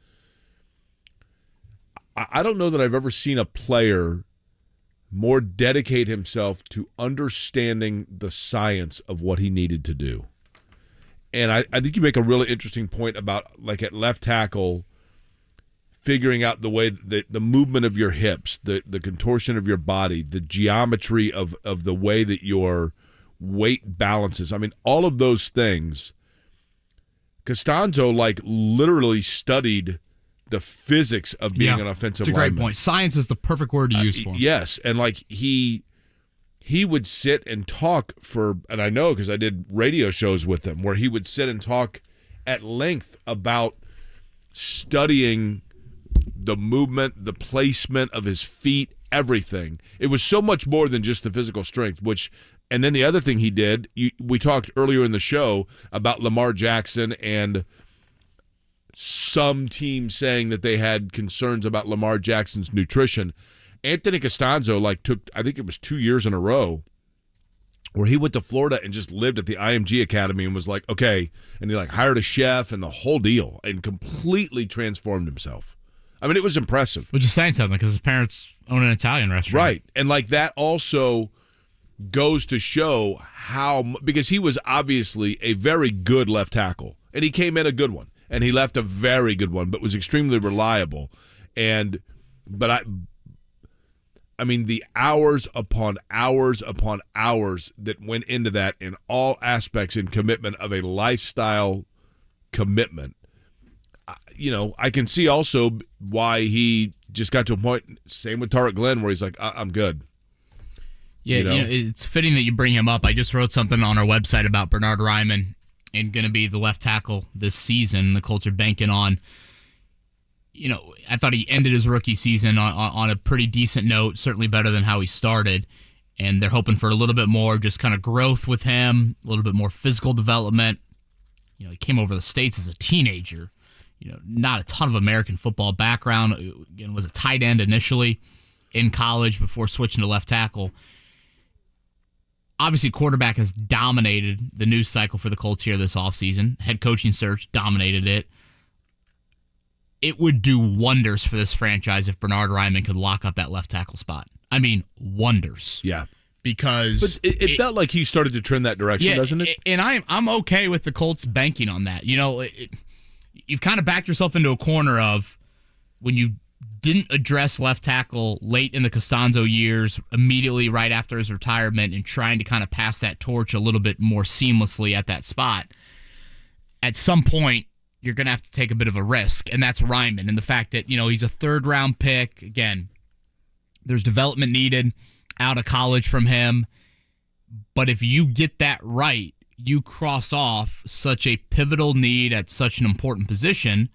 Speaker 7: I don't know that I've ever seen a player more dedicate himself to understanding the science of what he needed to do. And I think you make a really interesting point about, like, at left tackle, figuring out the way that the movement of your hips, the contortion of your body, the geometry of the way that your weight balances. I mean, all of those things. Costanzo, like, literally studied the physics of being an offensive lineman.
Speaker 6: That's a great point. Science is the perfect word to use for him.
Speaker 7: Yes, and like he would sit and talk for, and I know because I did radio shows with him, where he would sit and talk at length about studying the movement, the placement of his feet, everything. It was so much more than just the physical strength, and then the other thing he did, we talked earlier in the show about Lamar Jackson and some teams saying that they had concerns about Lamar Jackson's nutrition. Anthony Costanzo took, I think it was 2 years in a row, where he went to Florida and just lived at the IMG Academy and was like, okay, and he hired a chef and the whole deal and completely transformed himself. I mean, it was impressive.
Speaker 6: Which is saying something because his parents own an Italian restaurant.
Speaker 7: Right. And that also goes to show how, because he was obviously a very good left tackle and he came in a good one. And he left a very good one, but was extremely reliable. But I mean, the hours upon hours upon hours that went into that in all aspects and commitment of a lifestyle commitment. I can see also why he just got to a point, same with Tarek Glenn, where he's like, I'm good.
Speaker 6: Yeah, it's fitting that you bring him up. I just wrote something on our website about Bernhard Raimann and going to be the left tackle this season. The Colts are banking on, I thought he ended his rookie season on a pretty decent note, certainly better than how he started. And they're hoping for a little bit more just kind of growth with him, a little bit more physical development. He came over the States as a teenager, not a ton of American football background. Again, was a tight end initially in college before switching to left tackle. Obviously, quarterback has dominated the news cycle for the Colts here this offseason. Head coaching search dominated it. It would do wonders for this franchise if Bernhard Raimann could lock up that left tackle spot. I mean, wonders.
Speaker 7: Yeah.
Speaker 6: Because
Speaker 7: but it felt like he started to trend that direction, doesn't it?
Speaker 6: And I'm okay with the Colts banking on that. You've kind of backed yourself into a corner of when you didn't address left tackle late in the Costanzo years, immediately right after his retirement, and trying to kind of pass that torch a little bit more seamlessly at that spot. At some point, you're going to have to take a bit of a risk, and that's Raimann. And the fact that, he's a third-round pick, again, there's development needed. out of college from him. But if you get that right, you cross off such a pivotal need at such an important position,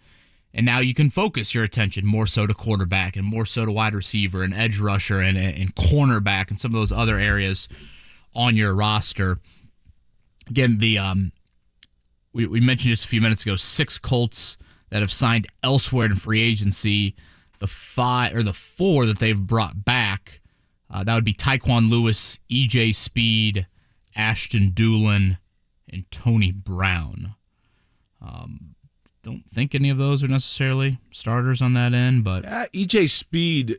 Speaker 6: and now you can focus your attention more so to quarterback and more so to wide receiver and edge rusher and cornerback and some of those other areas on your roster. Again, we mentioned just a few minutes ago, 6 Colts that have signed elsewhere in free agency. The 4 that they've brought back, that would be Tyquan Lewis, E.J. Speed, Ashton Doolin, and Tony Brown. Don't think any of those are necessarily starters on that end, but
Speaker 7: E.J. Speed,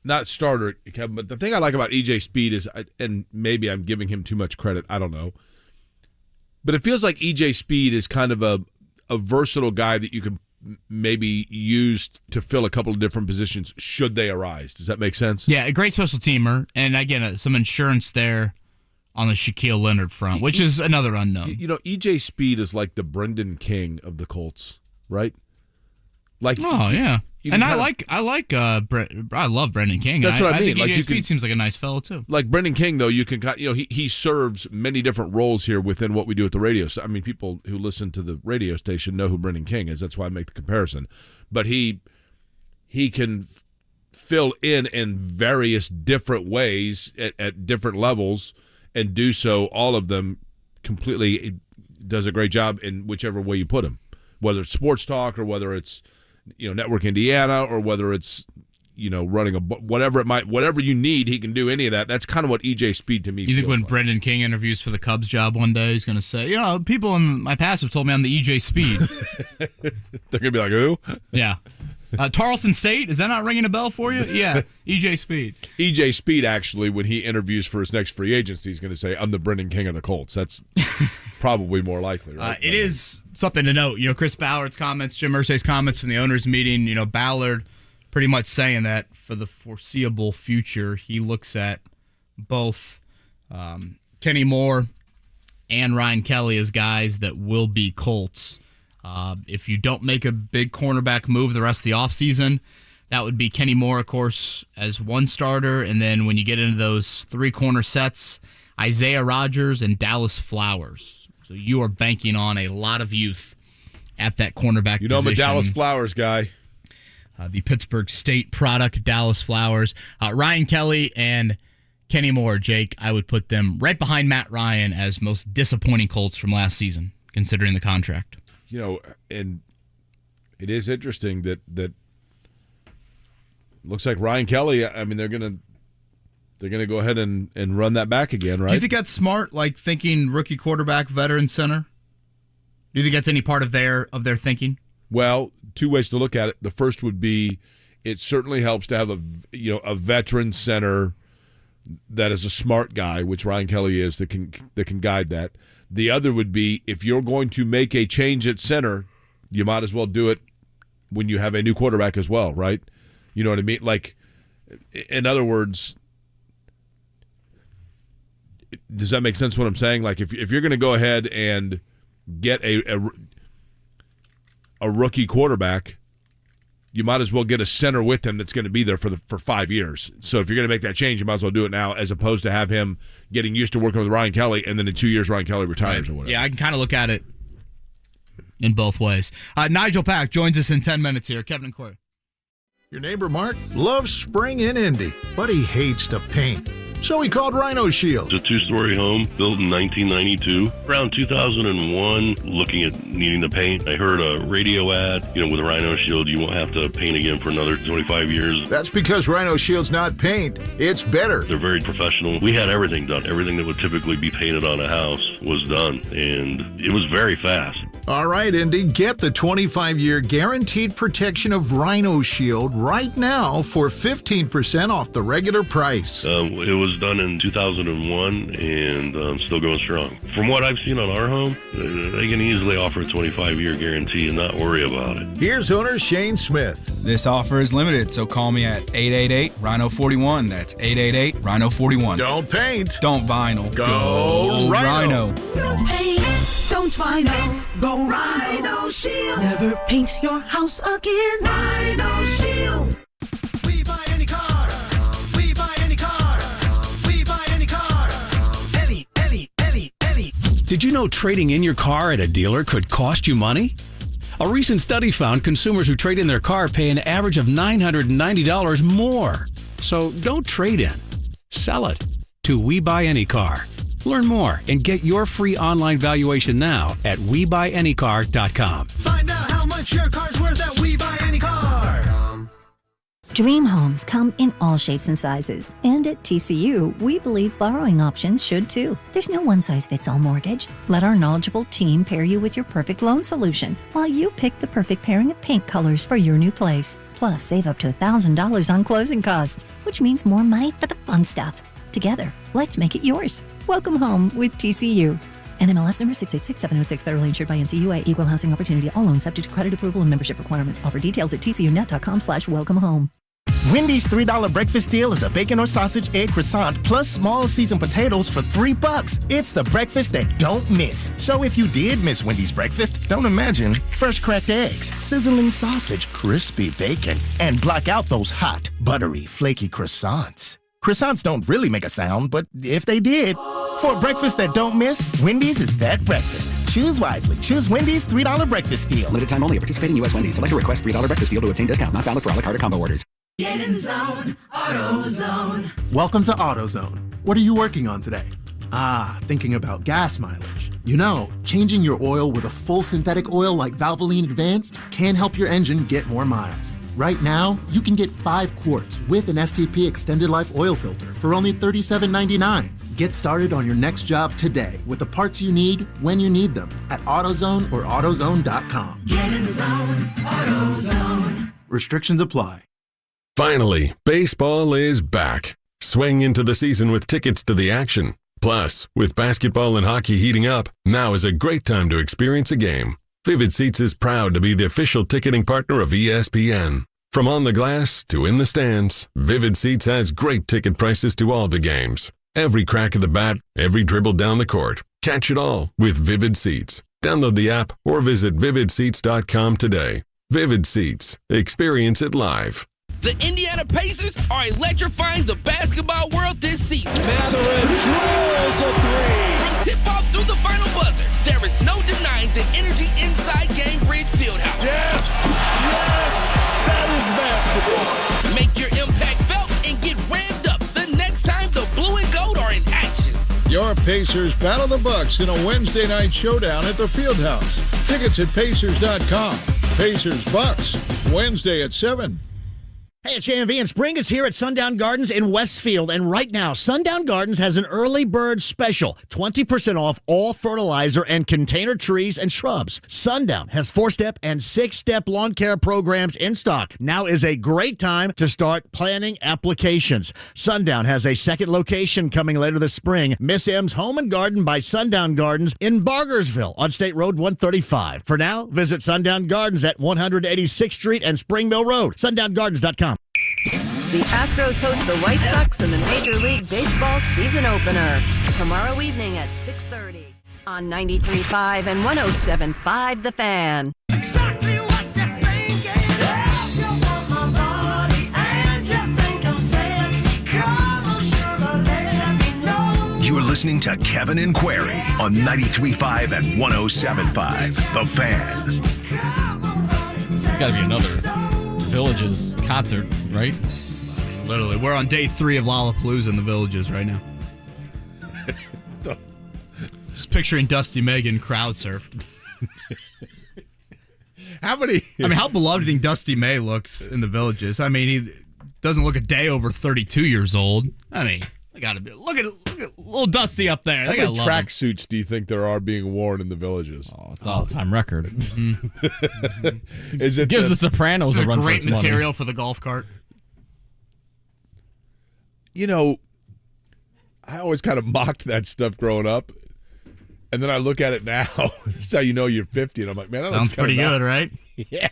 Speaker 7: not starter, Kevin, but the thing I like about E.J. Speed is, and maybe I'm giving him too much credit, I don't know, but it feels like E.J. Speed is kind of a versatile guy that you can maybe use to fill a couple of different positions should they arise. Does that make sense?
Speaker 6: Yeah, a great special teamer, and again, some insurance there on the Shaquille Leonard front, which is another unknown.
Speaker 7: E.J. Speed is like the Brendan King of the Colts, right? Like,
Speaker 6: yeah. And I love Brendan King.
Speaker 7: That's what I mean.
Speaker 6: I think E.J. Speed seems like a nice fellow too.
Speaker 7: Like Brendan King, though, you can, he serves many different roles here within what we do at the radio. So, I mean, people who listen to the radio station know who Brendan King is. That's why I make the comparison. But he can fill in various different ways at different levels and do so, all of them completely. Does a great job in whichever way you put him, whether it's sports talk or whether it's Network Indiana or whether it's running whatever you need, he can do any of that. That's kind of what E.J. Speed to me.
Speaker 6: You think when Brendan King interviews for the Cubs job one day, he's going to say, people in my past have told me I'm the E.J. Speed.
Speaker 7: They're going to be like, who?
Speaker 6: Yeah. Tarleton State, is that not ringing a bell for you? Yeah, E.J. Speed.
Speaker 7: E.J. Speed, actually, when he interviews for his next free agency, he's going to say, I'm the Brendan King of the Colts. That's probably more likely, right?
Speaker 6: It is something to note. Chris Ballard's comments, Jim Irsay's comments from the owners' meeting, Ballard pretty much saying that for the foreseeable future, he looks at both Kenny Moore and Ryan Kelly as guys that will be Colts. If you don't make a big cornerback move the rest of the offseason, that would be Kenny Moore, of course, as one starter. And then when you get into those 3 corner sets, Isaiah Rodgers and Dallas Flowers. So you are banking on a lot of youth at that cornerback position.
Speaker 7: I'm a Dallas Flowers guy.
Speaker 6: The Pittsburgh State product, Dallas Flowers. Ryan Kelly and Kenny Moore, Jake, I would put them right behind Matt Ryan as most disappointing Colts from last season, considering the contract.
Speaker 7: And it is interesting that looks like Ryan Kelly, I mean, they're gonna go ahead and run that back again, right?
Speaker 6: Do you think that's smart, like thinking rookie quarterback, veteran center? Do you think that's any part of their thinking?
Speaker 7: Well, 2 ways to look at it. The first would be it certainly helps to have a veteran center that is a smart guy, which Ryan Kelly is, that can guide that. The other would be, if you're going to make a change at center, you might as well do it when you have a new quarterback as well, right? You know what I mean? Like, in other words, does that make sense what I'm saying? Like, if you're going to go ahead and get a rookie quarterback, you might as well get a center with him that's going to be there for 5 years. So if you're going to make that change, you might as well do it now, as opposed to have him getting used to working with Ryan Kelly, and then in 2 years Ryan Kelly retires or whatever.
Speaker 6: Yeah, I can kind of look at it in both ways. Nijel Pack joins us in 10 minutes here. Kevin and Corey.
Speaker 31: Your neighbor Mark loves spring in Indy, but he hates to paint. So he called Rhino Shield.
Speaker 17: It's a 2-story home built in 1992. Around 2001, looking at needing to paint, I heard a radio ad, with Rhino Shield, you won't have to paint again for another 25 years.
Speaker 31: That's because Rhino Shield's not paint, it's better.
Speaker 17: They're very professional. We had everything done. Everything that would typically be painted on a house was done, and it was very fast.
Speaker 31: All right, Indy, get the 25-year guaranteed protection of Rhino Shield right now for 15% off the regular price.
Speaker 17: It was done in 2001 and still going strong. From what I've seen on our home, they can easily offer a 25-year guarantee and not worry about it.
Speaker 31: Here's owner Shane Smith.
Speaker 18: This offer is limited, so call me at 888-RHINO-41. That's 888-RHINO-41.
Speaker 31: Don't paint.
Speaker 18: Don't vinyl.
Speaker 31: Go Rhino.
Speaker 19: Don't paint. Don't vinyl. Go Rhino Shield. Never paint your house again. Rhino Shield. We buy any car. We buy any car.
Speaker 13: Did you know trading in your car at a dealer could cost you money? A recent study found consumers who trade in their car pay an average of $990 more. So don't trade in. Sell it to We Buy Any Car. Learn more and get your free online valuation now at WeBuyAnyCar.com.
Speaker 19: Find out how much your car's worth at We Buy Any Car.
Speaker 20: Dream homes come in all shapes and sizes. And at TCU, we believe borrowing options should too. There's no one-size-fits-all mortgage. Let our knowledgeable team pair you with your perfect loan solution while you pick the perfect pairing of paint colors for your new place. Plus, save up to $1,000 on closing costs, which means more money for the fun stuff. Together, let's make it yours. Welcome home with TCU. NMLS number 686706, federally insured by NCUA. Equal housing opportunity. All loans subject to credit approval and membership requirements. Offer details at tcunet.com/welcome home.
Speaker 21: Wendy's $3 breakfast deal is a bacon or sausage egg croissant plus small seasoned potatoes for $3. It's the breakfast that don't miss. So if you did miss Wendy's breakfast, don't imagine. Fresh cracked eggs, sizzling sausage, crispy bacon, and block out those hot, buttery, flaky croissants. Croissants don't really make a sound, but if they did, for a breakfast that don't miss, Wendy's is that breakfast. Choose wisely. Choose Wendy's $3 breakfast deal.
Speaker 11: Limited time only at participating U.S. Wendy's. Select a request $3 breakfast deal to obtain discount. Not valid for a la carte or combo orders.
Speaker 19: Get in zone, AutoZone.
Speaker 22: Welcome to AutoZone. What are you working on today? Thinking about gas mileage. You know, changing your oil with a full synthetic oil like Valvoline Advanced can help your engine get more miles. Right now, you can get 5 quarts with an STP Extended Life Oil Filter for only $37.99. Get started on your next job today with the parts you need when you need them at AutoZone or AutoZone.com.
Speaker 19: Get in zone, AutoZone.
Speaker 22: Restrictions apply.
Speaker 4: Finally, baseball is back. Swing into the season with tickets to the action. Plus, with basketball and hockey heating up, now is a great time to experience a game. Vivid Seats is proud to be the official ticketing partner of ESPN. From on the glass to in the stands, Vivid Seats has great ticket prices to all the games. Every crack of the bat, every dribble down the court. Catch it all with Vivid Seats. Download the app or visit vividseats.com today. Vivid Seats. Experience it live.
Speaker 23: The Indiana Pacers are electrifying the basketball world this season.
Speaker 19: Mathurin drills a three.
Speaker 23: From tip-off through the final buzzer, there is no denying the energy inside Gainbridge Fieldhouse.
Speaker 19: Yes, that is basketball.
Speaker 23: Make your impact felt and get ramped up the next time the blue and gold are in action.
Speaker 31: Your Pacers battle the Bucks in a Wednesday night showdown at the Fieldhouse. Tickets at Pacers.com. Pacers-Bucks, Wednesday at 7.
Speaker 24: Hey, it's JMV, and spring is here at Sundown Gardens in Westfield. And right now, Sundown Gardens has an early bird special, 20% off all fertilizer and container trees and shrubs. Sundown has 4-step and 6-step lawn care programs in stock. Now is a great time to start planning applications. Sundown has a second location coming later this spring, Miss M's Home and Garden by Sundown Gardens in Bargersville on State Road 135. For now, visit Sundown Gardens at 186th Street and Spring Mill Road. SundownGardens.com.
Speaker 1: The Astros host the White Sox in the Major League Baseball season opener tomorrow evening at 6:30 on 93.5 and 107.5 The Fan.
Speaker 19: Exactly what you're thinking. If you want my body and you think I'm sexy, come on, sugar, let me know.
Speaker 2: You're listening to Kevin and Query on 93.5 and 107.5 The Fan.
Speaker 5: It's got to be another Villages concert, right?
Speaker 6: Literally, we're on day 3 of Lollapalooza in the Villages right now. Just picturing Dusty Megan crowd surf.
Speaker 7: How
Speaker 6: beloved do you think Dusty May looks in the Villages? I mean, he doesn't look a day over 32 years old. I mean, I gotta be look at little Dusty up there.
Speaker 7: How many tracksuits do you think there are being worn in the Villages?
Speaker 5: Oh, it's all-time record.
Speaker 7: Is it
Speaker 5: gives the Sopranos a run
Speaker 6: great
Speaker 5: for its
Speaker 6: material
Speaker 5: money.
Speaker 6: for the golf cart?
Speaker 7: You know, I always kind of mocked that stuff growing up, and then I look at it now. This is how you know you're 50, and I'm like, man, that
Speaker 6: Sounds
Speaker 7: looks
Speaker 6: pretty
Speaker 7: good,
Speaker 6: right?
Speaker 7: Yeah,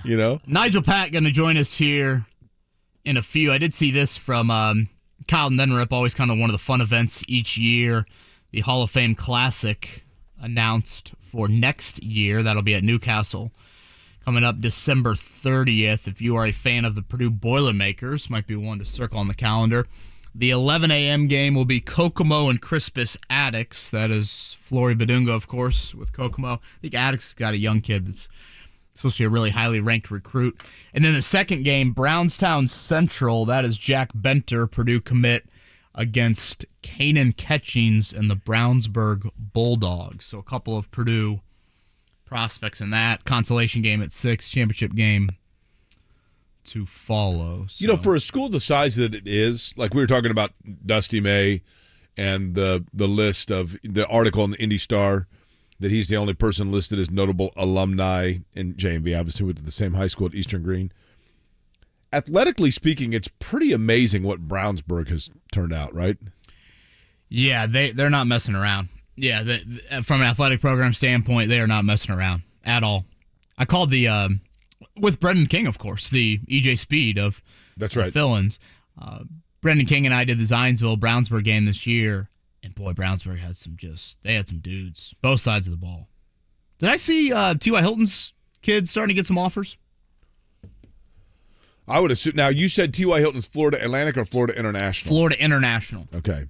Speaker 7: you know.
Speaker 6: Nijel Pack going to join us here in a few. I did see this from Kyle Nenrip, always kind of one of the fun events each year. The Hall of Fame Classic announced for next year. That'll be at Newcastle. Coming up December 30th. If you are a fan of the Purdue Boilermakers, might be one to circle on the calendar. The 11 a.m. game will be Kokomo and Crispus Attucks. That is Flory Badunga, of course, with Kokomo. I think Attucks got a young kid that's supposed to be a really highly ranked recruit. And then the second game, Brownstown Central. That is Jack Benter, Purdue commit, against Kanan Catchings and the Brownsburg Bulldogs. So a couple of Purdue prospects in that. Consolation game at 6, championship game to follow. So.
Speaker 7: You know, for a school the size that it is, like we were talking about Dusty May and the list of the article in the Indy Star that he's the only person listed as notable alumni in JMV, obviously went to the same high school at Eastern Green. Athletically speaking, it's pretty amazing what Brownsburg has turned out, right?
Speaker 6: Yeah, they're not messing around. Yeah, from an athletic program standpoint, they are not messing around at all. I called the with Brendan King, of course, the EJ Speed of
Speaker 7: that's right
Speaker 6: fill-ins. Brendan King and I did the Zionsville Brownsburg game this year, and boy, Brownsburg had some dudes, both sides of the ball. Did I see T.Y. Hilton's kids starting to get some offers?
Speaker 7: I would assume. Now, you said T.Y. Hilton's Florida Atlantic or Florida International?
Speaker 6: Florida International.
Speaker 7: Okay.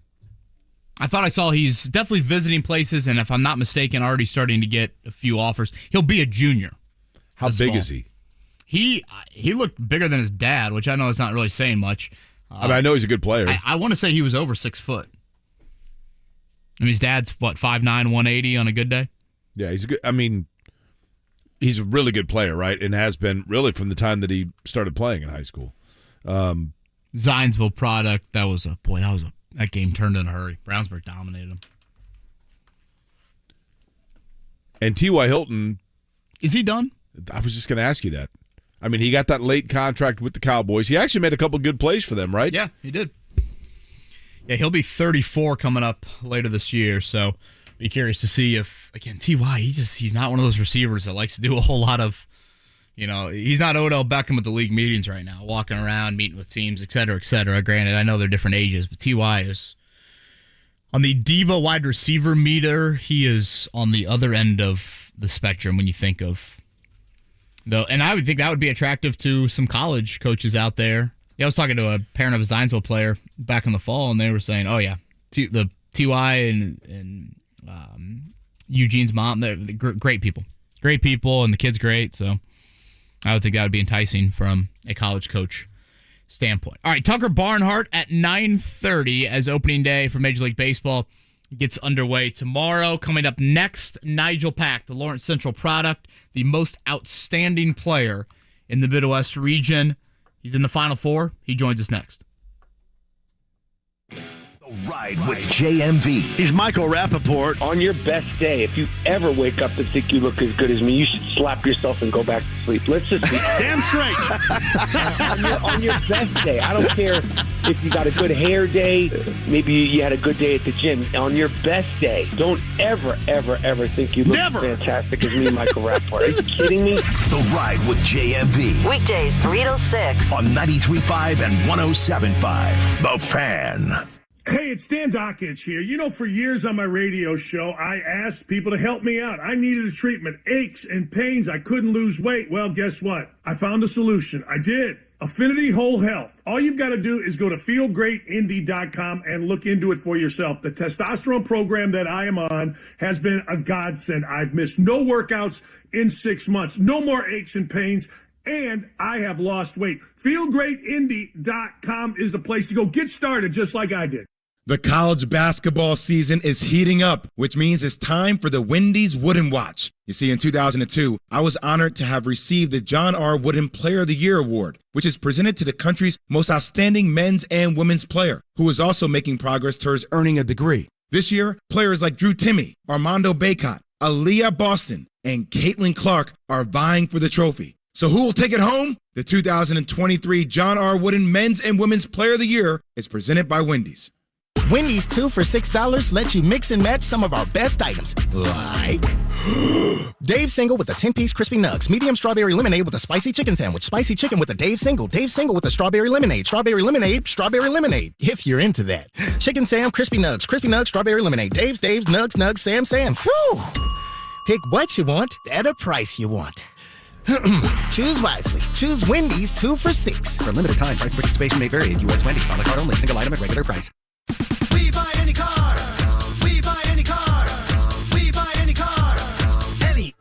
Speaker 6: I thought I saw he's definitely visiting places, and if I'm not mistaken, already starting to get a few offers. He'll be a junior.
Speaker 7: How big is he?
Speaker 6: He looked bigger than his dad, which I know is not really saying much.
Speaker 7: I mean, I know he's a good player.
Speaker 6: I want to say he was over 6 foot. I mean, his dad's, 5'9", 180 on a good day?
Speaker 7: Yeah, he's a good. I mean, he's a really good player, right? And has been really from the time that he started playing in high school.
Speaker 6: Zionsville product. That game turned in a hurry. Brownsburg dominated him.
Speaker 7: And T.Y. Hilton.
Speaker 6: Is he done?
Speaker 7: I was just going to ask you that. I mean, he got that late contract with the Cowboys. He actually made a couple good plays for them, right?
Speaker 6: Yeah, he did. Yeah, he'll be 34 coming up later this year, so be curious to see if, again, T.Y., he's not one of those receivers that likes to do a whole lot of, he's not Odell Beckham at the league meetings right now, walking around, meeting with teams, et cetera, et cetera. Granted, I know they're different ages, but T.Y. is on the diva wide receiver meter. He is on the other end of the spectrum when you think of, though, and I would think that would be attractive to some college coaches out there. Yeah, I was talking to a parent of a Zionsville player back in the fall, and they were saying, "Oh yeah, the T.Y. and Eugene's mom, they're great people, and the kid's great." So I would think that would be enticing from a college coach standpoint. All right, Tucker Barnhart at 9:30 as opening day for Major League Baseball gets underway tomorrow. Coming up next, Nijel Pack, the Lawrence Central product, the most outstanding player in the Midwest region. He's in the Final Four. He joins us next.
Speaker 2: Ride with JMV.
Speaker 3: He's Michael Rappaport.
Speaker 8: On your best day, if you ever wake up and think you look as good as me, you should slap yourself and go back to sleep. Let's just be
Speaker 3: damn straight.
Speaker 8: on your best day. I don't care if you got a good hair day, maybe you had a good day at the gym. On your best day, don't ever think you look as fantastic as me, Michael Rappaport. Are you kidding me?
Speaker 2: The Ride with JMV.
Speaker 1: Weekdays 3 till 6
Speaker 2: on 93.5 and 107.5. The Fan.
Speaker 10: Hey, it's Dan Dockich here. You know, for years on my radio show, I asked people to help me out. I needed a treatment, aches and pains. I couldn't lose weight. Well, guess what? I found a solution. I did. Affinity Whole Health. All you've got to do is go to feelgreatindy.com and look into it for yourself. The testosterone program that I am on has been a godsend. I've missed no workouts in 6 months. No more aches and pains. And I have lost weight. FeelGreatIndy.com is the place to go. Get started just like I did.
Speaker 12: The college basketball season is heating up, which means it's time for the Wendy's Wooden Watch. You see, in 2002, I was honored to have received the John R. Wooden Player of the Year Award, which is presented to the country's most outstanding men's and women's player, who is also making progress towards earning a degree. This year, players like Drew Timme, Armando Bacot, Aaliyah Boston, and Caitlin Clark are vying for the trophy. So who will take it home? The 2023 John R. Wooden Men's and Women's Player of the Year is presented by Wendy's.
Speaker 21: Wendy's 2 for $6 lets you mix and match some of our best items, like Dave Single with a 10-piece crispy nugs, medium strawberry lemonade with a spicy chicken sandwich, spicy chicken with a Dave Single with a strawberry lemonade, if you're into that. Chicken Sam, crispy nugs, strawberry lemonade, Dave's, Nugs, Sam. Whew. Pick what you want at a price you want. Choose wisely. Choose Wendy's 2 for $6.
Speaker 11: For a limited time, price participation may vary at U.S. Wendy's. On the card only. Single item at regular price.
Speaker 19: We buy any car. We buy any car. We buy any car. Any.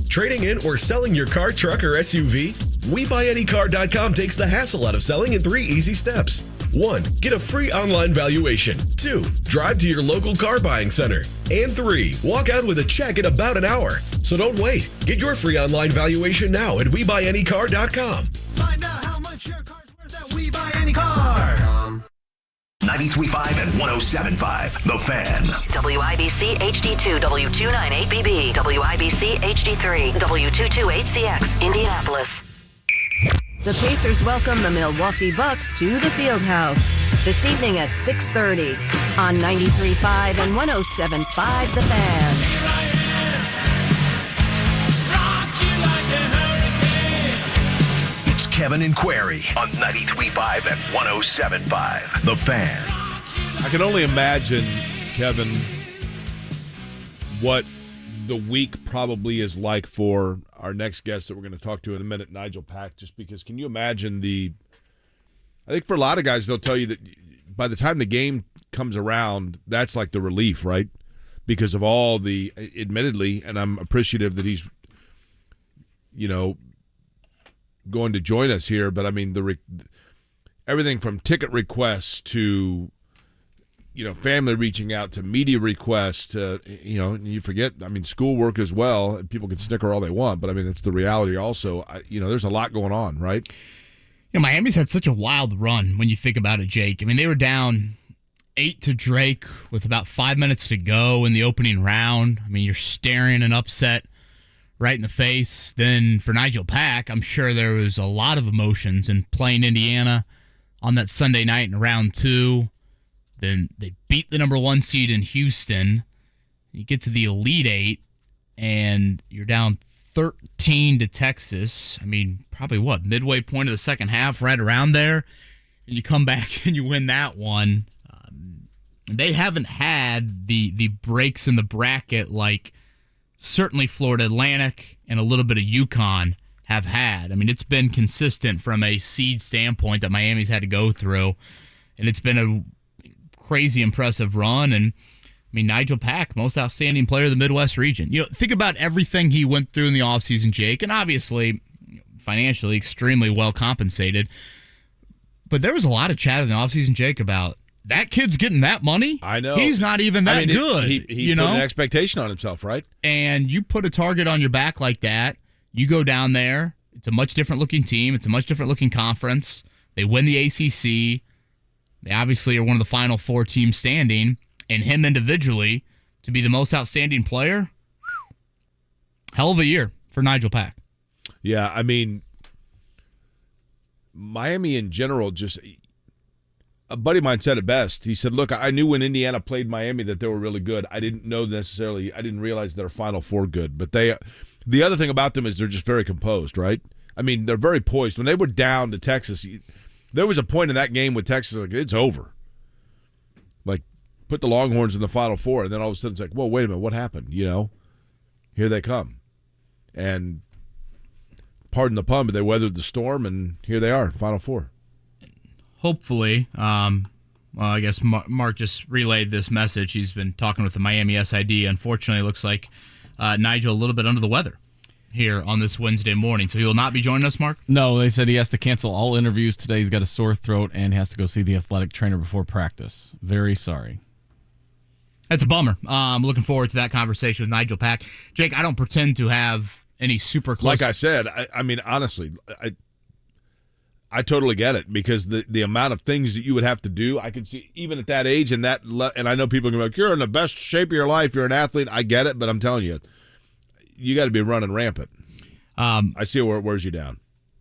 Speaker 3: Trading in or selling your car, truck, or SUV? WeBuyAnyCar.com takes the hassle out of selling in 3 easy steps. 1. Get a free online valuation. 2. Drive to your local car buying center. And 3. Walk out with a check in about an hour. So don't wait. Get your free online valuation now at WeBuyAnyCar.com.
Speaker 19: Find out how much your car's worth at We Buy Any Car.
Speaker 2: 93.5 and 107.5. The Fan.
Speaker 1: WIBC HD2 W298BB, WIBC HD3 W228CX, Indianapolis. The Pacers welcome the Milwaukee Bucks to the Fieldhouse this evening at 6:30 on 93.5 and 107.5 The Fan.
Speaker 2: It's Kevin and Query on 93.5 and 107.5. The Fan.
Speaker 7: I can only imagine, Kevin, what the week probably is like for our next guest that we're going to talk to in a minute, Nijel Pack, just because can you imagine I think for a lot of guys, they'll tell you that by the time the game comes around, that's like the relief, right? Because of all the, admittedly, and I'm appreciative that he's, going to join us here, but I mean, everything from ticket requests to, family reaching out to media requests to, you forget, I mean, schoolwork as well. People can snicker all they want, but I mean, it's the reality also. There's a lot going on, right?
Speaker 6: Miami's had such a wild run when you think about it, Jake. I mean, they were down 8 to Drake with about 5 minutes to go in the opening round. I mean, you're staring an upset right in the face. Then for Nijel Pack, I'm sure there was a lot of emotions in playing Indiana on that Sunday night in round 2. Then they beat the number 1 seed in Houston. You get to the Elite 8, and you're down 13 to Texas. I mean, probably midway point of the second half, right around there. And you come back and you win that one. They haven't had the breaks in the bracket like certainly Florida Atlantic and a little bit of UConn have had. I mean, it's been consistent from a seed standpoint that Miami's had to go through, and it's been a crazy impressive run. And I mean, Nijel Pack, most outstanding player of the Midwest region. Think about everything he went through in the offseason, Jake, and obviously financially extremely well compensated. But there was a lot of chat in the offseason, Jake, about that kid's getting that money.
Speaker 7: I know.
Speaker 6: He's not even that good.
Speaker 7: He put an expectation on himself, right?
Speaker 6: And you put a target on your back like that, you go down there, it's a much different looking team, it's a much different looking conference. They win the ACC. They obviously are one of the final 4 teams standing, and him individually to be the most outstanding player, hell of a year for Nijel Pack.
Speaker 7: Yeah, I mean, Miami in general, just a buddy of mine said it best. He said, look, I knew when Indiana played Miami that they were really good. I didn't realize they're Final Four good. But the other thing about them is they're just very composed, right? I mean, they're very poised. When they were down to Texas, there was a point in that game with Texas, like, it's over. Like, put the Longhorns in the Final Four, and then all of a sudden it's like, whoa, wait a minute, what happened? Here they come. And pardon the pun, but they weathered the storm, and here they are, Final Four.
Speaker 6: Hopefully, I guess Mark just relayed this message. He's been talking with the Miami SID. Unfortunately, it looks like Nijel a little bit under the weather here on this Wednesday morning. So he will not be joining us, Mark?
Speaker 5: No, they said he has to cancel all interviews today. He's got a sore throat and has to go see the athletic trainer before practice. Very sorry.
Speaker 6: That's a bummer. I'm looking forward to that conversation with Nijel Pack. Jake, I don't pretend to have any super close...
Speaker 7: Like I said, I mean, honestly, I totally get it, because the amount of things that you would have to do, I could see even at that age and and I know people are going to be like, you're in the best shape of your life, you're an athlete. I get it, but I'm telling you, you got to be running rampant. I see where it wears you down.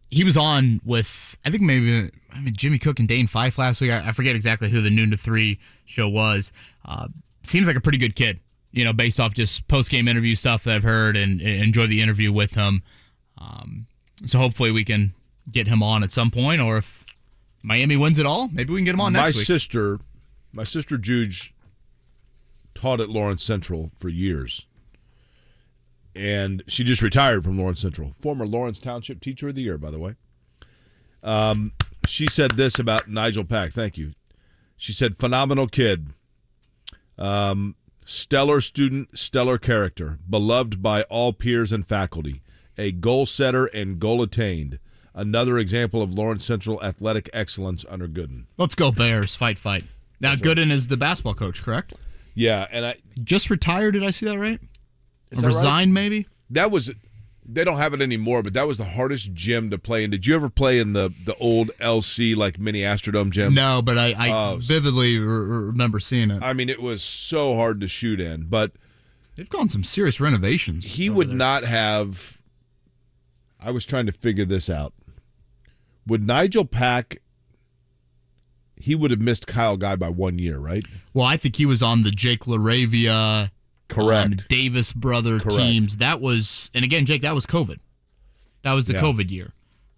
Speaker 6: He was on with, I think Jimmy Cook and Dane Fife last week. I forget exactly who the noon to 3 show was. Seems like a pretty good kid, based off just post-game interview stuff that I've heard, and enjoyed the interview with him. So hopefully we can get him on at some point, or if Miami wins it all, maybe we can get him on next week.
Speaker 7: My sister Juge taught at Lawrence Central for years. And she just retired from Lawrence Central. Former Lawrence Township Teacher of the Year, by the way. She said this about Nijel Pack. Thank you. She said, phenomenal kid. Stellar student, stellar character. Beloved by all peers and faculty. A goal setter and goal attained. Another example of Lawrence Central athletic excellence under Gooden.
Speaker 6: Let's go Bears. Fight. Now, Gooden is the basketball coach, correct?
Speaker 7: Yeah, and I
Speaker 6: just retired. Did I see that right?
Speaker 7: Is
Speaker 6: Or
Speaker 7: that
Speaker 6: resigned,
Speaker 7: right?
Speaker 6: maybe?
Speaker 7: That was, they don't have it anymore, but that was the hardest gym to play in. Did you ever play in the old LC, like mini Astrodome gym?
Speaker 6: No, but I vividly remember seeing it.
Speaker 7: I mean, it was so hard to shoot in, but
Speaker 6: they've gone some serious renovations.
Speaker 7: He would not have. I was trying to figure this out. Would Nijel Pack? He would have missed Kyle Guy by 1 year, right?
Speaker 6: Well, I think he was on the Jake LaRavia,
Speaker 7: correct,
Speaker 6: Davis brother teams. That was, and again, Jake, that was COVID. That was the COVID year.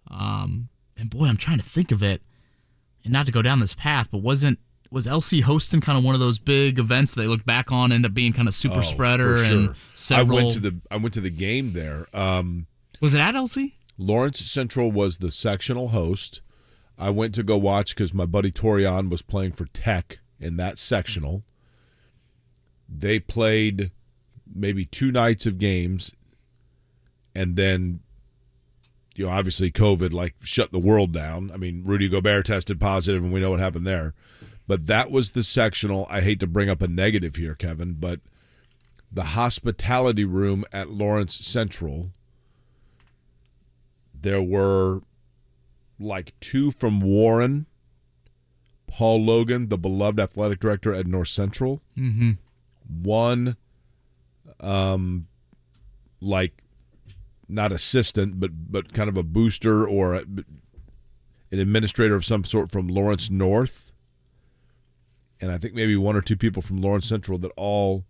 Speaker 6: And boy, I'm trying to think of it, and not to go down this path, but was LC hosting kind of one of those big events that they look back on, end up being kind of super spreader
Speaker 7: for sure.
Speaker 6: and several.
Speaker 7: I went to the game there.
Speaker 6: Was it at LC?
Speaker 7: Lawrence Central was the sectional host. I went to go watch because my buddy Torian was playing for Tech in that sectional. They played maybe 2 nights of games, and then, obviously COVID shut the world down. I mean, Rudy Gobert tested positive, and we know what happened there. But that was the sectional. I hate to bring up a negative here, Kevin, but the hospitality room at Lawrence Central, there were 2 from Warren, Paul Logan, the beloved athletic director at North Central.
Speaker 6: Mm-hmm.
Speaker 7: 1, not assistant, but kind of a booster or an administrator of some sort from Lawrence North. And I think maybe 1 or 2 people from Lawrence Central that all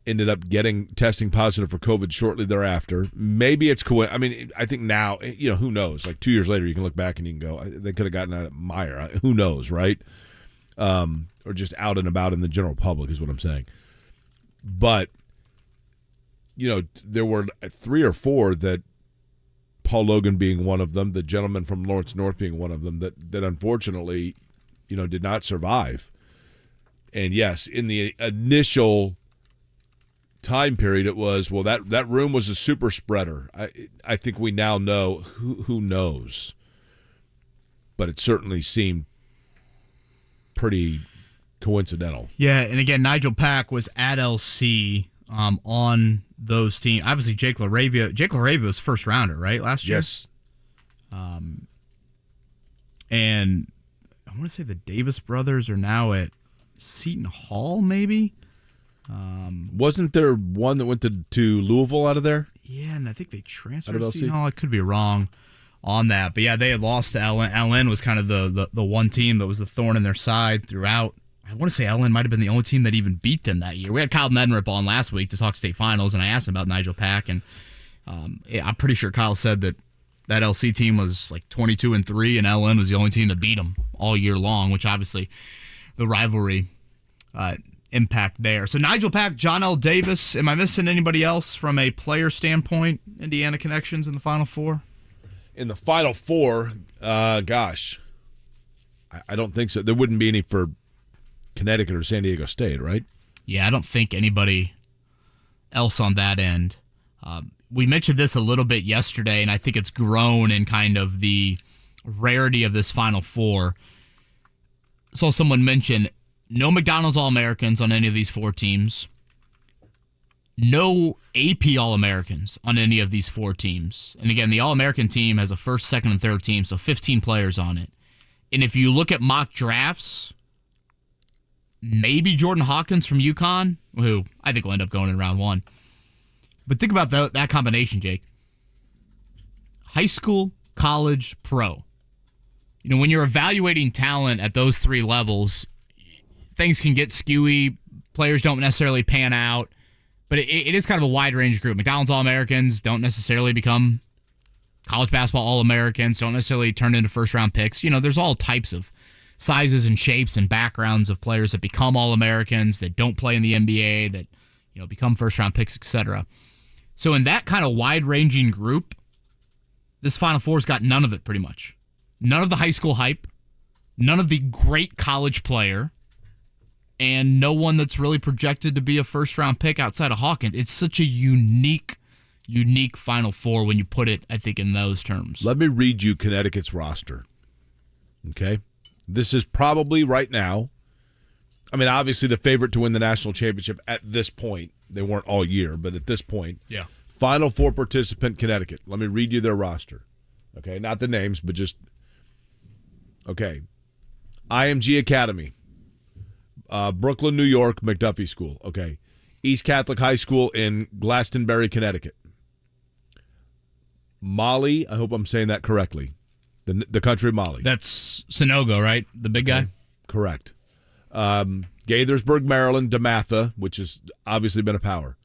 Speaker 7: ended up testing positive for COVID shortly thereafter. Maybe it's cool. I mean, I think now, who knows? 2 years later, you can look back and you can go, they could have gotten out at Meyer. Who knows, right? Or just out and about in the general public is what I'm saying. But, there were 3 or 4 that, Paul Logan being one of them, the gentleman from Lawrence North being one of them, that unfortunately, did not survive. And yes, in the initial time period, it was, that room was a super spreader. I think we now know who knows, but it certainly seemed pretty coincidental.
Speaker 6: Yeah, and again, Nijel Pack was at LC on those teams. Obviously, Jake LaRavia was first rounder, right, last year?
Speaker 7: Yes.
Speaker 6: And I want to say the Davis brothers are now at Seton Hall, maybe?
Speaker 7: Wasn't there one that went to Louisville out of there?
Speaker 6: Yeah, and I think they transferred
Speaker 7: Out
Speaker 6: to
Speaker 7: of
Speaker 6: Seton
Speaker 7: LC?
Speaker 6: Hall. I could be wrong on that. But yeah, they had lost to LN. LN was kind of the one team that was the thorn in their side throughout. I want to say LN might have been the only team that even beat them that year. We had Kyle Mednrip on last week to talk state finals, and I asked him about Nijel Pack, and I'm pretty sure Kyle said that LC team was 22-3, and LN was the only team that beat them all year long, which obviously the rivalry impact there. So Nijel Pack, John L. Davis. Am I missing anybody else from a player standpoint? Indiana connections in the Final Four?
Speaker 7: In the Final Four, gosh, I don't think so. There wouldn't be any for Connecticut or San Diego State, right?
Speaker 6: Yeah, I don't think anybody else on that end. We mentioned this a little bit yesterday, and I think it's grown in kind of the rarity of this Final Four. Saw someone mention no McDonald's All-Americans on any of these 4 teams. No AP All-Americans on any of these 4 teams. And again, the All-American team has a first, second, and third team, so 15 players on it. And if you look at mock drafts, maybe Jordan Hawkins from UConn, who I think will end up going in round 1. But think about that combination, Jake. High school, college, pro. When you're evaluating talent at those 3 levels, things can get skewy. Players don't necessarily pan out. But it is kind of a wide range group. McDonald's All-Americans don't necessarily become college basketball All-Americans, don't necessarily turn into first-round picks. There's all types of sizes and shapes and backgrounds of players that become All-Americans, that don't play in the NBA, that become first-round picks, etc. So in that kind of wide-ranging group, this Final Four's got none of it pretty much. None of the high school hype, none of the great college player, and no one that's really projected to be a first-round pick outside of Hawkins. It's such a unique Final Four when you put it, I think, in those terms.
Speaker 7: Let me read you Connecticut's roster. Okay? This is probably right now, I mean, obviously the favorite to win the national championship at this point. They weren't all year, but at this point.
Speaker 6: Yeah.
Speaker 7: Final Four participant Connecticut. Let me read you their roster. Okay? Not the names, but just, okay. IMG Academy. Brooklyn, New York, McDuffie School. Okay. East Catholic High School in Glastonbury, Connecticut. Mali, I hope I'm saying that correctly. The country of Mali.
Speaker 6: That's Sonogo, right? The big guy?
Speaker 7: Correct. Gaithersburg, Maryland, DeMatha, which has obviously been a power.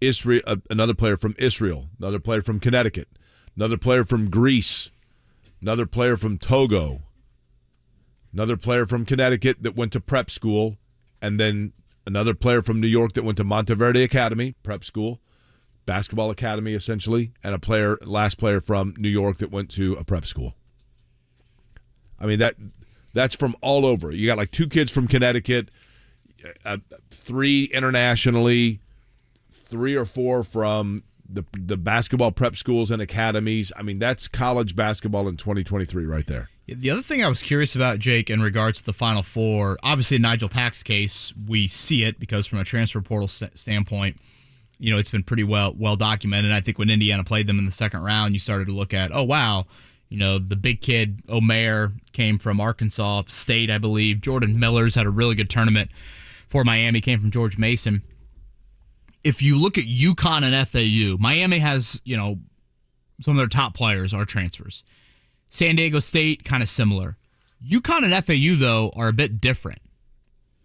Speaker 7: Israel, another player from Israel. Another player from Connecticut. Another player from Greece. Another player from Togo. Another player from Connecticut that went to prep school. And then another player from New York that went to Monteverde Academy, prep school. Basketball academy, essentially, and last player from New York that went to a prep school. I mean, that's from all over. You got like 2 kids from Connecticut, 3 internationally, 3 or 4 from the basketball prep schools and academies. I mean, that's college basketball in 2023 right there.
Speaker 6: The other thing I was curious about, Jake, in regards to the Final Four, obviously in Nijel Pack's case, we see it because from a transfer portal standpoint, you know, it's been pretty well documented. I think when Indiana played them in the second round, you started to look at, oh, wow, you know, the big kid, Omer, came from Arkansas State, I believe. Jordan Miller's had a really good tournament for Miami, came from George Mason. If you look at UConn and FAU, Miami has, you know, some of their top players are transfers. San Diego State, kind of similar. UConn and FAU, though, are a bit different.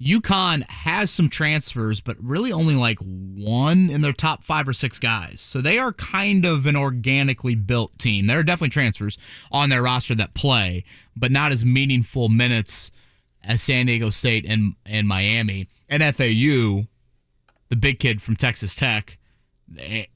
Speaker 6: UConn has some transfers, but really only like one in their top 5 or 6 guys. So they are kind of an organically built team. There are definitely transfers on their roster that play, but not as meaningful minutes as San Diego State and Miami. And FAU, the big kid from Texas Tech,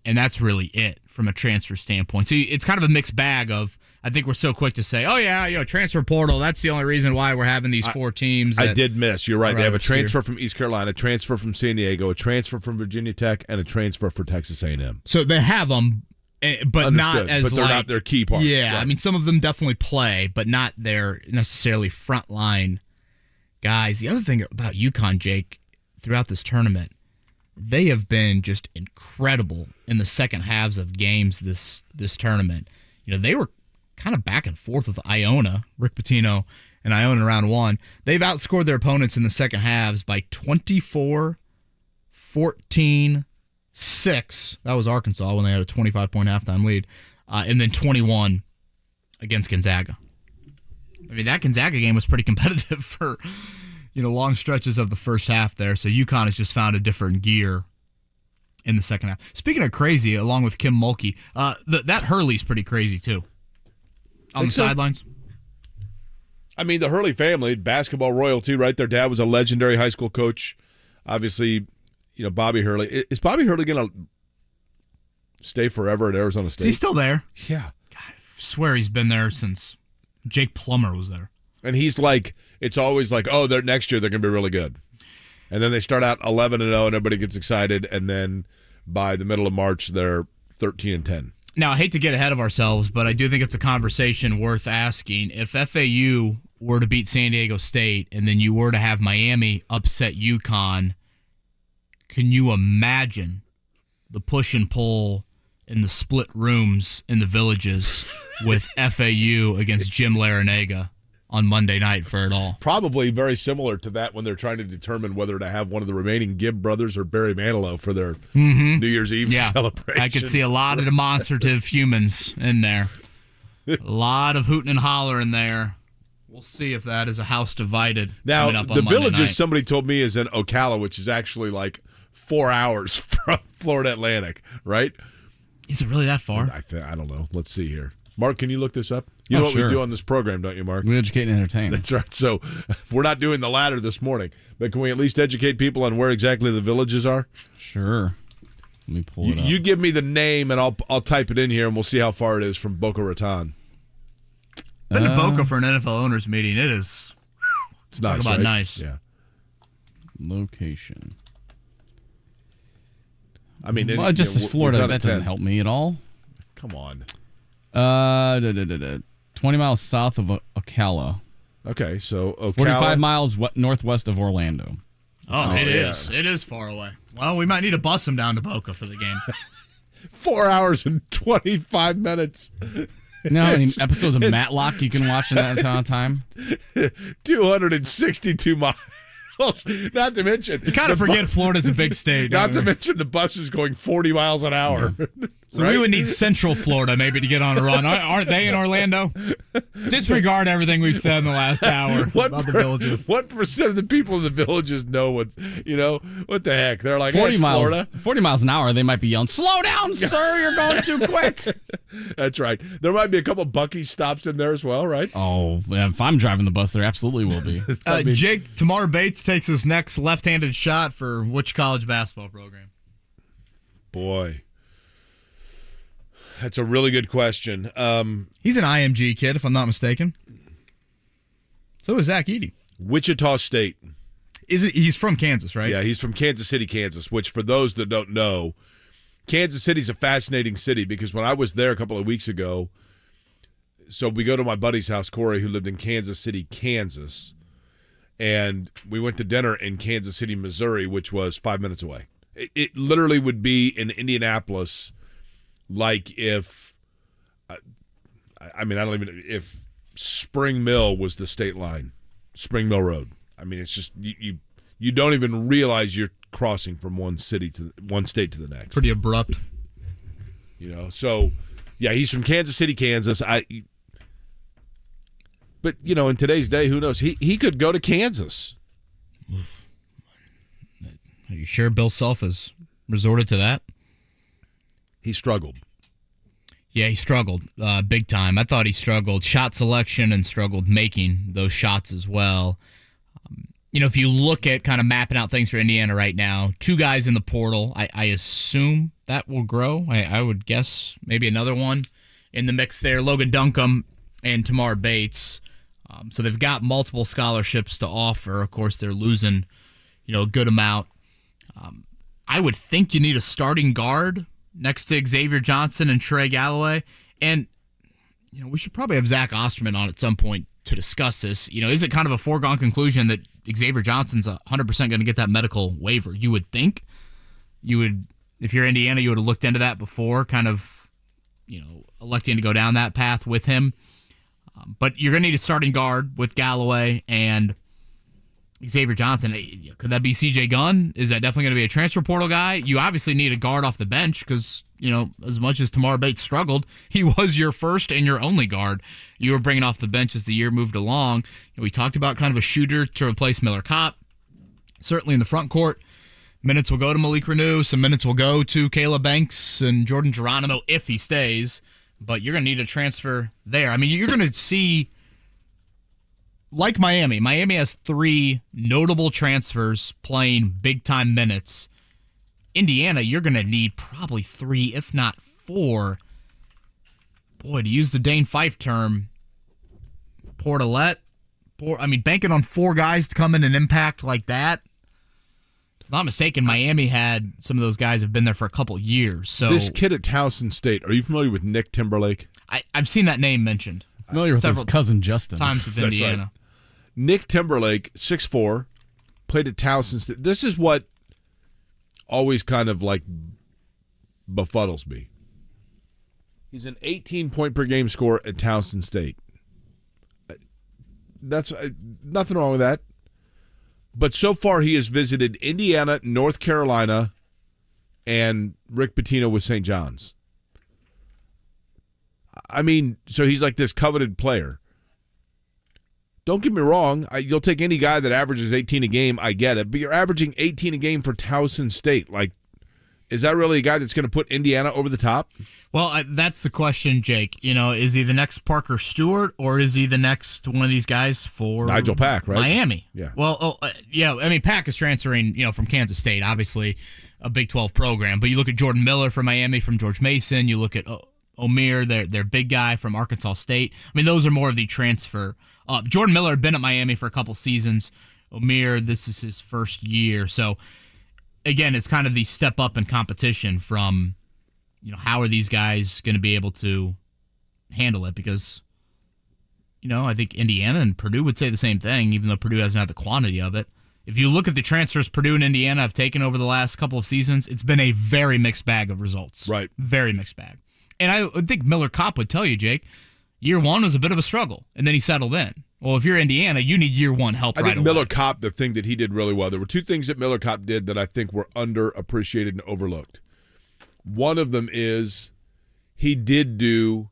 Speaker 6: and that's really it from a transfer standpoint. So it's kind of a mixed bag of, I think we're so quick to say, oh, yeah, you know, transfer portal, that's the only reason why we're having these 4 teams.
Speaker 7: I did miss. You're right. They have a transfer from East Carolina, a transfer from San Diego, a transfer from Virginia Tech, and a transfer for Texas A&M.
Speaker 6: So they have them, but
Speaker 7: Understood,
Speaker 6: not as
Speaker 7: but they're not their key part.
Speaker 6: Yeah,
Speaker 7: right.
Speaker 6: I mean, some of them definitely play, but not their necessarily frontline guys. The other thing about UConn, Jake, throughout this tournament, they have been just incredible in the second halves of games this tournament. You know, they were kind of back and forth with Iona, Rick Pitino and Iona in round 1. They've outscored their opponents in the second halves by 24, 14, 6. That was Arkansas when they had a 25-point halftime lead. And then 21 against Gonzaga. I mean, that Gonzaga game was pretty competitive for, you know, long stretches of the first half there. So UConn has just found a different gear in the second half. Speaking of crazy, along with Kim Mulkey, that Hurley's pretty crazy too. On the sidelines?
Speaker 7: I mean, the Hurley family, basketball royalty, right? Their dad was a legendary high school coach. Obviously, you know, Bobby Hurley. Is Bobby Hurley going to stay forever at Arizona State?
Speaker 6: Is he still there?
Speaker 7: Yeah.
Speaker 6: God, I swear he's been there since Jake Plummer was there.
Speaker 7: And he's like, it's always like, oh, next year they're going to be really good. And then they start out 11-0 and everybody gets excited. And then by the middle of March, they're 13-10.
Speaker 6: Now, I hate to get ahead of ourselves, but I do think it's a conversation worth asking. If FAU were to beat San Diego State and then you were to have Miami upset UConn, can you imagine the push and pull in the split rooms in the Villages with FAU against Jim Larinaga on Monday night for it all?
Speaker 7: Probably very similar to that when they're trying to determine whether to have one of the remaining Gibb brothers or Barry Manilow for their New Year's Eve celebration.
Speaker 6: I could see a lot of demonstrative humans in there. A lot of hooting and hollering there. We'll see if that is a house divided.
Speaker 7: Now,
Speaker 6: up on
Speaker 7: the
Speaker 6: Monday
Speaker 7: Villages,
Speaker 6: night.
Speaker 7: somebody told me, is in Ocala, which is actually like 4 hours from Florida Atlantic, right?
Speaker 6: Is it really that far?
Speaker 7: I don't know. Let's see here. Mark, can you look this up? You know what we do on this program, don't you, Mark?
Speaker 5: We educate and entertain.
Speaker 7: That's right. So we're not doing the latter this morning, but can we at least educate people on where exactly the Villages are?
Speaker 5: Sure. Let me pull it up.
Speaker 7: You give me the name, and I'll type it in here, and we'll see how far it is from Boca Raton.
Speaker 6: Been to Boca for an NFL owners meeting. It is.
Speaker 7: It's nice.
Speaker 6: Talk about
Speaker 7: right?
Speaker 6: nice.
Speaker 7: Yeah.
Speaker 5: Location.
Speaker 7: I mean,
Speaker 5: Well, just as Florida, that doesn't help me at all.
Speaker 7: Come on.
Speaker 5: 20 miles south of Ocala.
Speaker 7: Okay, so Ocala.
Speaker 5: 45 miles northwest of Orlando.
Speaker 6: Oh, it is. It is far away. Well, we might need to bus them down to Boca for the game.
Speaker 7: 4 hours and 25 minutes.
Speaker 5: You know how many episodes of Matlock you can watch in that amount of time?
Speaker 7: 262 miles. Not to mention,
Speaker 6: You kind of forget Florida's a big state.
Speaker 7: Not to mention the bus is going 40 miles an hour.
Speaker 6: So we would need Central Florida maybe to get on a run. Aren't they in Orlando? Disregard everything we've said in the last hour about the villages.
Speaker 7: What percent of the people in the villages know what the heck? They're like,
Speaker 5: 40
Speaker 7: hey, it's
Speaker 5: miles,
Speaker 7: Florida.
Speaker 5: 40 miles an hour, they might be yelling, "Slow down, sir, you're going too quick."
Speaker 7: That's right. There might be a couple Bucky stops in there as well, right?
Speaker 5: Oh, yeah, if I'm driving the bus, there absolutely will be.
Speaker 6: Jake, Tamar Bates takes his next left-handed shot for which college basketball program?
Speaker 7: Boy. That's a really good question.
Speaker 6: He's an IMG kid, if I'm not mistaken. So is Zach Edey.
Speaker 7: Wichita State.
Speaker 6: He's from Kansas, right?
Speaker 7: Yeah, he's from Kansas City, Kansas, which for those that don't know, Kansas City's a fascinating city because when I was there a couple of weeks ago, so we go to my buddy's house, Corey, who lived in Kansas City, Kansas, and we went to dinner in Kansas City, Missouri, which was 5 minutes away. It literally would be in Indianapolis. Like if, if Spring Mill was the state line, Spring Mill Road. I mean, it's just you don't even realize you're crossing from one state to the next.
Speaker 6: Pretty abrupt.
Speaker 7: So yeah, he's from Kansas City, Kansas. But in today's day, who knows? He could go to Kansas.
Speaker 6: Are you sure Bill Self has resorted to that?
Speaker 7: He struggled.
Speaker 6: Yeah, he struggled big time. I thought he struggled shot selection and struggled making those shots as well. If you look at kind of mapping out things for Indiana right now, 2 guys in the portal, I assume that will grow. I would guess maybe another one in the mix there. Logan Duncombe and Tamar Bates. So they've got multiple scholarships to offer. Of course, they're losing, a good amount. I would think you need a starting guard next to Xavier Johnson and Trey Galloway. And, we should probably have Zach Osterman on at some point to discuss this. Is it kind of a foregone conclusion that Xavier Johnson's 100% going to get that medical waiver? You would think. If you're Indiana, you would have looked into that before, kind of, electing to go down that path with him. But you're going to need a starting guard with Galloway and Xavier Johnson. Could that be CJ Gunn? Is that definitely going to be a transfer portal guy? You obviously need a guard off the bench because, as much as Tamar Bates struggled, he was your first and your only guard. You were bringing off the bench as the year moved along. We talked about kind of a shooter to replace Miller Kopp. Certainly in the front court, minutes will go to Malik Renew. Some minutes will go to Caleb Banks and Jordan Geronimo if he stays. But you're going to need a transfer there. I mean, you're going to see... Like Miami has 3 notable transfers playing big-time minutes. Indiana, you're going to need probably 3, if not 4. Boy, to use the Dane Fife term, banking on 4 guys to come in and impact like that. If I'm not mistaken, Miami had some of those guys have been there for a couple years. So
Speaker 7: this kid at Towson State, are you familiar with Nick Timberlake?
Speaker 6: I've seen that name mentioned.
Speaker 5: Familiar with his cousin Justin.
Speaker 6: Times with Indiana.
Speaker 7: Right. Nick Timberlake, 6'4", played at Towson State. This is what always kind of like befuddles me. He's an 18-point-per-game scorer at Towson State. That's nothing wrong with that. But so far he has visited Indiana, North Carolina, and Rick Pitino with St. John's. I mean, so he's like this coveted player. Don't get me wrong. You'll take any guy that averages 18 a game. I get it. But you're averaging 18 a game for Towson State. Like, is that really a guy that's going to put Indiana over the top?
Speaker 6: Well, that's the question, Jake. Is he the next Parker Stewart or is he the next one of these guys for
Speaker 7: Nijel Pack, right?
Speaker 6: Miami?
Speaker 7: Yeah.
Speaker 6: Well, Pack is transferring, from Kansas State, obviously. a Big 12 program. But you look at Jordan Miller from Miami, from George Mason. You look at Omer, their big guy from Arkansas State. I mean, those are more of the transfer up. Jordan Miller had been at Miami for a couple seasons. Omer, this is his first year. So, again, it's kind of the step up in competition from, how are these guys going to be able to handle it? Because, I think Indiana and Purdue would say the same thing, even though Purdue hasn't had the quantity of it. If you look at the transfers Purdue and Indiana have taken over the last couple of seasons, it's been a very mixed bag of results.
Speaker 7: Right.
Speaker 6: Very mixed bag. And I would think Miller Kopp would tell you, Jake, year one was a bit of a struggle, and then he settled in. Well, if you're Indiana, you need year one help right away.
Speaker 7: I think Miller Kopp, the thing that he did really well, there were two things that Miller Kopp did that I think were underappreciated and overlooked. One of them is he did do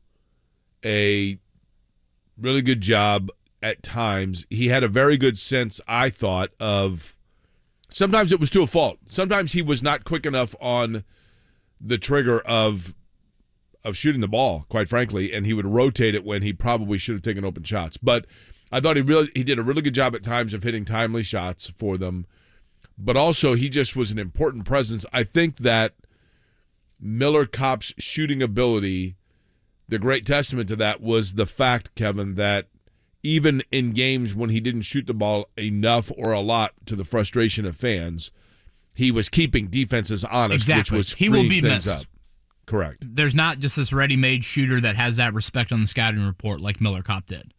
Speaker 7: a really good job at times. He had a very good sense, I thought, of sometimes it was to a fault. Sometimes he was not quick enough on the trigger of shooting the ball, quite frankly, and he would rotate it when he probably should have taken open shots. But I thought he did a really good job at times of hitting timely shots for them. But also he just was an important presence. I think that Miller Kopp's shooting ability, the great testament to that was the fact, Kevin, that even in games when he didn't shoot the ball enough or a lot to the frustration of fans, he was keeping defenses honest, which was
Speaker 6: he will be
Speaker 7: things
Speaker 6: missed.
Speaker 7: up. Correct.
Speaker 6: There's not just this ready-made shooter that has that respect on the scouting report like Miller Kopp did.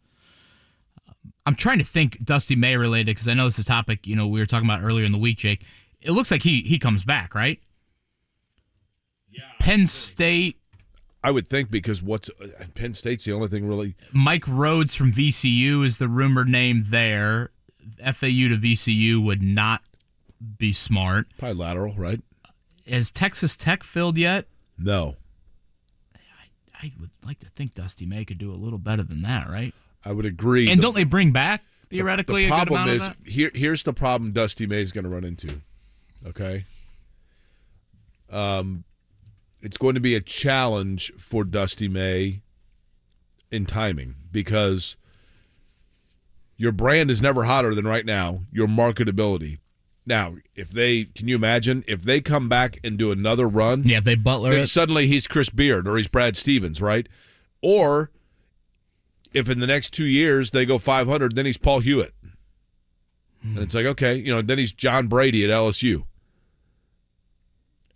Speaker 6: I'm trying to think Dusty May related because I know it's a topic we were talking about earlier in the week, Jake. It looks like he comes back, right? Yeah. Penn State.
Speaker 7: I would think because Penn State's the only thing really.
Speaker 6: Mike Rhodes from VCU is the rumored name there. FAU to VCU would not be smart.
Speaker 7: Probably lateral, right?
Speaker 6: Has Texas Tech filled yet?
Speaker 7: No.
Speaker 6: I would like to think Dusty May could do a little better than that, right?
Speaker 7: I would agree.
Speaker 6: And don't they bring back, theoretically,
Speaker 7: the
Speaker 6: a good
Speaker 7: problem
Speaker 6: amount
Speaker 7: is,
Speaker 6: of that?
Speaker 7: here's the problem Dusty May is going to run into, okay? It's going to be a challenge for Dusty May in timing because your brand is never hotter than right now, your marketability. Now, can you imagine if they come back and do another run?
Speaker 6: Yeah, if they Butler
Speaker 7: then
Speaker 6: it.
Speaker 7: Suddenly he's Chris Beard or he's Brad Stevens, right? Or if in the next 2 years they go 500, then he's Paul Hewitt. And it's like, okay, then he's John Brady at LSU.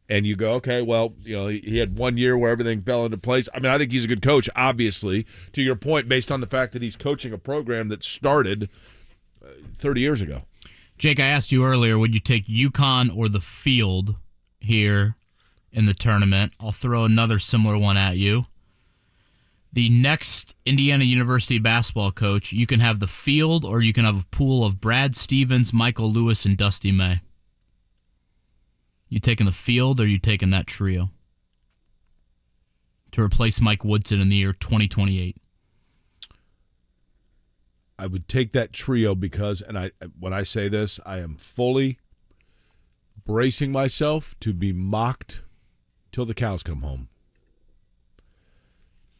Speaker 7: And you go, okay, well, he had 1 year where everything fell into place. I mean, I think he's a good coach, obviously, to your point, based on the fact that he's coaching a program that started 30 years ago.
Speaker 6: Jake, I asked you earlier, would you take UConn or the field here in the tournament? I'll throw another similar one at you. The next Indiana University basketball coach, you can have the field or you can have a pool of Brad Stevens, Michael Lewis, and Dusty May. You taking the field or you taking that trio to replace Mike Woodson in the year 2028?
Speaker 7: I would take that trio because, and when I say this, I am fully bracing myself to be mocked till the cows come home.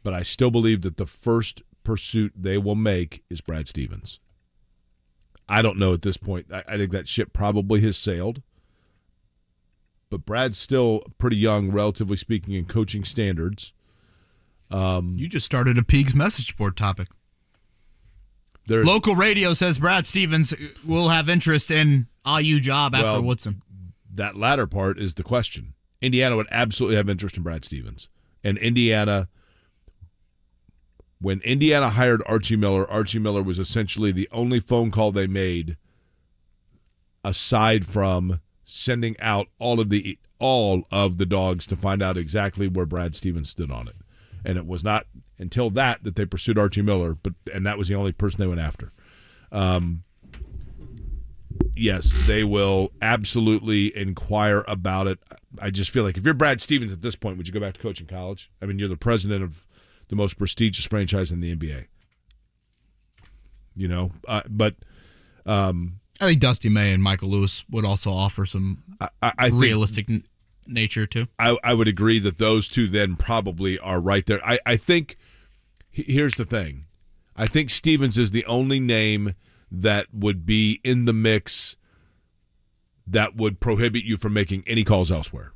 Speaker 7: But I still believe that the first pursuit they will make is Brad Stevens. I don't know at this point. I think that ship probably has sailed. But Brad's still pretty young, relatively speaking, in coaching standards.
Speaker 6: You just started a Peegs message board topic. Local radio says Brad Stevens will have interest in IU job after Woodson.
Speaker 7: That latter part is the question. Indiana would absolutely have interest in Brad Stevens. And Indiana, when Indiana hired Archie Miller was essentially the only phone call they made aside from sending out all of the dogs to find out exactly where Brad Stevens stood on it. And it was not until that they pursued Archie Miller, and that was the only person they went after. Yes, they will absolutely inquire about it. I just feel like if you're Brad Stevens at this point, would you go back to coaching college? I mean, you're the president of the most prestigious franchise in the NBA.
Speaker 6: I think Dusty May and Michael Lewis would also offer some realistic nature too.
Speaker 7: I would agree that those two then probably are right there. I think here's the thing. I think Stevens is the only name that would be in the mix that would prohibit you from making any calls elsewhere.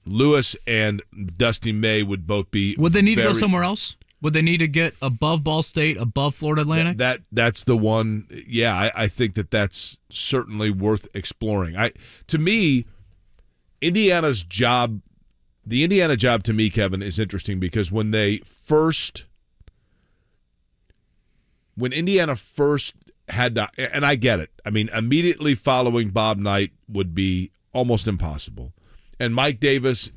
Speaker 7: Lewis and Dusty May would both be.
Speaker 6: Would they need to go somewhere else? Would they need to get above Ball State, above Florida Atlantic?
Speaker 7: That's the one. Yeah, I think that's certainly worth exploring. To me, Indiana's job, the Indiana job to me, Kevin, is interesting because when Indiana first had to, and I get it. I mean, immediately following Bob Knight would be almost impossible. And Mike Davis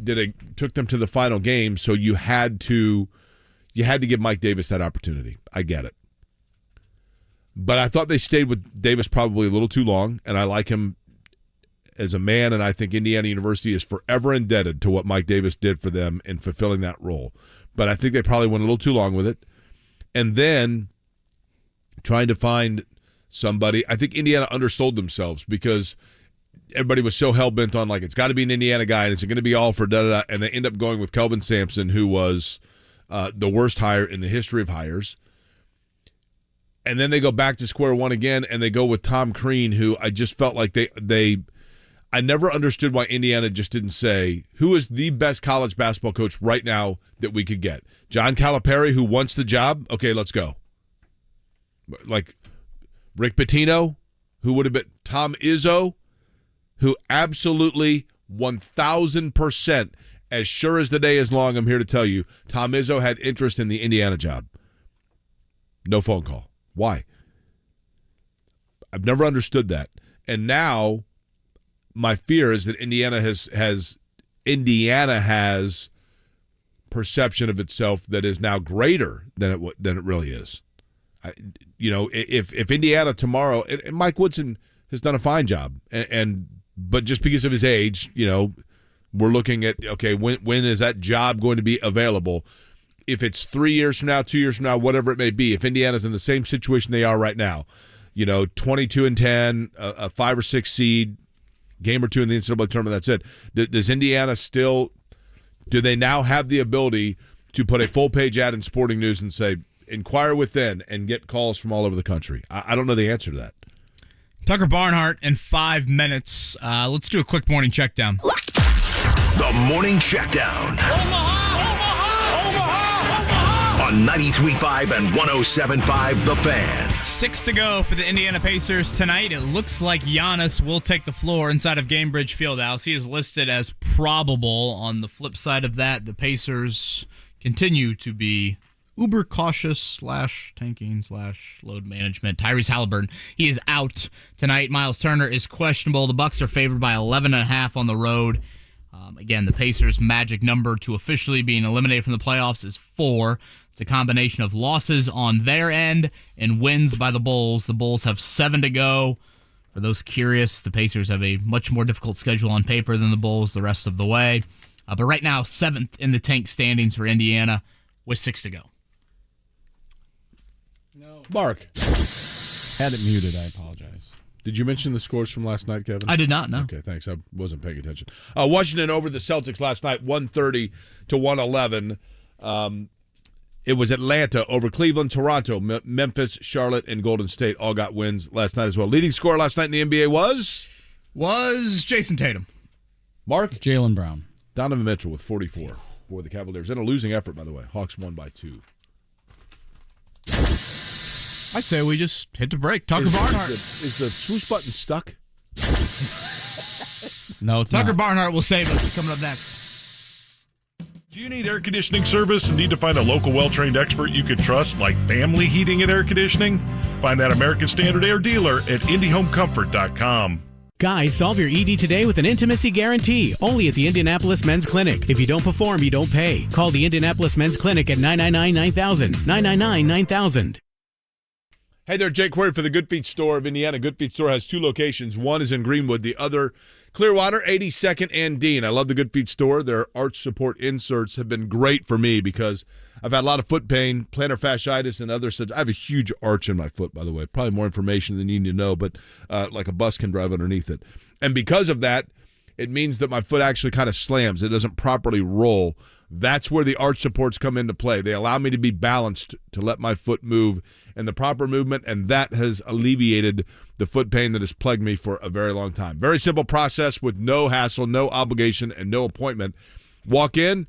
Speaker 7: took them to the final game, so you had to give Mike Davis that opportunity. I get it. But I thought they stayed with Davis probably a little too long, and I like him as a man, and I think Indiana University is forever indebted to what Mike Davis did for them in fulfilling that role. But I think they probably went a little too long with it. And then trying to find somebody, I think Indiana undersold themselves because everybody was so hell-bent on, like, it's got to be an Indiana guy, and it's going to be all for da-da-da, and they end up going with Kelvin Sampson, who was the worst hire in the history of hires. And then they go back to square one again, and they go with Tom Crean, who I just felt like I never understood why Indiana just didn't say, who is the best college basketball coach right now that we could get? John Calipari, who wants the job? Okay, let's go. Like Rick Pitino, who would have been Tom Izzo, who absolutely 1,000%, as sure as the day is long, I'm here to tell you, Tom Izzo had interest in the Indiana job. No phone call. Why? I've never understood that. And now my fear is that Indiana has perception of itself that is now greater than it really is. If Indiana tomorrow, and Mike Woodson has done a fine job, but just because of his age, we're looking at, okay, when is that job going to be available? If it's 3 years from now, 2 years from now, whatever it may be, if Indiana's in the same situation they are right now, 22-10, a 5 or 6 seed, game or two in the NCAA tournament, that's it. Does Indiana do they now have the ability to put a full-page ad in Sporting News and say, inquire within, and get calls from all over the country? I don't know the answer to that.
Speaker 6: Tucker Barnhart in 5 minutes. Let's do a quick morning checkdown.
Speaker 2: The Morning Checkdown. On 93.5 and 107.5 The Fan.
Speaker 6: 6 to go for the Indiana Pacers tonight. It looks like Giannis will take the floor inside of Gainbridge Fieldhouse. He is listed as probable. On the flip side of that, the Pacers continue to be uber cautious / tanking / load management. Tyrese Halliburton, he is out tonight. Miles Turner is questionable. The Bucks are favored by 11.5 on the road. Again, the Pacers' magic number to officially being eliminated from the playoffs is 4. It's a combination of losses on their end and wins by the Bulls. The Bulls have 7 to go. For those curious, the Pacers have a much more difficult schedule on paper than the Bulls the rest of the way. But right now, 7th in the tank standings for Indiana with 6 to go.
Speaker 7: No. Mark.
Speaker 5: Had it muted. I apologize.
Speaker 7: Did you mention the scores from last night, Kevin?
Speaker 6: I did not, no.
Speaker 7: Okay, thanks. I wasn't paying attention. Washington over the Celtics last night, 130-111. It was Atlanta over Cleveland, Toronto, Memphis, Charlotte, and Golden State all got wins last night as well. Leading scorer last night in the NBA was
Speaker 6: Jason Tatum.
Speaker 7: Mark?
Speaker 5: Jaylen Brown.
Speaker 7: Donovan Mitchell with 44 for the Cavaliers. In a losing effort, by the way. Hawks won by 2.
Speaker 6: I say we just hit the break. Tucker Barnhart.
Speaker 7: Is the swoosh button stuck?
Speaker 5: No, it's
Speaker 6: Tucker
Speaker 5: not.
Speaker 6: Barnhart will save us. Coming up next.
Speaker 9: Do you need air conditioning service and need to find a local well-trained expert you can trust, like Family Heating and Air Conditioning? Find that American Standard Air dealer at IndyHomeComfort.com.
Speaker 14: Guys, solve your ED today with an intimacy guarantee, only at the Indianapolis Men's Clinic. If you don't perform, you don't pay. Call the Indianapolis Men's Clinic at 999-9000, 999-9000.
Speaker 7: Hey there, Jake Query for the Good Feet Store of Indiana. Good Feet Store has 2 locations. One is in Greenwood, the other Clearwater, 82nd and Dean. I love the Good Feet Store. Their arch support inserts have been great for me because I've had a lot of foot pain, plantar fasciitis, and other such. I have a huge arch in my foot, by the way. Probably more information than you need to know, but like a bus can drive underneath it. And because of that, it means that my foot actually kind of slams. It doesn't properly roll. That's where the arch supports come into play. They allow me to be balanced, to let my foot move in the proper movement, and that has alleviated the foot pain that has plagued me for a very long time. Very simple process with no hassle, no obligation, and no appointment. Walk in,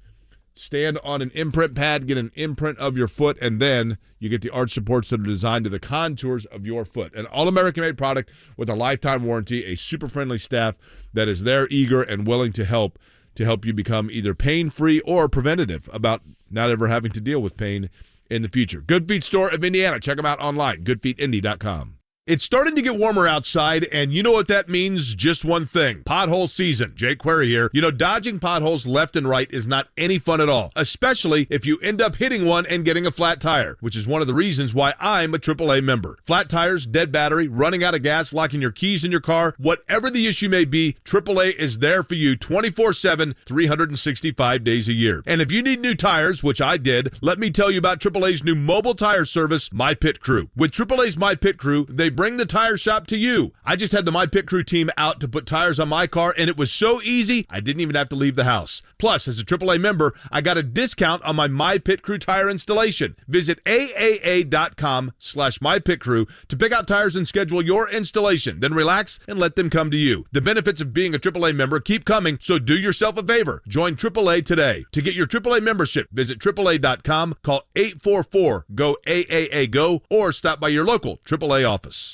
Speaker 7: stand on an imprint pad, get an imprint of your foot, and then you get the arch supports that are designed to the contours of your foot. An all-American-made product with a lifetime warranty, a super friendly staff that is there, eager, and willing to help you become either pain-free or preventative about not ever having to deal with pain in the future. Good Feet Store of Indiana. Check them out online, goodfeetindy.com. It's starting to get warmer outside, and you know what that means? Just one thing. Pothole season. Jake Query here. You know, dodging potholes left and right is not any fun at all, especially if you end up hitting one and getting a flat tire, which is one of the reasons why I'm a AAA member. Flat tires, dead battery, running out of gas, locking your keys in your car, whatever the issue may be, AAA is there for you 24/7, 365 days a year. And if you need new tires, which I did, let me tell you about AAA's new mobile tire service, My Pit Crew. With AAA's My Pit Crew, they bring the tire shop to you. I just had the My Pit Crew team out to put tires on my car, and it was so easy, I didn't even have to leave the house. Plus, as a AAA member, I got a discount on my Pit Crew tire installation. Visit AAA.com/MyPitCrew to pick out tires and schedule your installation. Then relax and let them come to you. The benefits of being a AAA member keep coming, so do yourself a favor. Join AAA today. To get your AAA membership, visit AAA.com, call 844-GO-AAA-GO, or stop by your local AAA office.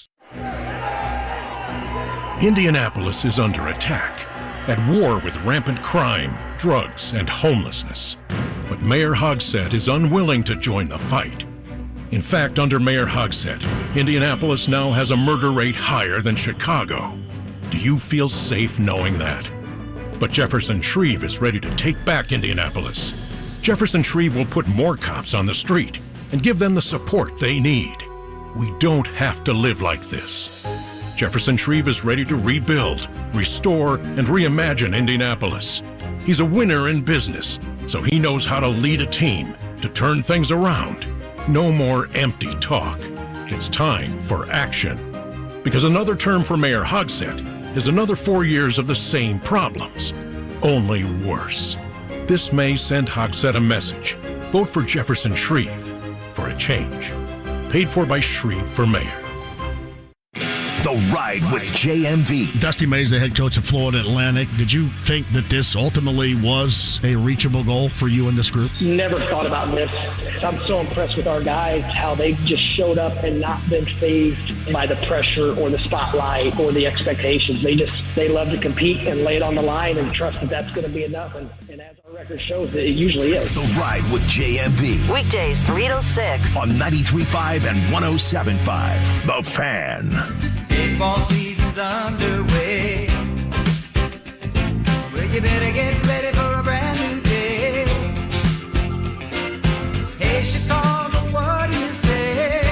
Speaker 13: Indianapolis is under attack, at war with rampant crime, drugs, and homelessness. But Mayor Hogsett is unwilling to join the fight. In fact, under Mayor Hogsett, Indianapolis now has a murder rate higher than Chicago. Do you feel safe knowing that? But Jefferson Shreve is ready to take back Indianapolis. Jefferson Shreve will put more cops on the street and give them the support they need. We don't have to live like this. Jefferson Shreve is ready to rebuild, restore, and reimagine Indianapolis. He's a winner in business, so he knows how to lead a team to turn things around. No more empty talk. It's time for action. Because another term for Mayor Hogsett is another 4 years of the same problems, only worse. This may send Hogsett a message. Vote for Jefferson Shreve for a change. Paid for by Shreve for Mayor.
Speaker 2: The Ride with JMV.
Speaker 15: Dusty Mays, the head coach of Florida Atlantic. Did you think that this ultimately was a reachable goal for you and this group?
Speaker 8: Never thought about this. I'm so impressed with our guys, how they just showed up and not been fazed by the pressure or the spotlight or the expectations. They love to compete and lay it on the line and trust that that's going to be enough. And as our record shows, it usually is.
Speaker 2: The Ride with JMV.
Speaker 1: Weekdays 3 to 6
Speaker 2: on 93.5 and 107.5. The Fan.
Speaker 19: Baseball season's underway. Well, you better get ready for a brand new day. Hey, Chicago, what do you say?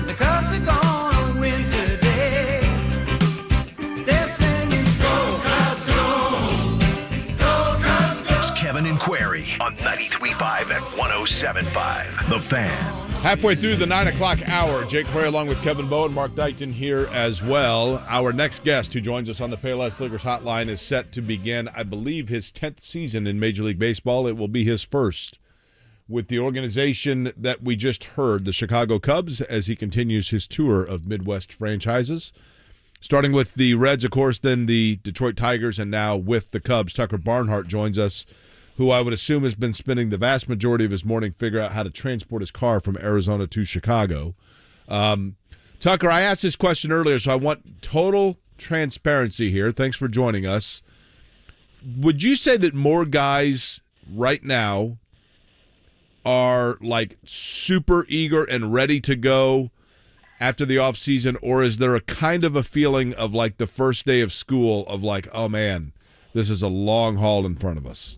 Speaker 19: The Cubs are gonna win today. They're singing, Go Cubs, go! Go Cubs, go!
Speaker 2: It's Kevin and Query on 93.5 and 107.5. The Fan.
Speaker 7: Halfway through the 9 o'clock hour, Jake Query along with Kevin Bowen, Mark Dykton here as well. Our next guest who joins us on the Payless Liquors Hotline is set to begin, I believe, his 10th season in Major League Baseball. It will be his first with the organization that we just heard, the Chicago Cubs, as he continues his tour of Midwest franchises. Starting with the Reds, of course, then the Detroit Tigers, and now with the Cubs. Tucker Barnhart joins us, who I would assume has been spending the vast majority of his morning figuring out how to transport his car from Arizona to Chicago. Tucker, I asked this question earlier, so I want total transparency here. Thanks for joining us. Would you say that more guys right now are like super eager and ready to go after the offseason, or is there a kind of a feeling of like the first day of school of like, oh man, this is a long haul in front of us?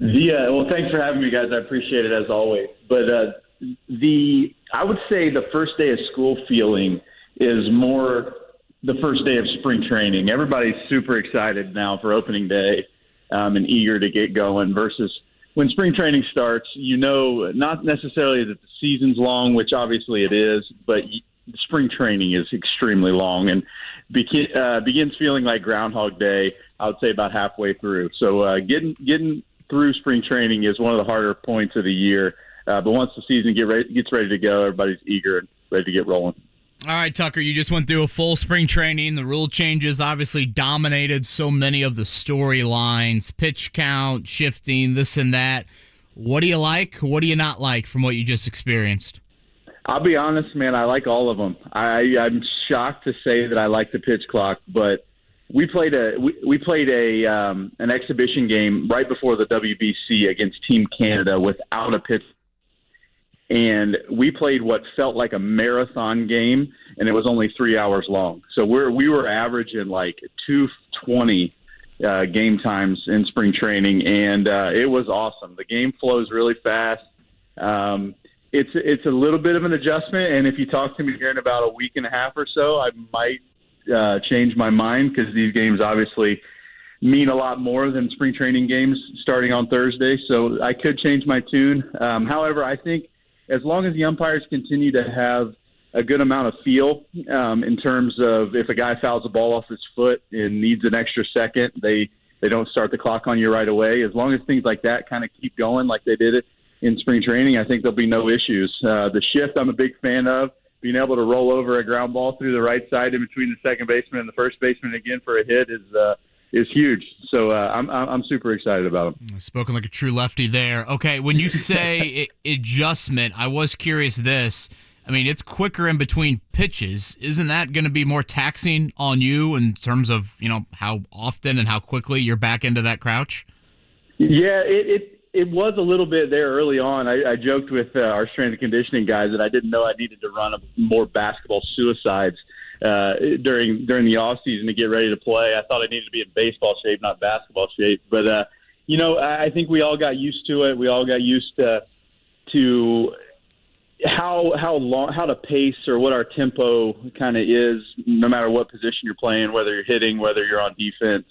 Speaker 16: Yeah, well, thanks for having me, guys. I appreciate it as always. But I would say the first day of school feeling is more the first day of spring training. Everybody's super excited now for opening day and eager to get going versus when spring training starts, you know, not necessarily that the season's long, which obviously it is, but spring training is extremely long. And begins feeling like Groundhog Day, I would say about halfway through. So getting through spring training is one of the harder points of the year. But once the season gets ready to go, everybody's eager and ready to get rolling.
Speaker 6: All right, Tucker, you just went through a full spring training. The rule changes obviously dominated so many of the storylines, pitch count, shifting, this and that. What do you like? What do you not like from what you just experienced?
Speaker 16: I'll be honest, man, I like all of them. I'm shocked to say that I like the pitch clock, but we played an exhibition game right before the WBC against Team Canada without a pitch. And we played what felt like a marathon game, and it was only 3 hours long. So we were averaging like 220 game times in spring training, and it was awesome. The game flows really fast. It's a little bit of an adjustment, and if you talk to me here in about a week and a half or so, I might change my mind because these games obviously mean a lot more than spring training games starting on Thursday. So I could change my tune. However, I think as long as the umpires continue to have a good amount of feel in terms of if a guy fouls the ball off his foot and needs an extra second, they don't start the clock on you right away. As long as things like that kind of keep going like they did it in spring training, I think there'll be no issues. The shift I'm a big fan of. Being able to roll over a ground ball through the right side in between the second baseman and the first baseman again for a hit is huge. So I'm super excited about him.
Speaker 6: Spoken like a true lefty there. Okay, when you say adjustment, I was curious this. I mean, it's quicker in between pitches. Isn't that going to be more taxing on you in terms of, how often and how quickly you're back into that crouch?
Speaker 16: Yeah, it was a little bit there early on. I joked with our strength and conditioning guys that I didn't know I needed to run more basketball suicides during the off season to get ready to play. I thought I needed to be in baseball shape, not basketball shape. But I think we all got used to it. We all got used to how to pace or what our tempo kind of is, no matter what position you're playing, whether you're hitting, whether you're on defense.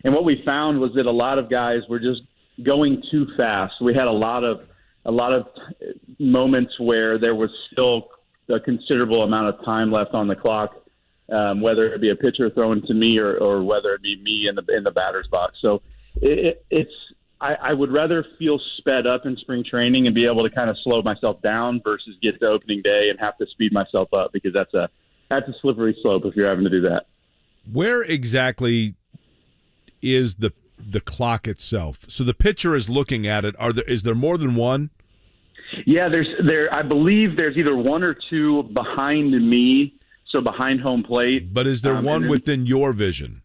Speaker 16: And what we found was that a lot of guys were just going too fast. We had a lot of moments where there was still a considerable amount of time left on the clock, whether it be a pitcher throwing to me or whether it be me in the batter's box. So I would rather feel sped up in spring training and be able to kind of slow myself down versus get to opening day and have to speed myself up, because that's a slippery slope if you're having to do that.
Speaker 7: Where exactly is the clock itself? So the pitcher is looking at it. Is there more than one?
Speaker 16: Yeah, I believe there's either one or two behind me, so behind home plate.
Speaker 7: But is there one within your vision?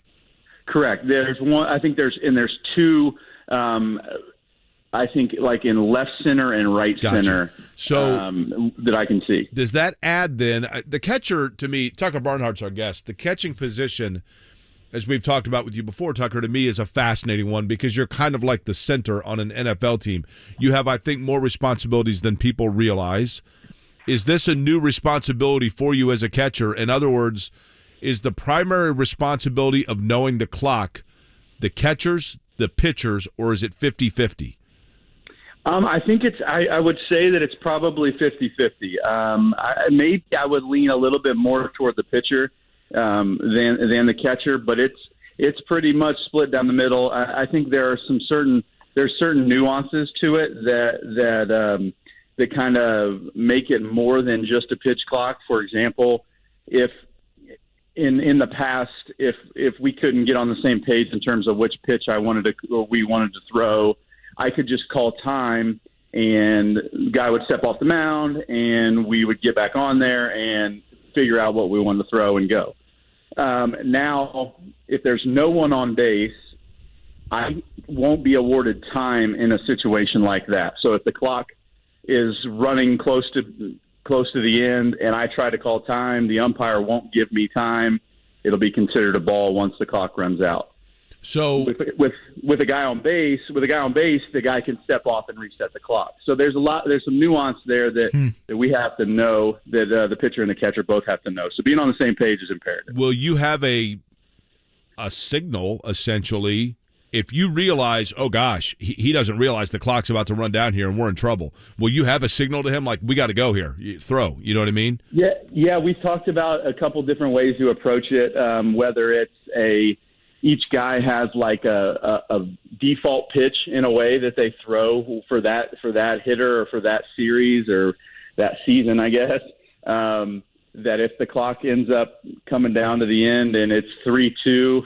Speaker 16: Correct. There's one. I think there's two. I think like in left center and right center.
Speaker 7: So
Speaker 16: that I can see.
Speaker 7: Does that add then the catcher? To me, Tucker Barnhart's our guest. The catching position, as we've talked about with you before, Tucker, to me is a fascinating one because you're kind of like the center on an NFL team. You have, I think, more responsibilities than people realize. Is this a new responsibility for you as a catcher? In other words, is the primary responsibility of knowing the clock the catchers, the pitchers, or is it 50-50?
Speaker 16: I think I would say that it's probably 50-50. Maybe I would lean a little bit more toward the pitcher than the catcher, but it's pretty much split down the middle. I think there are certain nuances to it that kind of make it more than just a pitch clock. For example, if in the past, if we couldn't get on the same page in terms of which pitch we wanted to throw, I could just call time and the guy would step off the mound and we would get back on there and figure out what we wanted to throw and go. Now, if there's no one on base, I won't be awarded time in a situation like that. So if the clock is running close to the end and I try to call time, the umpire won't give me time. It'll be considered a ball once the clock runs out.
Speaker 7: So
Speaker 16: with a guy on base, the guy can step off and reset the clock. So there's some nuance there that we have to know, that the pitcher and the catcher both have to know. So being on the same page is imperative.
Speaker 7: Will you have a signal essentially if you realize, oh gosh, he doesn't realize the clock's about to run down here and we're in trouble, will you have a signal to him like, we got to go here, throw? You know what I mean?
Speaker 16: Yeah. We've talked about a couple different ways to approach it. Whether it's each guy has like a default pitch in a way that they throw for that hitter or for that series or that season, I guess. That if the clock ends up coming down to the end and it's 3-2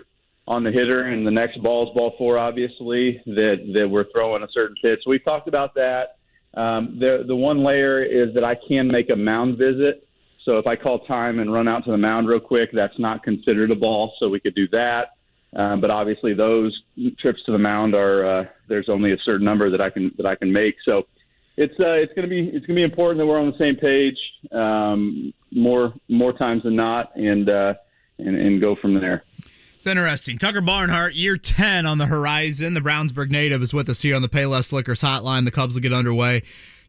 Speaker 16: on the hitter and the next ball is ball 4, obviously, that we're throwing a certain pitch. So we've talked about that. The one layer is that I can make a mound visit. So if I call time and run out to the mound real quick, that's not considered a ball, so we could do that. But obviously those trips to the mound are there's only a certain number that I can make. So it's going to be important that we're on the same page more times than not, and go from there.
Speaker 6: It's interesting. Tucker Barnhart, year 10 on the horizon. The Brownsburg native is with us here on the Payless Liquors hotline. The Cubs will get underway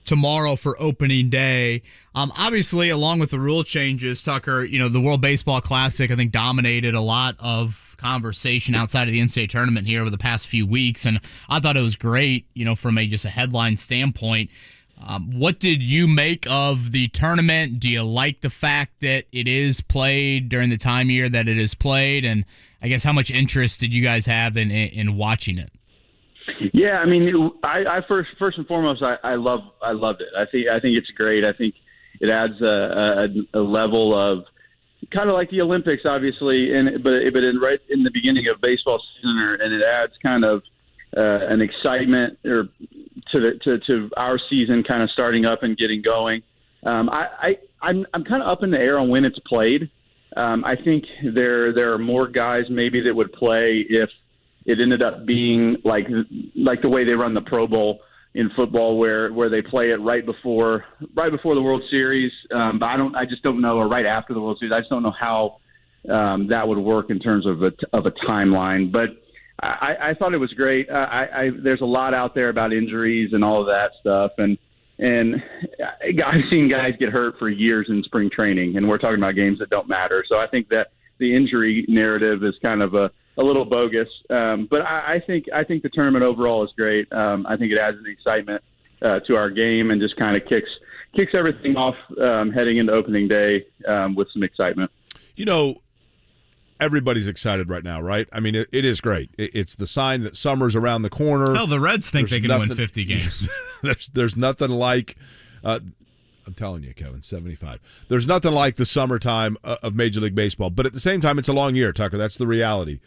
Speaker 6: tomorrow for opening day. Obviously, along with the rule changes, Tucker, the World Baseball Classic, I think, dominated a lot of conversation outside of the NCAA tournament here over the past few weeks, and I thought it was great, from just a headline standpoint. What did you make of the tournament? Do you like the fact that it is played during the time of year that it is played? And I guess how much interest did you guys have in watching it?
Speaker 16: Yeah, I mean, I first and foremost, I loved it. I think it's great. I think it adds a level of kind of like the Olympics, obviously, but right in the beginning of baseball season, and it adds kind of an excitement to our season kind of starting up and getting going. I'm kind of up in the air on when it's played. I think there are more guys maybe that would play if it ended up being like the way they run the Pro Bowl in football, where they play it right before the World Series. But I just don't know, or right after the World Series. I just don't know how that would work in terms of a timeline. But I thought it was great. There's a lot out there about injuries and all of that stuff, and I've seen guys get hurt for years in spring training, and we're talking about games that don't matter. So I think that the injury narrative is kind of a little bogus. But I think the tournament overall is great. I think it adds an excitement to our game and just kind of kicks everything off heading into opening day with some excitement.
Speaker 7: Everybody's excited right now, right? I mean, it is great. It's the sign that summer's around the corner.
Speaker 6: Hell, the Reds think they can win 50 games.
Speaker 7: There's nothing like, I'm telling you, Kevin, 75. There's nothing like the summertime of Major League Baseball. But at the same time, it's a long year, Tucker. That's the reality.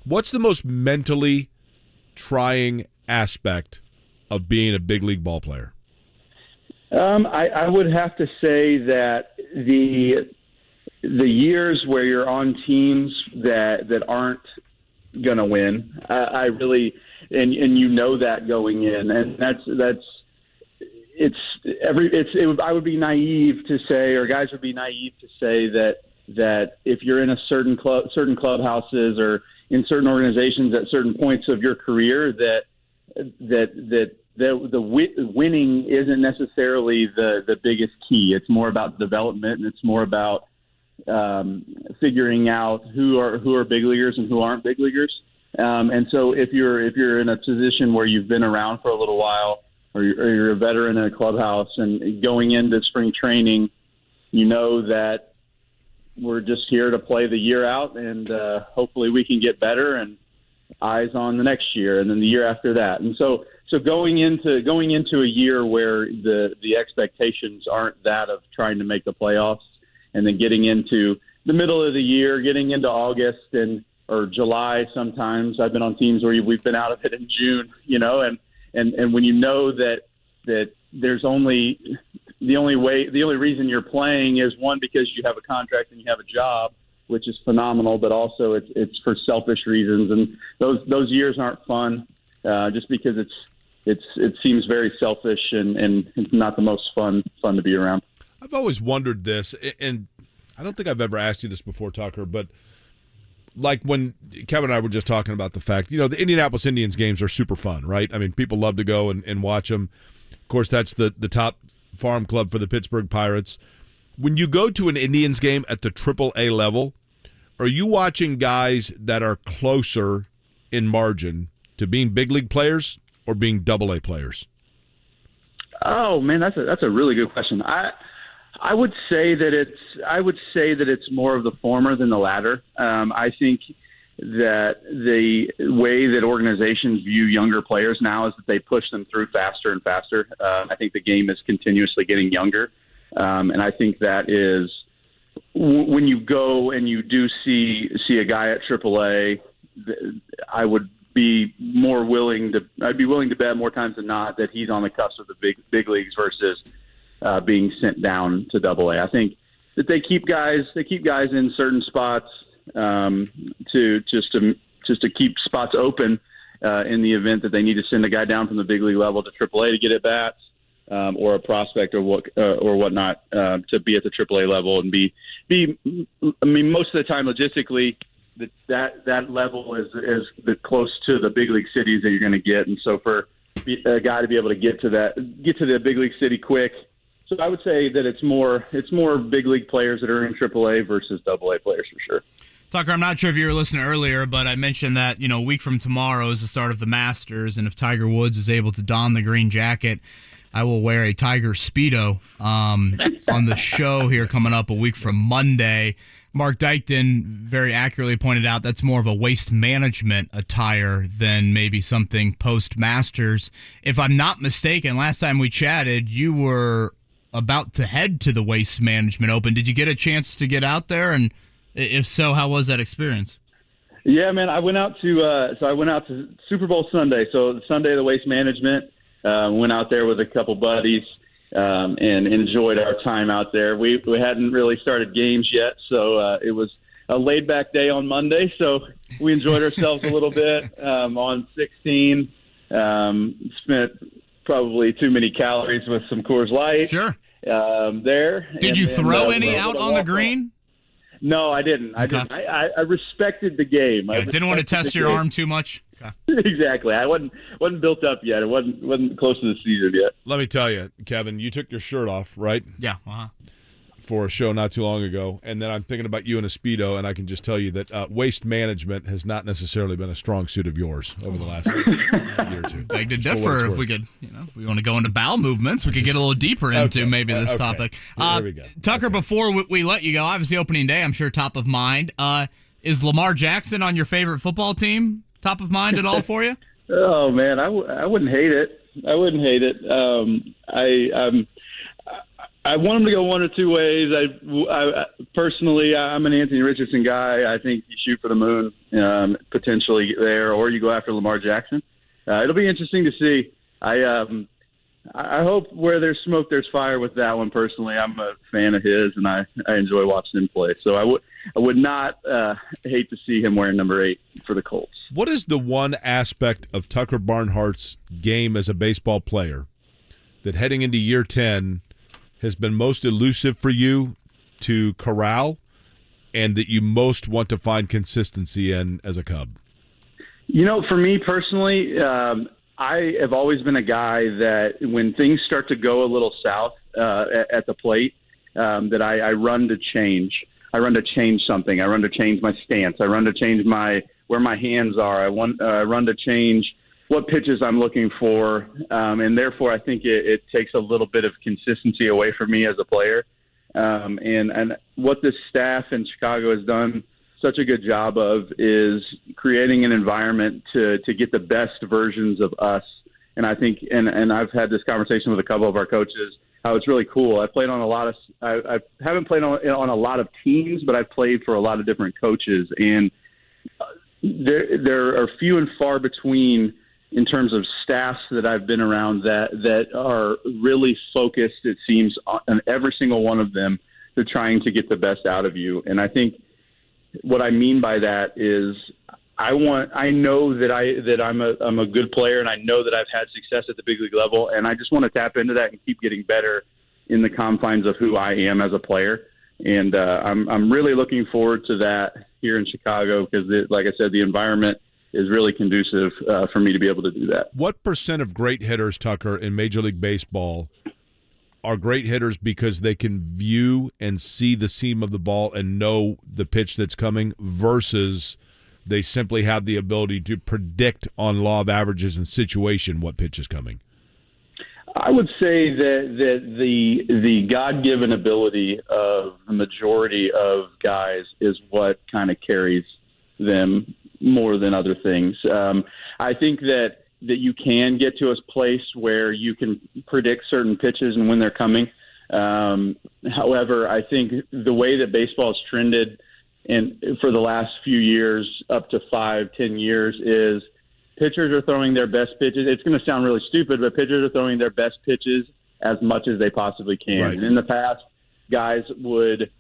Speaker 7: What's the most mentally trying aspect of being a big league ball player?
Speaker 16: I would have to say that the years where you're on teams that aren't going to win, I really, and that going in, and I would be naive to say, or guys would be naive to say that if you're in a certain clubhouses or in certain organizations at certain points of your career that winning isn't necessarily the biggest key. It's more about development, and it's more about figuring out who are big leaguers and who aren't big leaguers. And so if you're in a position where you've been around for a little while, or you're a veteran in a clubhouse, and going into spring training, that we're just here to play the year out, and hopefully we can get better, and eyes on the next year and then the year after that. And so going into a year where the expectations aren't that of trying to make the playoffs, and then getting into the middle of the year, getting into August or July sometimes. I've been on teams where we've been out of it in June, and when that there's the only reason you're playing is, one, because you have a contract and you have a job, which is phenomenal, but also it's for selfish reasons, and those years aren't fun just because it seems very selfish and it's not the most fun to be around.
Speaker 7: I've always wondered this, and I don't think I've ever asked you this before, Tucker, but like when Kevin and I were just talking about the fact, the Indianapolis Indians games are super fun, right? I mean, people love to go and watch them. Of course, that's the top farm club for the Pittsburgh Pirates. When you go to an Indians game at the AAA level, are you watching guys that are closer in margin to being big league players or being AA players?
Speaker 16: Oh man, that's a really good question. I would say that it's more of the former than the latter. I think that the way that organizations view younger players now is that they push them through faster and faster. I think the game is continuously getting younger, and I think that is when you go and you do see a guy at AAA, I would be willing to bet more times than not that he's on the cusp of the big leagues versus being sent down to AA. I think that they keep guys in certain spots to keep spots open in the event that they need to send a guy down from the big league level to AAA to get at bats, or a prospect or whatnot to be at the AAA level and be. I mean, most of the time, logistically, that level is the close to the big league cities that you're going to get, and so for a guy to be able to get to the big league city quick. So I would say that it's more big league players that are in AAA versus AA players for sure.
Speaker 6: Tucker, I'm not sure if you were listening earlier, but I mentioned that, a week from tomorrow is the start of the Masters, and if Tiger Woods is able to don the green jacket, I will wear a Tiger Speedo on the show here coming up a week from Monday. Mark Dykton very accurately pointed out that's more of a waste management attire than maybe something post-Masters. If I'm not mistaken, last time we chatted, you were about to head to the Waste Management Open. Did you get a chance to get out there? And if so, how was that experience?
Speaker 16: Yeah, man, I went out to Super Bowl Sunday. So Sunday of the Waste Management, went out there with a couple buddies and enjoyed our time out there. We hadn't really started games yet, so it was a laid-back day on Monday. So we enjoyed ourselves a little bit on 16. Spent probably too many calories with some Coors Light.
Speaker 6: Sure.
Speaker 16: There.
Speaker 6: Did you throw any out on the green?
Speaker 16: No, I didn't. I didn't. I respected the game. I
Speaker 6: didn't want to test your arm too much. Okay.
Speaker 16: Exactly. I wasn't built up yet. It wasn't close to the season yet.
Speaker 7: Let me tell you, Kevin, you took your shirt off, right?
Speaker 6: Yeah.
Speaker 7: For a show not too long ago, and then I'm thinking about you in a Speedo, and I can just tell you that waste management has not necessarily been a strong suit of yours over the last year or two.
Speaker 6: Beg to differ. If we could, if we want to go into bowel movements, we could get a little deeper into maybe this topic.
Speaker 7: There we go.
Speaker 6: Tucker, before we let you go, obviously opening day, I'm sure top of mind. Is Lamar Jackson on your favorite football team top of mind at all for you?
Speaker 16: Oh man, I wouldn't hate it. I wouldn't hate it. I want him to go one or two ways. I personally, I'm an Anthony Richardson guy. I think you shoot for the moon, potentially there, or you go after Lamar Jackson. It'll be interesting to see. I hope where there's smoke, there's fire with that one. Personally, I'm a fan of his, and I enjoy watching him play. So I would not hate to see him wearing number 8 for the Colts.
Speaker 7: What is the one aspect of Tucker Barnhart's game as a baseball player that heading into year 10 has been most elusive for you to corral and that you most want to find consistency in as a Cub?
Speaker 16: For me personally, I have always been a guy that when things start to go a little south at the plate, that I run to change. I run to change something. I run to change my stance. I run to change where my hands are. I run to change what pitches I'm looking for, and therefore I think it takes a little bit of consistency away from me as a player. And what this staff in Chicago has done such a good job of is creating an environment to get the best versions of us. And I think, and I've had this conversation with a couple of our coaches, how it's really cool. I played on I haven't played on a lot of teams, but I've played for a lot of different coaches, and there are few and far between in terms of staffs that I've been around that are really focused, it seems, on every single one of them. They're trying to get the best out of you. And I think what I mean by that is I know that I'm a good player, and I know that I've had success at the big league level, and I just want to tap into that and keep getting better in the confines of who I am as a player. And I'm really looking forward to that here in Chicago because, like I said, the environment is really conducive for me to be able to do that.
Speaker 7: What percent of great hitters, Tucker, in Major League Baseball are great hitters because they can view and see the seam of the ball and know the pitch that's coming versus they simply have the ability to predict on law of averages and situation what pitch is coming?
Speaker 16: I would say that the God-given ability of the majority of guys is what kind of carries them more than other things. I think that you can get to a place where you can predict certain pitches and when they're coming. However, I think the way that baseball has trended for the last few years, up to 5-10 years, is pitchers are throwing their best pitches. It's going to sound really stupid, but pitchers are throwing their best pitches as much as they possibly can.
Speaker 7: Right.
Speaker 16: And in the past, guys would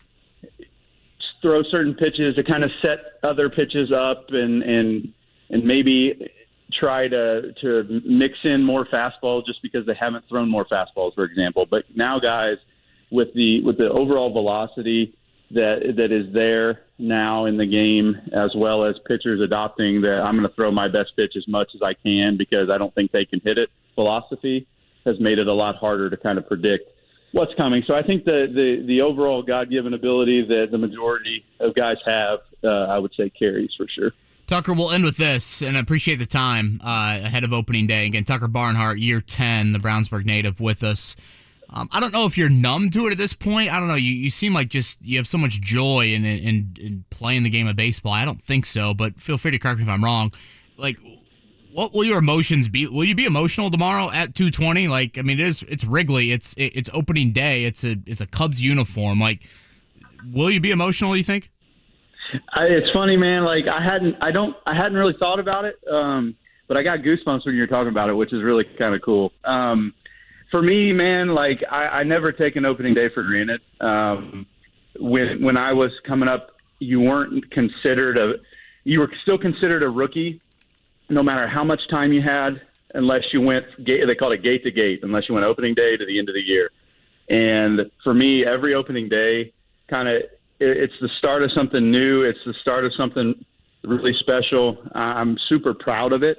Speaker 16: throw certain pitches to kind of set other pitches up and maybe try to mix in more fastballs just because they haven't thrown more fastballs, for example. But now guys, with the overall velocity that is there now in the game, as well as pitchers adopting that I'm going to throw my best pitch as much as I can because I don't think they can hit it philosophy, has made it a lot harder to kind of predict what's coming. So I think the overall God-given ability that the majority of guys have, I would say carries for sure.
Speaker 6: Tucker, we'll end with this, and I appreciate the time ahead of opening day. Again, Tucker Barnhart, year 10, the Brownsburg native, with us. I don't know if you're numb to it at this point. I don't know. You seem like just you have so much joy in playing the game of baseball. I don't think so, but feel free to correct me if I'm wrong. Like, what will your emotions be? Will you be emotional tomorrow at 2:20? Like, I mean, it's Wrigley. It's opening day. It's a Cubs uniform. Like, will you be emotional, you think?
Speaker 16: It's funny, man. Like I hadn't really thought about it, but I got goosebumps when you were talking about it, which is really kind of cool. For me, man, like I never take an opening day for granted. When I was coming up, you were still considered a rookie, no matter how much time you had, unless you went. They called it gate to gate, unless you went opening day to the end of the year. And for me, every opening day, it's the start of something new. It's the start of something really special. I'm super proud of it,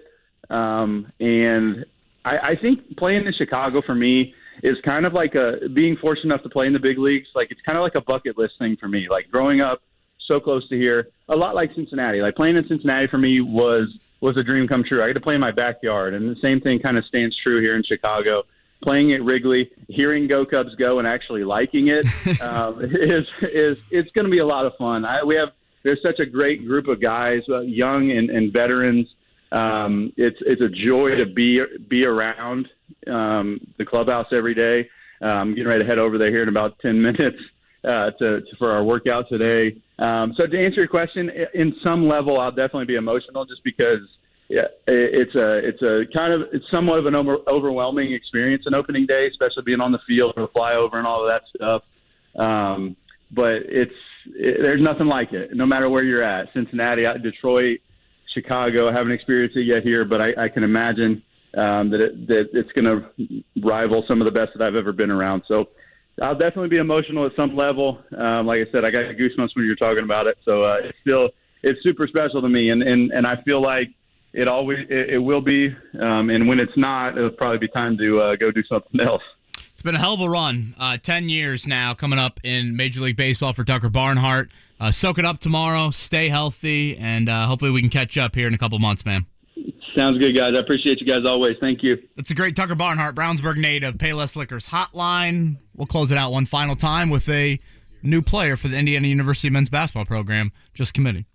Speaker 16: and I think playing in Chicago for me is kind of like being fortunate enough to play in the big leagues. Like it's kind of like a bucket list thing for me. Like growing up so close to here, a lot like Cincinnati. Like playing in Cincinnati for me was a dream come true. I get to play in my backyard, and the same thing kind of stands true here in Chicago. Playing at Wrigley, hearing Go Cubs Go, and actually liking it it's going to be a lot of fun. There's such a great group of guys, young and veterans. It's a joy to be around the clubhouse every day. I'm getting ready to head over there here in about 10 minutes for our workout today. So to answer your question, in some level, I'll definitely be emotional just because it's somewhat of an overwhelming experience in opening day, especially being on the field for the flyover and all of that stuff. But there's nothing like it, no matter where you're at. Cincinnati, Detroit, Chicago, I haven't experienced it yet here, but I can imagine that it's going to rival some of the best that I've ever been around. So I'll definitely be emotional at some level. Like I said, I got goosebumps when you were talking about it. So it's super special to me, and I feel like it will be. And when it's not, it'll probably be time to go do something else.
Speaker 6: It's been a hell of a run. 10 years now coming up in Major League Baseball for Tucker Barnhart. Soak it up tomorrow. Stay healthy, and hopefully we can catch up here in a couple months, man.
Speaker 16: Sounds good, guys. I appreciate you guys always. Thank you.
Speaker 6: That's a great Tucker Barnhart, Brownsburg native, Payless Liquors hotline. We'll close it out one final time with a new player for the Indiana University men's basketball program just committing.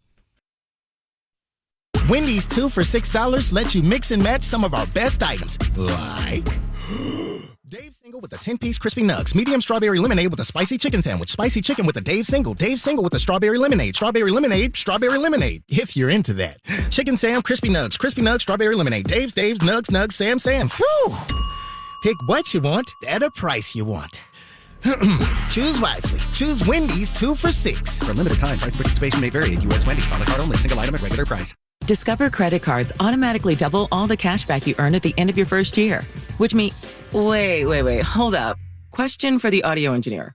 Speaker 21: Wendy's 2 for $6 lets you mix and match some of our best items, like Dave Single with a 10-piece crispy nugs, medium strawberry lemonade with a spicy chicken sandwich, spicy chicken with a Dave Single with a strawberry lemonade, strawberry lemonade. If you're into that. Chicken Sam, crispy nugs, strawberry lemonade, Dave's, nugs, Sam. Whew. Pick what you want at a price you want. Choose wisely. Choose Wendy's 2 for $6.
Speaker 11: For a limited time, price participation may vary at U.S. Wendy's. On the card only. Single item at regular price.
Speaker 4: Discover credit cards automatically double all the cash back you earn at the end of your first year. Which means... Wait, hold up. Question for the audio engineer.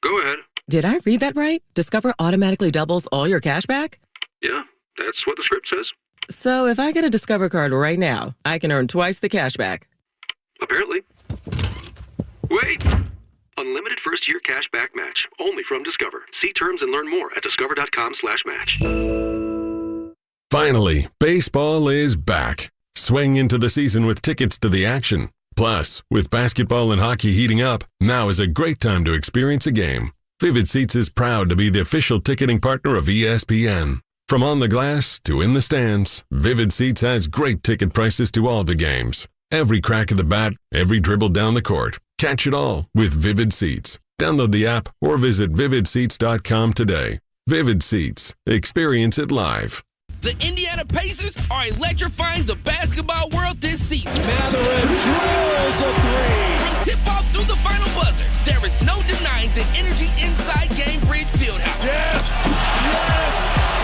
Speaker 17: Go ahead.
Speaker 4: Did I read that right? Discover automatically doubles all your cash back?
Speaker 17: Yeah, that's what the script says.
Speaker 4: So if I get a Discover card right now, I can earn twice the cash back.
Speaker 17: Apparently. Wait! Unlimited first-year cash back match. Only from Discover. See terms and learn more at discover.com/match.
Speaker 18: Finally, baseball is back. Swing into the season with tickets to the action. Plus, with basketball and hockey heating up, now is a great time to experience a game. Vivid Seats is proud to be the official ticketing partner of ESPN. From on the glass to in the stands, Vivid Seats has great ticket prices to all the games. Every crack of the bat, every dribble down the court. Catch it all with Vivid Seats. Download the app or visit vividseats.com today. Vivid Seats. Experience it live.
Speaker 20: The Indiana Pacers are electrifying the basketball world this season.
Speaker 19: Mathurin drills a three.
Speaker 20: From tip-off through the final buzzer, there is no denying the energy inside Gainbridge Fieldhouse.
Speaker 19: Yes! Yes!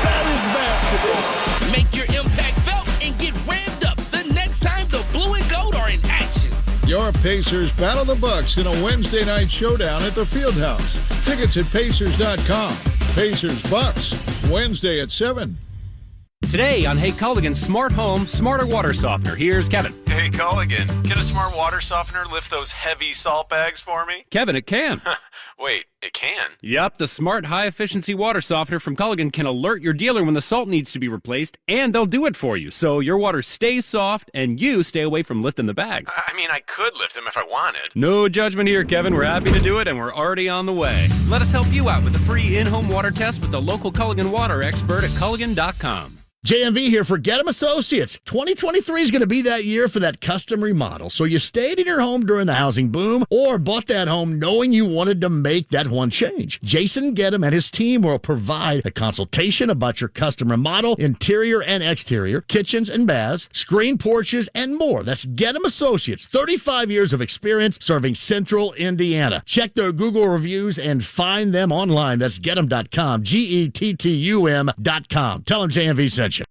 Speaker 19: That is basketball.
Speaker 20: Make your impact felt and get ramped up the next time the blue and gold are in action.
Speaker 22: Your Pacers battle the Bucks in a Wednesday night showdown at the Fieldhouse. Tickets at Pacers.com. Pacers-Bucks, Wednesday at 7.
Speaker 14: Today on Hey Culligan's Smart Home, Smarter Water Softener. Here's Kevin.
Speaker 23: Hey, Culligan, can a smart water softener lift those heavy salt bags for me?
Speaker 14: Kevin, it can.
Speaker 23: Wait, it can?
Speaker 14: Yep, the smart high-efficiency water softener from Culligan can alert your dealer when the salt needs to be replaced, and they'll do it for you, so your water stays soft and you stay away from lifting the bags.
Speaker 23: I mean, I could lift them if I wanted.
Speaker 14: No judgment here, Kevin. We're happy to do it, and we're already on the way. Let us help you out with a free in-home water test with the local Culligan water expert at Culligan.com.
Speaker 24: JMV here for Get 'em Associates. 2023 is going to be that year for that custom remodel. So you stayed in your home during the housing boom or bought that home knowing you wanted to make that one change. Jason Get 'em and his team will provide a consultation about your custom remodel, interior and exterior, kitchens and baths, screen porches, and more. That's Get 'em Associates. 35 years of experience serving Central Indiana. Check their Google reviews and find them online. That's getem.com, GETTUM.com. Tell them JMV sent you.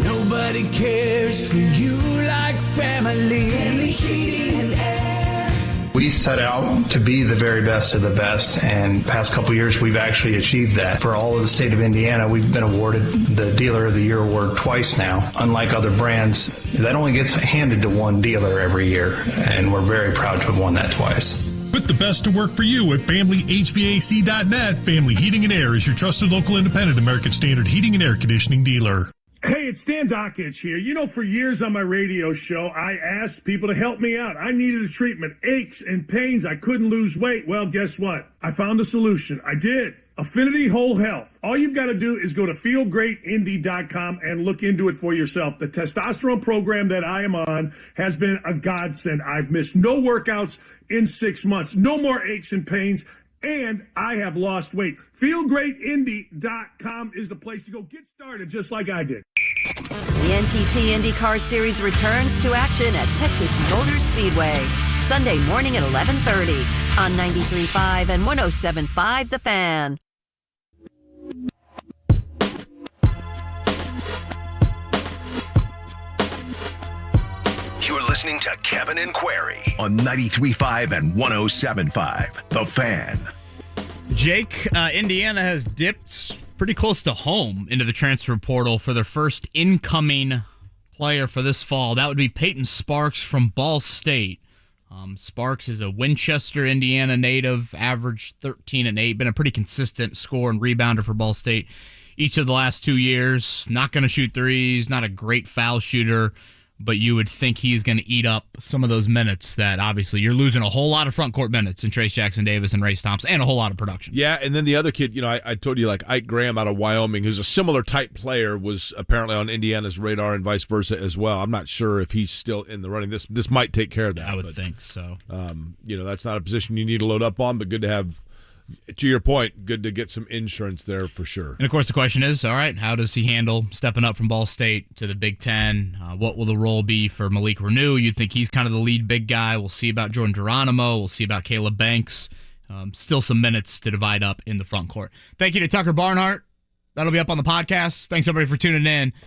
Speaker 19: Nobody cares for you like family. Family heating and air.
Speaker 25: We set out to be the very best of the best, and the past couple years we've actually achieved that. For all of the state of Indiana, we've been awarded the Dealer of the Year award twice now. Unlike other brands, that only gets handed to one dealer every year, and we're very proud to have won that twice.
Speaker 9: Put the best to work for you at FamilyHVAC.net. Family Heating and Air is your trusted local independent American Standard heating and air conditioning dealer.
Speaker 10: Hey, it's Dan Dockich here. You know, for years on my radio show, I asked people to help me out. I needed a treatment, aches and pains. I couldn't lose weight. Well, guess what? I found a solution. I did. Affinity Whole Health. All you've got to do is go to feelgreatindy.com and look into it for yourself. The testosterone program that I am on has been a godsend. I've missed no workouts in 6 months. No more aches and pains. And I have lost weight. FeelGreatIndy.com is the place to go. Get started just like I did.
Speaker 1: The NTT IndyCar Series returns to action at Texas Motor Speedway. Sunday morning at 11:30 on 93.5 and 107.5 The Fan.
Speaker 2: You're listening to Kevin and Query on 93.5 and 107.5 The Fan.
Speaker 6: Jake, Indiana has dipped pretty close to home into the transfer portal for their first incoming player for this fall. That would be Payton Sparks from Ball State. Sparks is a Winchester, Indiana native, averaged 13 and 8, been a pretty consistent scorer and rebounder for Ball State each of the last 2 years. Not going to shoot threes, not a great foul shooter, but you would think he's going to eat up some of those minutes that obviously you're losing a whole lot of front court minutes in Trace Jackson Davis and Race Thompson and a whole lot of production.
Speaker 7: Yeah, and then the other kid, I told you, like Ike Graham out of Wyoming, who's a similar type player, was apparently on Indiana's radar and vice versa as well. I'm not sure if he's still in the running. This might take care of that.
Speaker 6: I would think so.
Speaker 7: That's not a position you need to load up on, but good to have. To your point, good to get some insurance there for sure.
Speaker 6: And, of course, the question is, all right, how does he handle stepping up from Ball State to the Big Ten? What will the role be for Malik Renew? You'd think he's kind of the lead big guy. We'll see about Jordan Geronimo. We'll see about Caleb Banks. Still some minutes to divide up in the front court. Thank you to Tucker Barnhart. That'll be up on the podcast. Thanks, everybody, for tuning in.